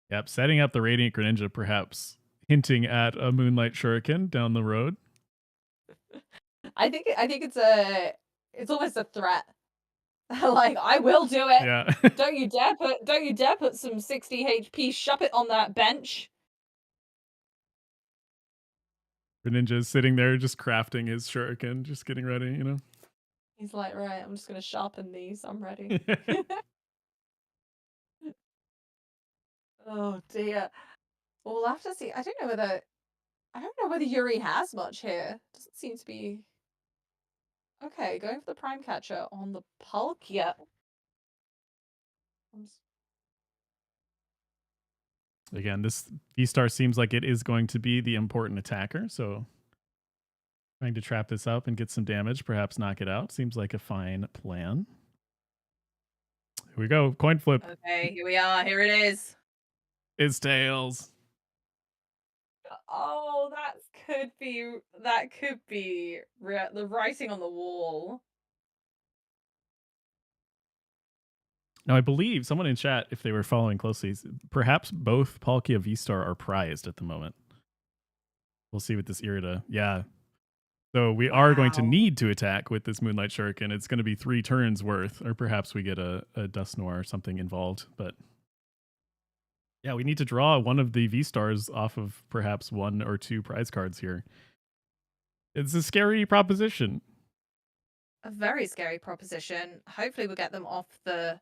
Yep, setting up the Radiant Greninja, perhaps hinting at a Moonlight Shuriken down the road. I think it's almost a threat. Like, I will do it. Yeah. Don't you dare put some 60 HP Shuppet on that bench. Greninja's sitting there just crafting his Shuriken, just getting ready, you know? He's like, right, I'm just gonna sharpen these. I'm ready. Oh dear. Well, we'll have to see. I don't know whether Yuri has much here. Doesn't seem to be. Okay, going for the Prime Catcher on the Palkia. Again, this V-Star seems like it is going to be the important attacker, so trying to trap this up and get some damage, perhaps knock it out, seems like a fine plan. Here we go, coin flip. Okay, here we are. Here it is. It's tails. Oh, that could be the writing on the wall. Now, I believe someone in chat, if they were following closely, perhaps both Palkia V-Star are prized at the moment. We'll see with this Irida. Yeah. So we are going to need to attack with this Moonlight Shuriken. It's going to be 3 turns worth, or perhaps we get a Dust Noir or something involved. But yeah, we need to draw one of the V-Stars off of perhaps 1 or 2 prize cards here. It's a scary proposition. A very scary proposition. Hopefully we'll get them off the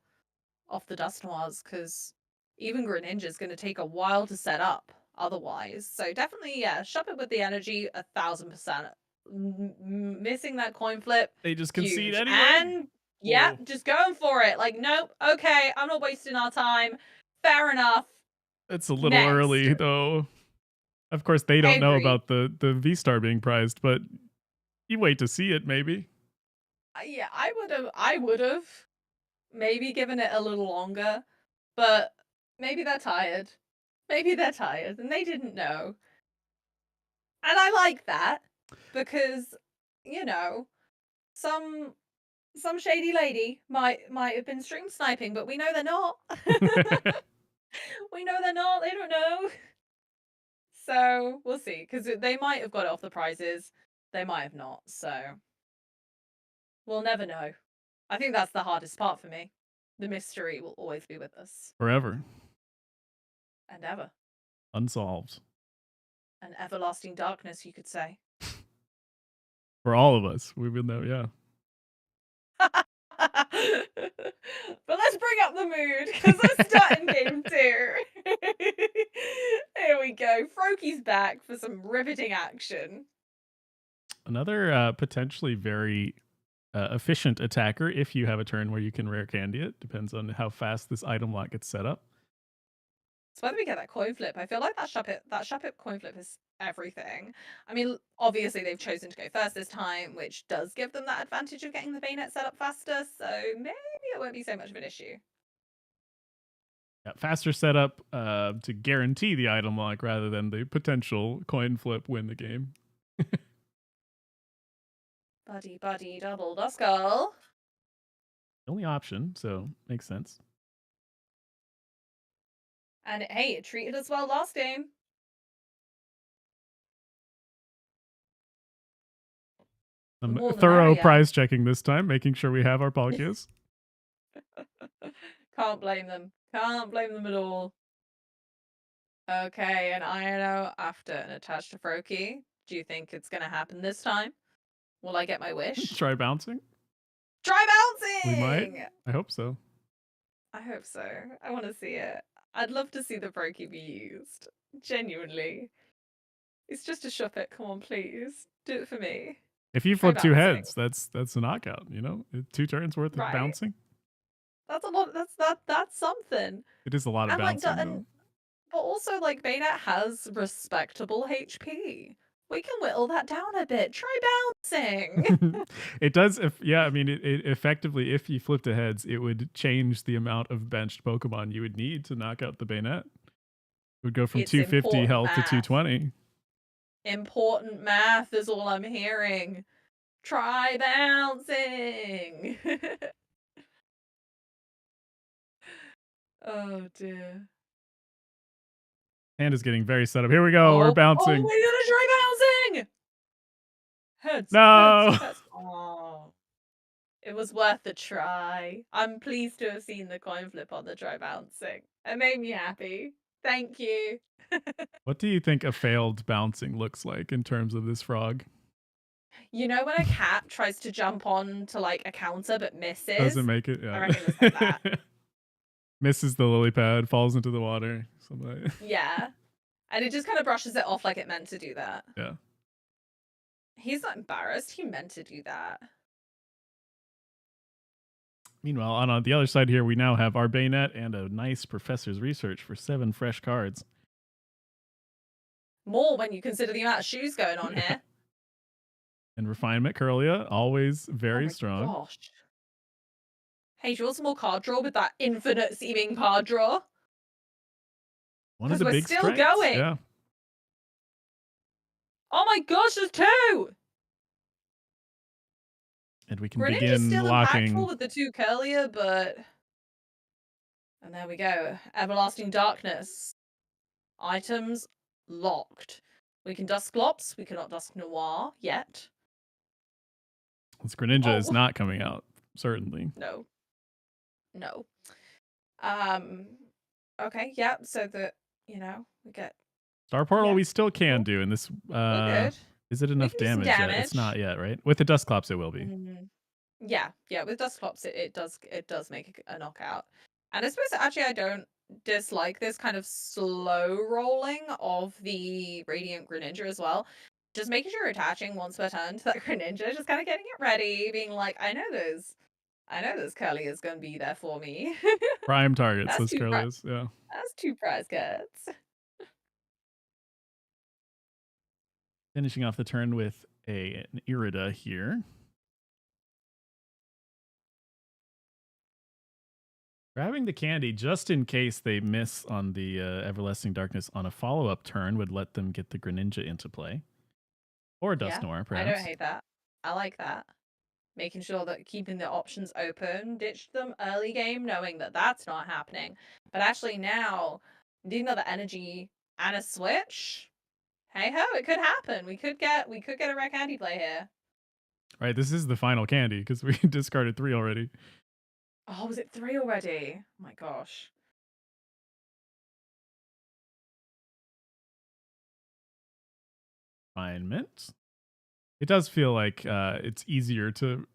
Dust Noirs, because even Greninja's going to take a while to set up otherwise. So definitely, yeah, shove it with the energy 1,000%. Missing that coin flip. They just concede huge. anyway. And yeah, just going for it. Like, nope, okay, I'm not wasting our time. Fair enough. It's a little early, though. Of course, they don't know about the V-Star being prized, but you wait to see it, maybe. Yeah, I would have maybe given it a little longer, but maybe they're tired. Maybe they're tired and they didn't know. And I like that, because, you know, some shady lady might have been stream sniping, but we know they're not. We know they're not. They don't know. So we'll see, because they might have got it off the prizes. They might have not. So we'll never know. I think that's the hardest part for me. The mystery will always be with us. Forever. And ever. Unsolved. An everlasting darkness, you could say. For all of us. We will know, yeah. But let's bring up the mood, because we're starting game 2. Here we go. Froaky's back for some riveting action. Another potentially very efficient attacker if you have a turn where you can rare candy it. Depends on how fast this item lock gets set up. So whether we get that coin flip, I feel like that Shuppet coin flip is everything. I mean, obviously they've chosen to go first this time, which does give them that advantage of getting the Bayonet set up faster, so maybe it won't be so much of an issue. Yeah, faster setup to guarantee the item lock rather than the potential coin flip win the game. Buddy, double Duskull. The only option, so makes sense. And hey, it treated us well last game. I'm thorough prize checking this time, making sure we have our Palkias. Can't blame them. Can't blame them at all. Okay, an Iono after an attached to Froakie. Do you think it's going to happen this time? Will I get my wish? Try bouncing? Try bouncing! We might. I hope so. I hope so. I want to see it. I'd love to see the Froakie be used. Genuinely. It's just a Shuppet. Come on, please. Do it for me. If you Try flip two bouncing. heads, that's a knockout. 2 turns worth of Right? bouncing. That's a lot. That's something. It is a lot of And like bouncing, that, though. but also like Baynet has respectable HP. We can whittle that down a bit. Try bouncing. It does. I mean, it effectively, if you flipped the heads, it would change the amount of benched Pokemon you would need to knock out the Bayonet. It would go from It's 250 important health to math. 220. Important math is all I'm hearing. Try bouncing. Oh dear. Hand is getting very set up. Here we go. We're Oh, bouncing. we're gonna try bouncing. Heads. No. Heads. Oh. It was worth a try. I'm pleased to have seen the coin flip on the try bouncing. It made me happy. Thank you. What do you think a failed bouncing looks like in terms of this frog? You know when a cat tries to jump on to like a counter but misses? Doesn't make it. I Yeah. reckon it's like that. Misses the lily pad, falls into the water. Something like Yeah. And it just kind of brushes it off like it meant to do that. Yeah. He's not embarrassed. He meant to do that. Meanwhile, on the other side here, we now have our Bayonet and a nice Professor's Research for 7 fresh cards. More when you consider the amount of shoes going on here. And Refinement Curlia, always very Oh my strong. gosh. Hey, do you want some more card draw with that infinite seeming card draw? One of the we're big still strengths. going. Yeah. Oh my gosh, there's 2! And we can Greninja's begin still locking. impactful with the 2 Curlia, but... And there we go. Everlasting Darkness. Items locked. We can Dusclops. We cannot Dusk Noir yet. This Greninja is not coming out, certainly. No. No. Okay, yeah, so that, we get... Star Portal Yeah. we still can do, and this We're good. is it enough can do some damage yet? It's not yet, right? With the Dusclops it will be. Yeah, with Dusclops it does make a knockout. And I suppose actually I don't dislike this kind of slow rolling of the Radiant Greninja as well. Just making sure you're attaching once per turn to that Greninja, just kind of getting it ready, being like, I know this Curly is gonna be there for me. Prime targets, That's this girl is, yeah. That's 2 prize cards. Finishing off the turn with an Irida here. Grabbing the candy just in case they miss on the Everlasting Darkness on a follow-up turn would let them get the Greninja into play. Or Dusknoir, perhaps. I don't hate that. I like that. Making sure that keeping the options open, ditched them early game, knowing that that's not happening. But actually now, need another energy and a switch. Hey ho, it could happen. We could get a rare candy play here. Right, this is the final candy because we discarded 3 already. Oh, was it 3 already? Oh my gosh. Refinement. It does feel like it's easier to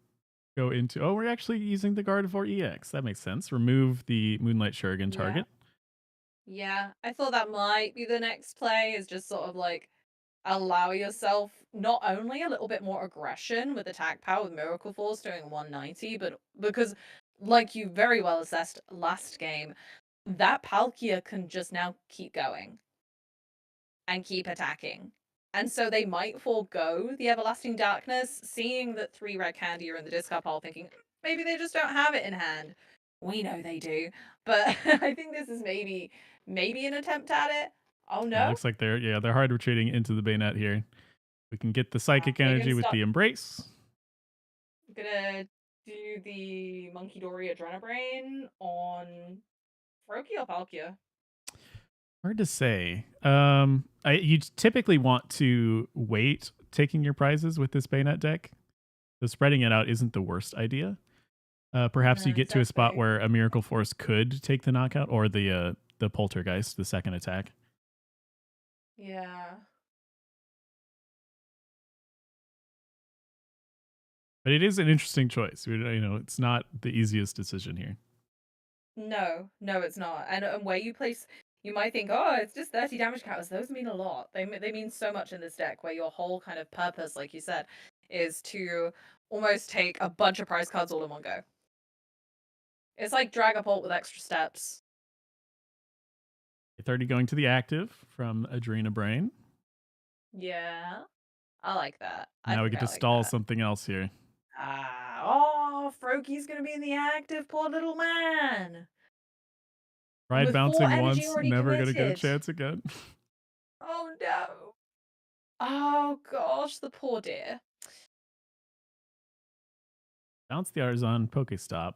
go into. Oh, we're actually using the Gardevoir EX. That makes sense. Remove the Moonlight Shuriken target. Yeah, I thought that might be the next play, is just sort of like allow yourself not only a little bit more aggression with attack power with Miracle Force doing 190, but because, like you very well assessed last game, that Palkia can just now keep going and keep attacking. And so they might forego the Everlasting Darkness, seeing that 3 red candy are in the discard pile, thinking maybe they just don't have it in hand. We know they do, but I think this is maybe an attempt at it. Oh no! Yeah, looks like they're hard retreating into the Bayonet here. We can get the Psychic Energy with the Embrace. I'm gonna do the Monkey Dory Adrenabrain on Froakie or Palkia. Hard to say. You typically want to wait taking your prizes with this Bayonet deck. So spreading it out isn't the worst idea. Perhaps you get to a spot where a Miracle Force could take the knockout, or the Poltergeist, the second attack. Yeah. But it is an interesting choice. It's not the easiest decision here. No, it's not. And where you place, you might think, oh, it's just 30 damage counters. Those mean a lot. They mean so much in this deck, where your whole kind of purpose, like you said, is to almost take a bunch of prize cards all in one go. It's like Dragapult with extra steps. 30 going to the active from Adrena Brain. Yeah, I like that. Now we get to stall something else here. Froaky's gonna be in the active, poor little man. Tried bouncing once, never committed. gonna get a chance again. Oh no. Oh gosh, the poor dear. Bounce the Arzon, Pokestop.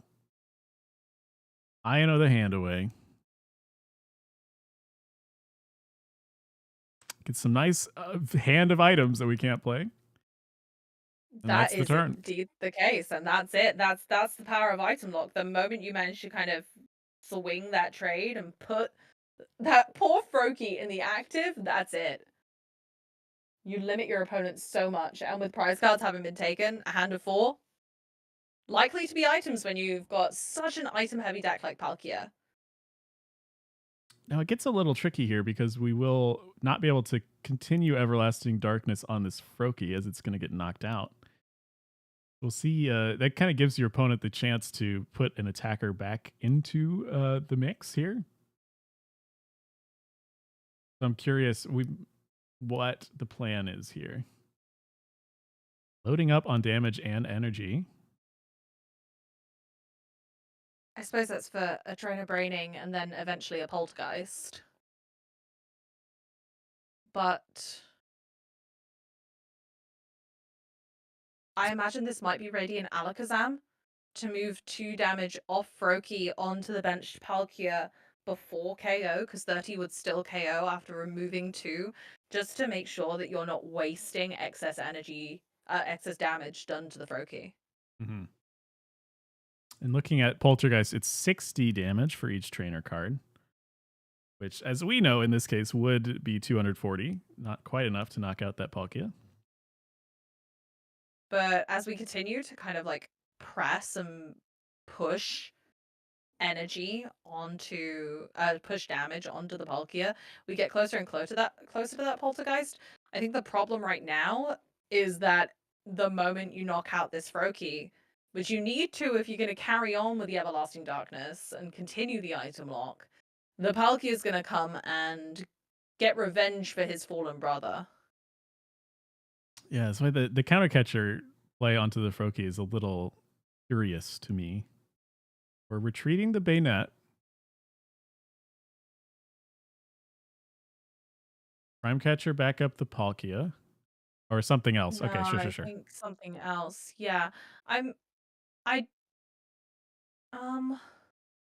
Io the hand away. Get some nice hand of items that we can't play. And That is the turn. Indeed the case, and that's it. That's the power of item lock. The moment you manage to kind of swing that trade and put that poor Froakie in the active, that's it. You limit your opponent so much, and with prize cards having been taken, a hand of 4, likely to be items when you've got such an item-heavy deck like Palkia. Now it gets a little tricky here because we will not be able to continue Everlasting Darkness on this Froakie as it's going to get knocked out. We'll see. That kind of gives your opponent the chance to put an attacker back into the mix here. So I'm curious what the plan is here. Loading up on damage and energy. I suppose that's for a trainer braining and then eventually a poltergeist. But I imagine this might be Radiant Alakazam to move 2 damage off Froakie onto the benched Palkia before KO, because 30 would still KO after removing 2, just to make sure that you're not wasting excess energy, excess damage done to the Froakie. Mm-hmm. And looking at Poltergeist, it's 60 damage for each trainer card, which, as we know in this case, would be 240. Not quite enough to knock out that Palkia. But as we continue to kind of like press and push energy onto push damage onto the Palkia, we get closer and closer to that poltergeist. I think the problem right now is that the moment you knock out this Froakie, which you need to if you're going to carry on with the Everlasting Darkness and continue the item lock, the Palkia is going to come and get revenge for his fallen brother. Yeah, so the counter catcher play onto the Froakie is a little curious to me. We're retreating the Bayonet. Prime catcher back up the Palkia. Or something else. No, Okay, sure. I think something else. Yeah.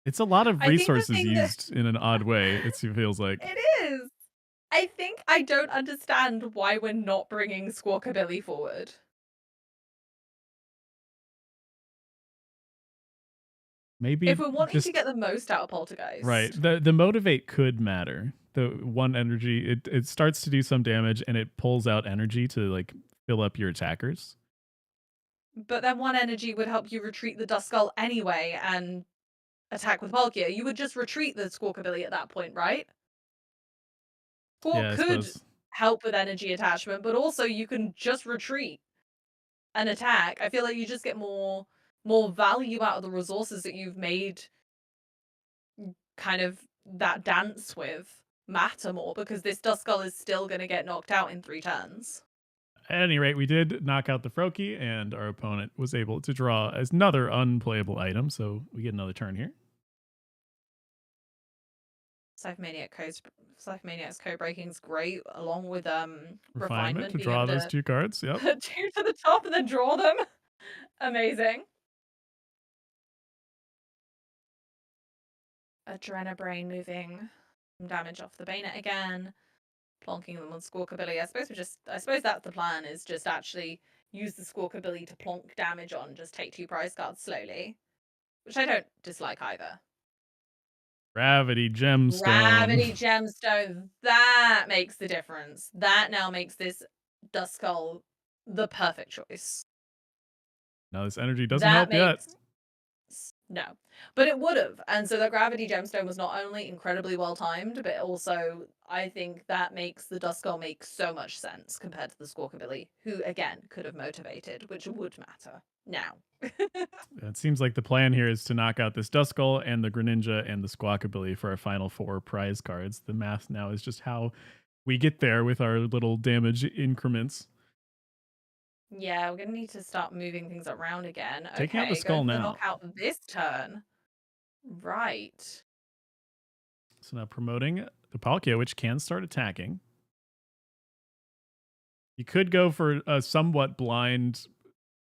It's a lot of resources used in an odd way, it feels like. It is. I think I don't understand why we're not bringing Squawkabilly forward. Maybe if we're wanting to get the most out of Poltergeist. Right. The motivate could matter. The 1 energy, it starts to do some damage and it pulls out energy to like fill up your attackers. But then 1 energy would help you retreat the Duskull anyway and attack with Palkia. You would just retreat the Squawkabilly at that point, right? Squawk could help with energy attachment, but also you can just retreat and attack. I feel like you just get more value out of the resources that you've made kind of that dance with matter more, because this Duskull is still going to get knocked out in 3 turns. At any rate, we did knock out the Froakie, and our opponent was able to draw another unplayable item, so we get another turn here. Scythe-Maniac's Code Breaking is great, along with Refinement to draw those 2 cards. Yep. 2 to the top and then draw them. Amazing. Adrenabrain moving some damage off the Bayonet again, plonking them on Squawkabilly. I suppose that's the plan, is just actually use the Squawkabilly to plonk damage on, just take 2 prize cards slowly, which I don't dislike either. Gravity Gemstone. That makes the difference. That now makes this Duskull the perfect choice. Now this energy doesn't help yet. No. But it would have. And so the gravity gemstone was not only incredibly well timed, but also I think that makes the Duskull make so much sense compared to the Squawkabilly, who again could have motivated, which would matter now. It seems like the plan here is to knock out this Duskull and the Greninja and the Squawkabilly for our final 4 prize cards. The math now is just how we get there with our little damage increments. Yeah, we're gonna need to start moving things around again. Taking out the Okay, skull going for the now. knockout this turn. Right. So now promoting the Palkia, which can start attacking. You could go for a somewhat blind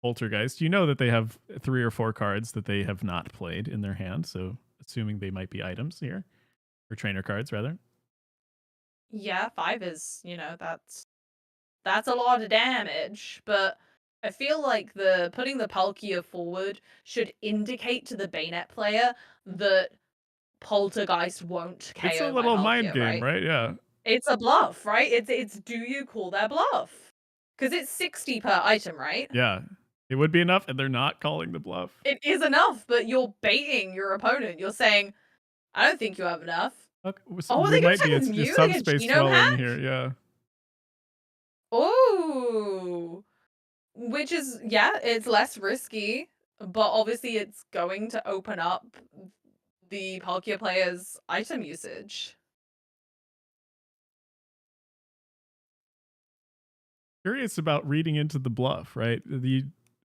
Poltergeist. You know that they have 3 or 4 cards that they have not played in their hand, so assuming they might be items here, or trainer cards rather. Yeah, 5 is, that's a lot of damage, but I feel like the putting the Palkia forward should indicate to the Bayonet player that Poltergeist won't It's a KO my little mind Palkia, game, right? right? Yeah. It's a bluff, right? It's do you call their bluff? Because it's 60 per item, right? Yeah. It would be enough, and they're not calling the bluff. It is enough, but you're baiting your opponent. You're saying, I don't think you have enough. Okay, so Oh, are we they gonna might attack be a with Mew like a subspace genome swelling hack? here, yeah. Ooh. Which is, yeah, it's less risky, but obviously it's going to open up the Palkia player's item usage. Curious about reading into the bluff, right?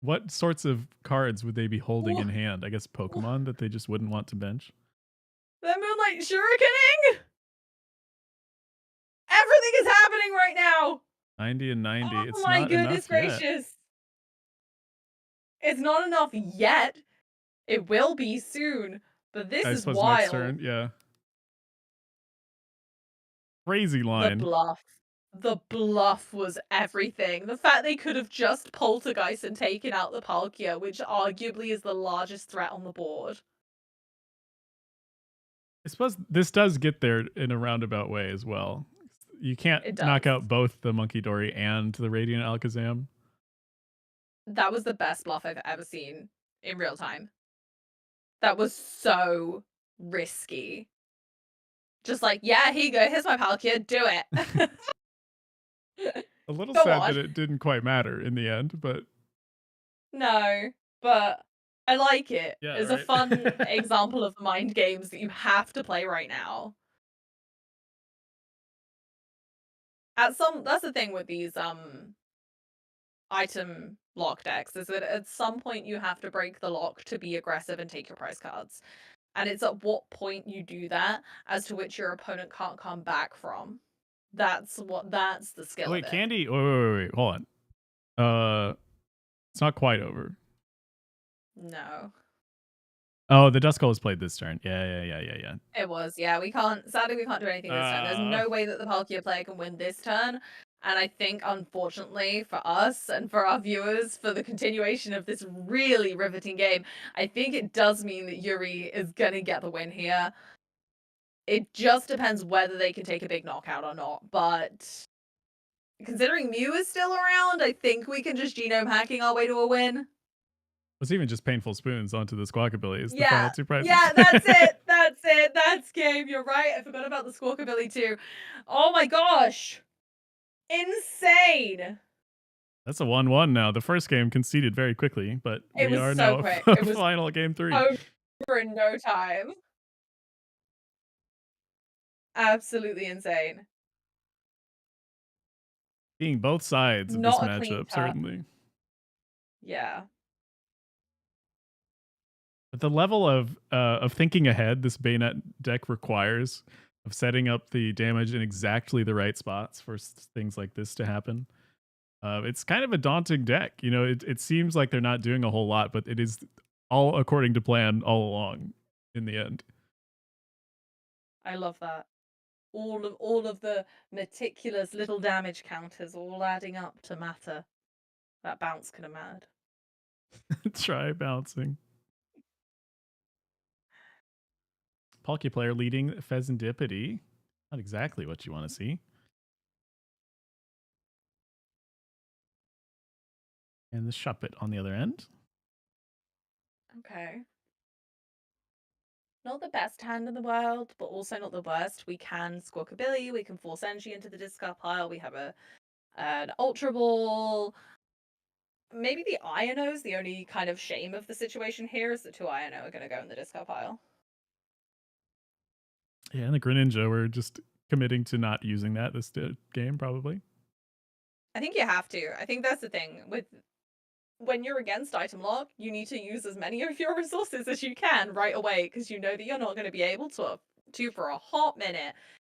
What sorts of cards would they be holding in hand? I guess Pokemon that they just wouldn't want to bench. The Moonlight Shurikening! Everything is happening right now! 90 and 90. Oh It's my not goodness enough yet. gracious! It's not enough yet. It will be soon, but this I is suppose next wild. turn, yeah. Crazy The line. bluff. The bluff was everything. The fact they could have just Poltergeist and taken out the Palkia, which arguably is the largest threat on the board. I suppose this does get there in a roundabout way as well. You can't It knock does. out both the Monkey Dory and the Radiant Alakazam. That was the best bluff I've ever seen in real time. That was so risky. Just like, yeah, here you go. Here's my Palkia. Do it. A little Go sad on. that it didn't quite matter in the end, but No, but I like it. yeah, It's a right. fun example of mind games that you have to play right now. That's the thing with these item lock decks is that at some point you have to break the lock to be aggressive and take your prize cards. And it's at what point you do that as to which your opponent can't come back from. That's the skill Oh, wait, of it. Candy. Wait, hold on. It's not quite over. No. Oh, the Duskull is played this turn. Yeah. It was, yeah. Sadly, we can't do anything this turn. There's no way that the Palkia player can win this turn. And I think, unfortunately, for us and for our viewers, for the continuation of this really riveting game, I think it does mean that Yuri is going to get the win here. It just depends whether they can take a big knockout or not. But considering Mew is still around, I think we can just genome hacking our way to a win. It's even just Painful Spoons onto the Squawkabilly is the Yeah, final 2 prizes. yeah, that's it. That's it. That's game. You're right. I forgot about the Squawkabilly too. Oh my gosh. Insane. That's a 1-1 now. The first game conceded very quickly, but It we was are so now quick. a It was final game 3. over in no time. Absolutely insane. Seeing both sides of this Not a clean matchup, cut. certainly. Yeah. But the level of thinking ahead this Bayonet deck requires, of setting up the damage in exactly the right spots for things like this to happen. It's kind of a daunting deck. You know, it seems like they're not doing a whole lot, but it is all according to plan all along in the end. I love that. All of the meticulous little damage counters all adding up to matter. That bounce could have mattered. Try bouncing. Palkia player leading Pheasantipity. Not exactly what you want to see. And the Shuppet on the other end. Okay. not the best hand in the world, but also not the worst. We can Squawk a Billy, we can force energy into the discard pile, we have an Ultra Ball. Maybe the Ionos, the only kind of shame of the situation here is that 2 Iono are going to go in the discard pile. Yeah, and the Greninja, we're just committing to not using that this game, probably. I think you have to. I think that's the thing. When you're against item lock, you need to use as many of your resources as you can right away, because you know that you're not going to be able to for a hot minute.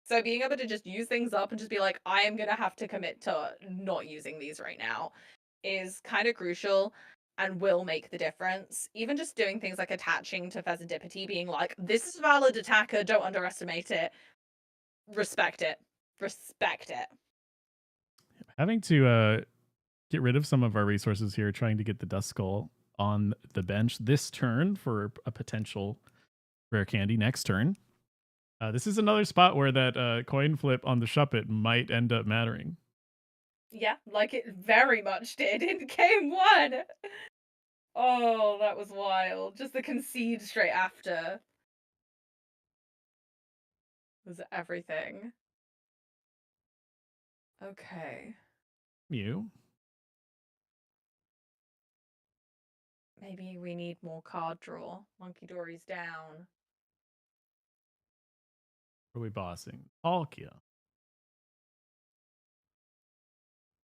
So being able to just use things up and just be like, I am going to have to commit to not using these right now is kind of crucial and will make the difference. Even just doing things like attaching to Pheasantipity, being like, this is a valid attacker, don't underestimate it. Respect it. Respect it. Having to get rid of some of our resources here, trying to get the Dust Skull on the bench this turn for a potential rare candy next turn. This is another spot where that coin flip on the Shuppet might end up mattering. Yeah, like it very much did in game 1. Oh, that was wild. Just the concede straight after was everything. Okay. Mew. Maybe we need more card draw. Monkey Dory's down. What are we bossing? Palkia.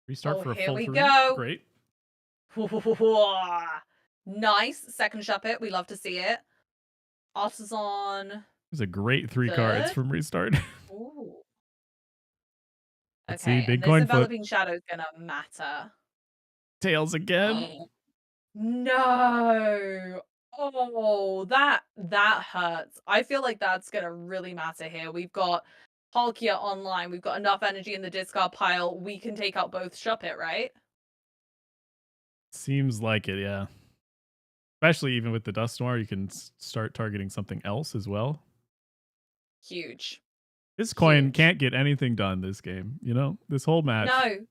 Restart Oh, for a here full we 3. go. Great. Nice. Second Shuppet. We love to see it. Artisan. There's a great 3 cards Third. from restart. Ooh. Let's see, Okay, big and this coin flip. developing shadow's gonna matter. Tails again. No. Oh, that hurts. I feel like that's gonna really matter here. We've got Palkia online. We've got enough energy in the discard pile. We can take out both Shuppet, right? Seems like it, yeah. Especially even with the Dust Noir, you can start targeting something else as well. Huge. This coin Huge. can't get anything done this game, you know? This whole match. No.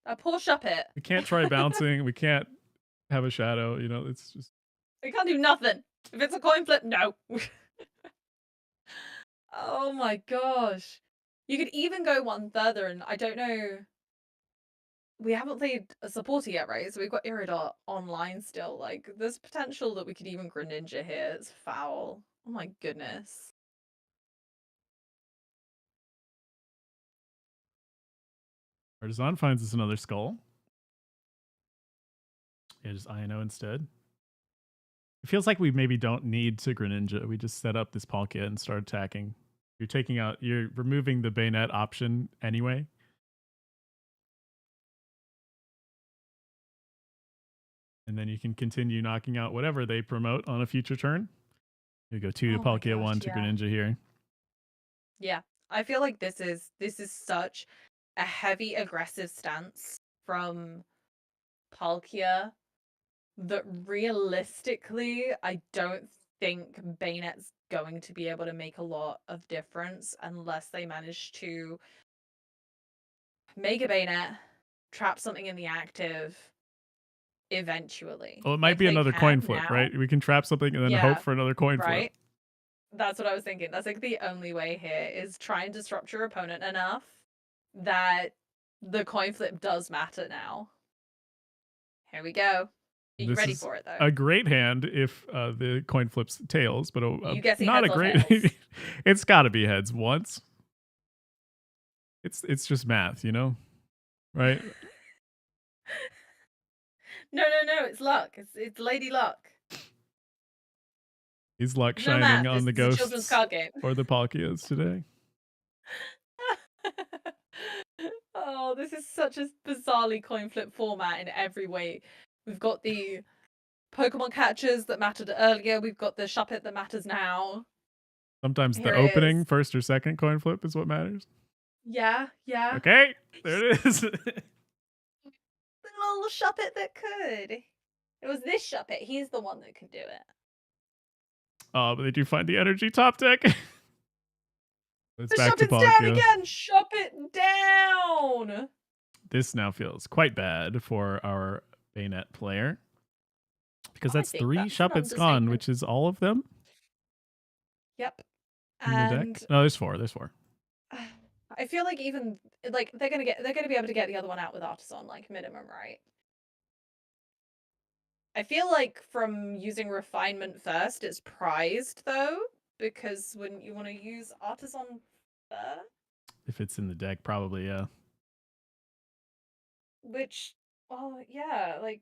That poor Shuppet. We can't try bouncing. We can't have a shadow, you know? It's just... We can't do nothing. If it's a coin flip, no. Oh my gosh. You could even go one further, and I don't know. We haven't played a supporter yet, right? So we've got Iridot online still. Like, there's potential that we could even Greninja here. It's foul. Oh my goodness. Artisan finds us another skull. Yeah, just Ino instead. It feels like we maybe don't need to Greninja. We just set up this Palkia and start attacking. You're removing the Bayonet option anyway. And then you can continue knocking out whatever they promote on a future turn. You go 2 to Palkia, 1 to Greninja here. Yeah. I feel like this is such a heavy aggressive stance from Palkia that realistically I don't think Bayonet's going to be able to make a lot of difference unless they manage to make a Bayonet, trap something in the active eventually. Well, it might be another coin flip, now, right? We can trap something and then hope for another coin flip. That's what I was thinking. That's like the only way here is try and disrupt your opponent enough that the coin flip does matter now. Here we go. Are you ready for it though? A great hand if the coin flips tails, but not a great. It's got to be heads once. It's just math, you know, right? No. It's luck. It's Lady Luck. Is luck shining on the ghosts or the Palkias today? Oh, this is such a bizarrely coin flip format in every way. We've got the Pokemon catchers that mattered earlier. We've got the Shuppet that matters now. Sometimes the opening, first or second coin flip is what matters. Yeah. Okay, there it is. The little Shuppet that could. It was this Shuppet. He's the one that could do it. Oh, but they do find the energy top deck. It's back to Palkia. Down again. Shuppet down. This now feels quite bad for our Bayonet player. Because that's 3 Shuppets gone, which is all of them. Yep. in the deck? And No, there's 4. There's 4. I feel like even like they're gonna be able to get the other one out with Artisan, like minimum, right? I feel like from using refinement first, it's prized though, because when you want to use Artisan first, If it's in the deck, probably, yeah. which, well, yeah, like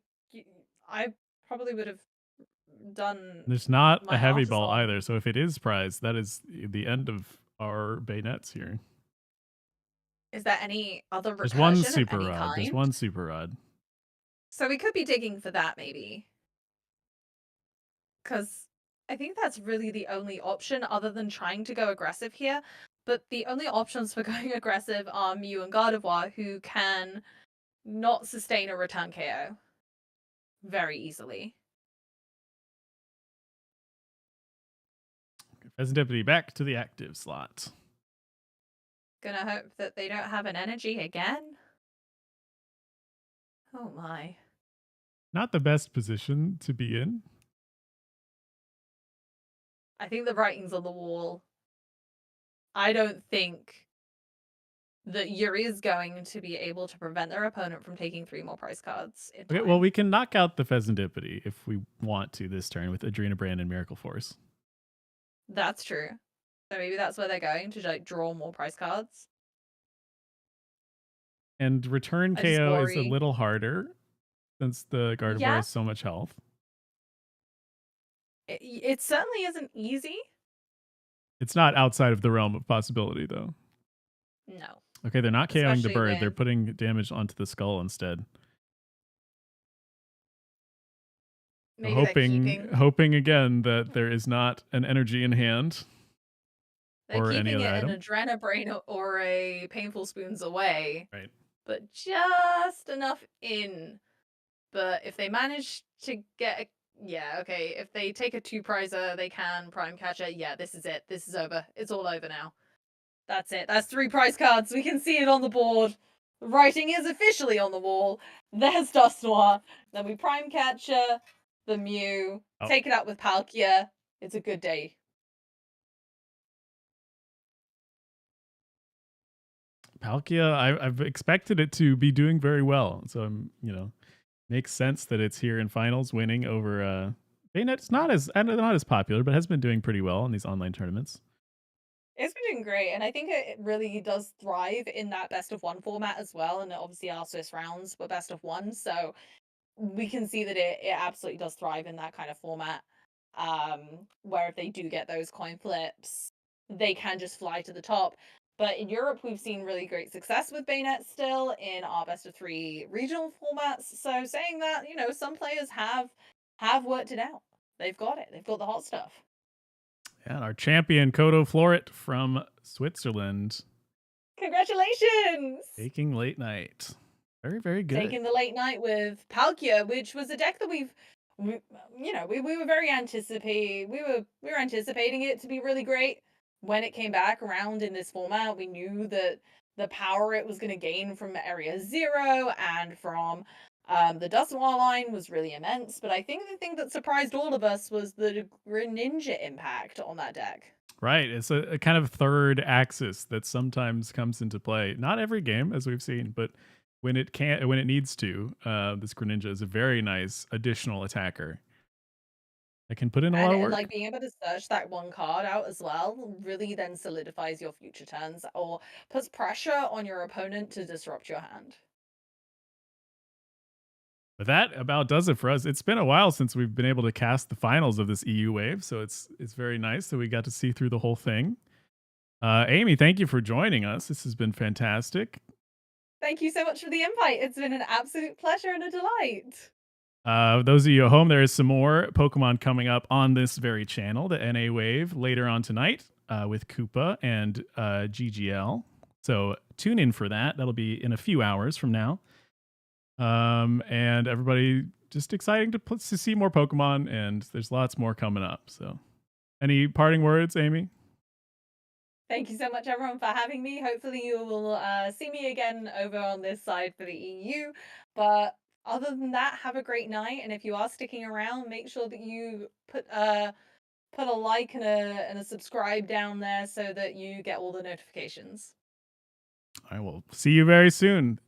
I probably would have done There's not a my heavy ball Artisan. either, so if it is prized, that is the end of our bayonets here. Is there any other There's one recursion of super any rod. There's kind? one super rod. So we could be digging for that maybe. Because I think that's really the only option other than trying to go aggressive here. But the only options for going aggressive are Mew and Gardevoir, who can not sustain a return KO very easily. Pheasant Deputy back to the active slot. Gonna hope that they don't have an energy again. Oh my. Not the best position to be in. I think the writing's on the wall. I don't think that Yuri is going to be able to prevent their opponent from taking 3 more prize cards in time. Okay, well, we can knock out the Pheasant Deputy if we want to this turn with Adrena Brand and Miracle Force. That's true. So maybe that's where they're going to like draw more prize cards. And return I just KO is a worry. little harder since the Gardevoir Yeah. has so much health. It certainly isn't easy. It's not outside of the realm of possibility, though. No. Okay, they're not KOing the Especially bird. They're when- putting damage onto the skull instead. Maybe they're keeping hoping again that there is not an energy in hand they're or any keeping other it item. an Adrenabrain or a Painful Spoons away. Right. But just enough in. But if they manage to get if they take a 2 prizer, they can prime catcher. Yeah, this is it. This is over. It's all over now. That's it. That's 3 prize cards. We can see it on the board. The writing is officially on the wall. There's Dusknoir. Then we prime catcher the Mew. Oh. Take it out with Palkia. It's a good day. Palkia, I've expected it to be doing very well. So I'm, makes sense that it's here in finals winning over Bayonet. It's not as popular, but has been doing pretty well in these online tournaments. It's been doing great, and I think it really does thrive in that best of 1 format as well. And obviously our Swiss rounds were best of 1, so we can see that it absolutely does thrive in that kind of format. Where if they do get those coin flips, they can just fly to the top. But in Europe, we've seen really great success with Bayonet still in our best of 3 regional formats. So saying that, some players have worked it out. They've got it. They've got the hot stuff. And our champion Kodo Florit from Switzerland. Congratulations! Taking late night. Very, very good. Taking the late night with Palkia, which was a deck that we were very we were anticipating it to be really great when it came back around in this format. We knew that the power it was going to gain from Area Zero and from the Dusknoir line was really immense. But I think the thing that surprised all of us was the Greninja impact on that deck. Right. It's a kind of third axis that sometimes comes into play. Not every game, as we've seen, but when it needs to, this Greninja is a very nice additional attacker. That can put in a lot of work. Like being able to search that 1 card out as well really then solidifies your future turns or puts pressure on your opponent to disrupt your hand. But that about does it for us. It's been a while since we've been able to cast the finals of this EU wave, so it's very nice that we got to see through the whole thing. Amy, thank you for joining us. This has been fantastic. Thank you so much for the invite. It's been an absolute pleasure and a delight. Those of you at home, there is some more Pokemon coming up on this very channel, the NA Wave, later on tonight with Koopa and GGL. So tune in for that. That'll be in a few hours from now. And everybody just exciting to see more Pokemon, and there's lots more coming up. So any parting words, Amy? Thank you so much, everyone, for having me. Hopefully you will see me again over on this side for the EU. But other than that, have a great night. And if you are sticking around, make sure that you put put a like and a subscribe down there so that you get all the notifications. I will see you very soon.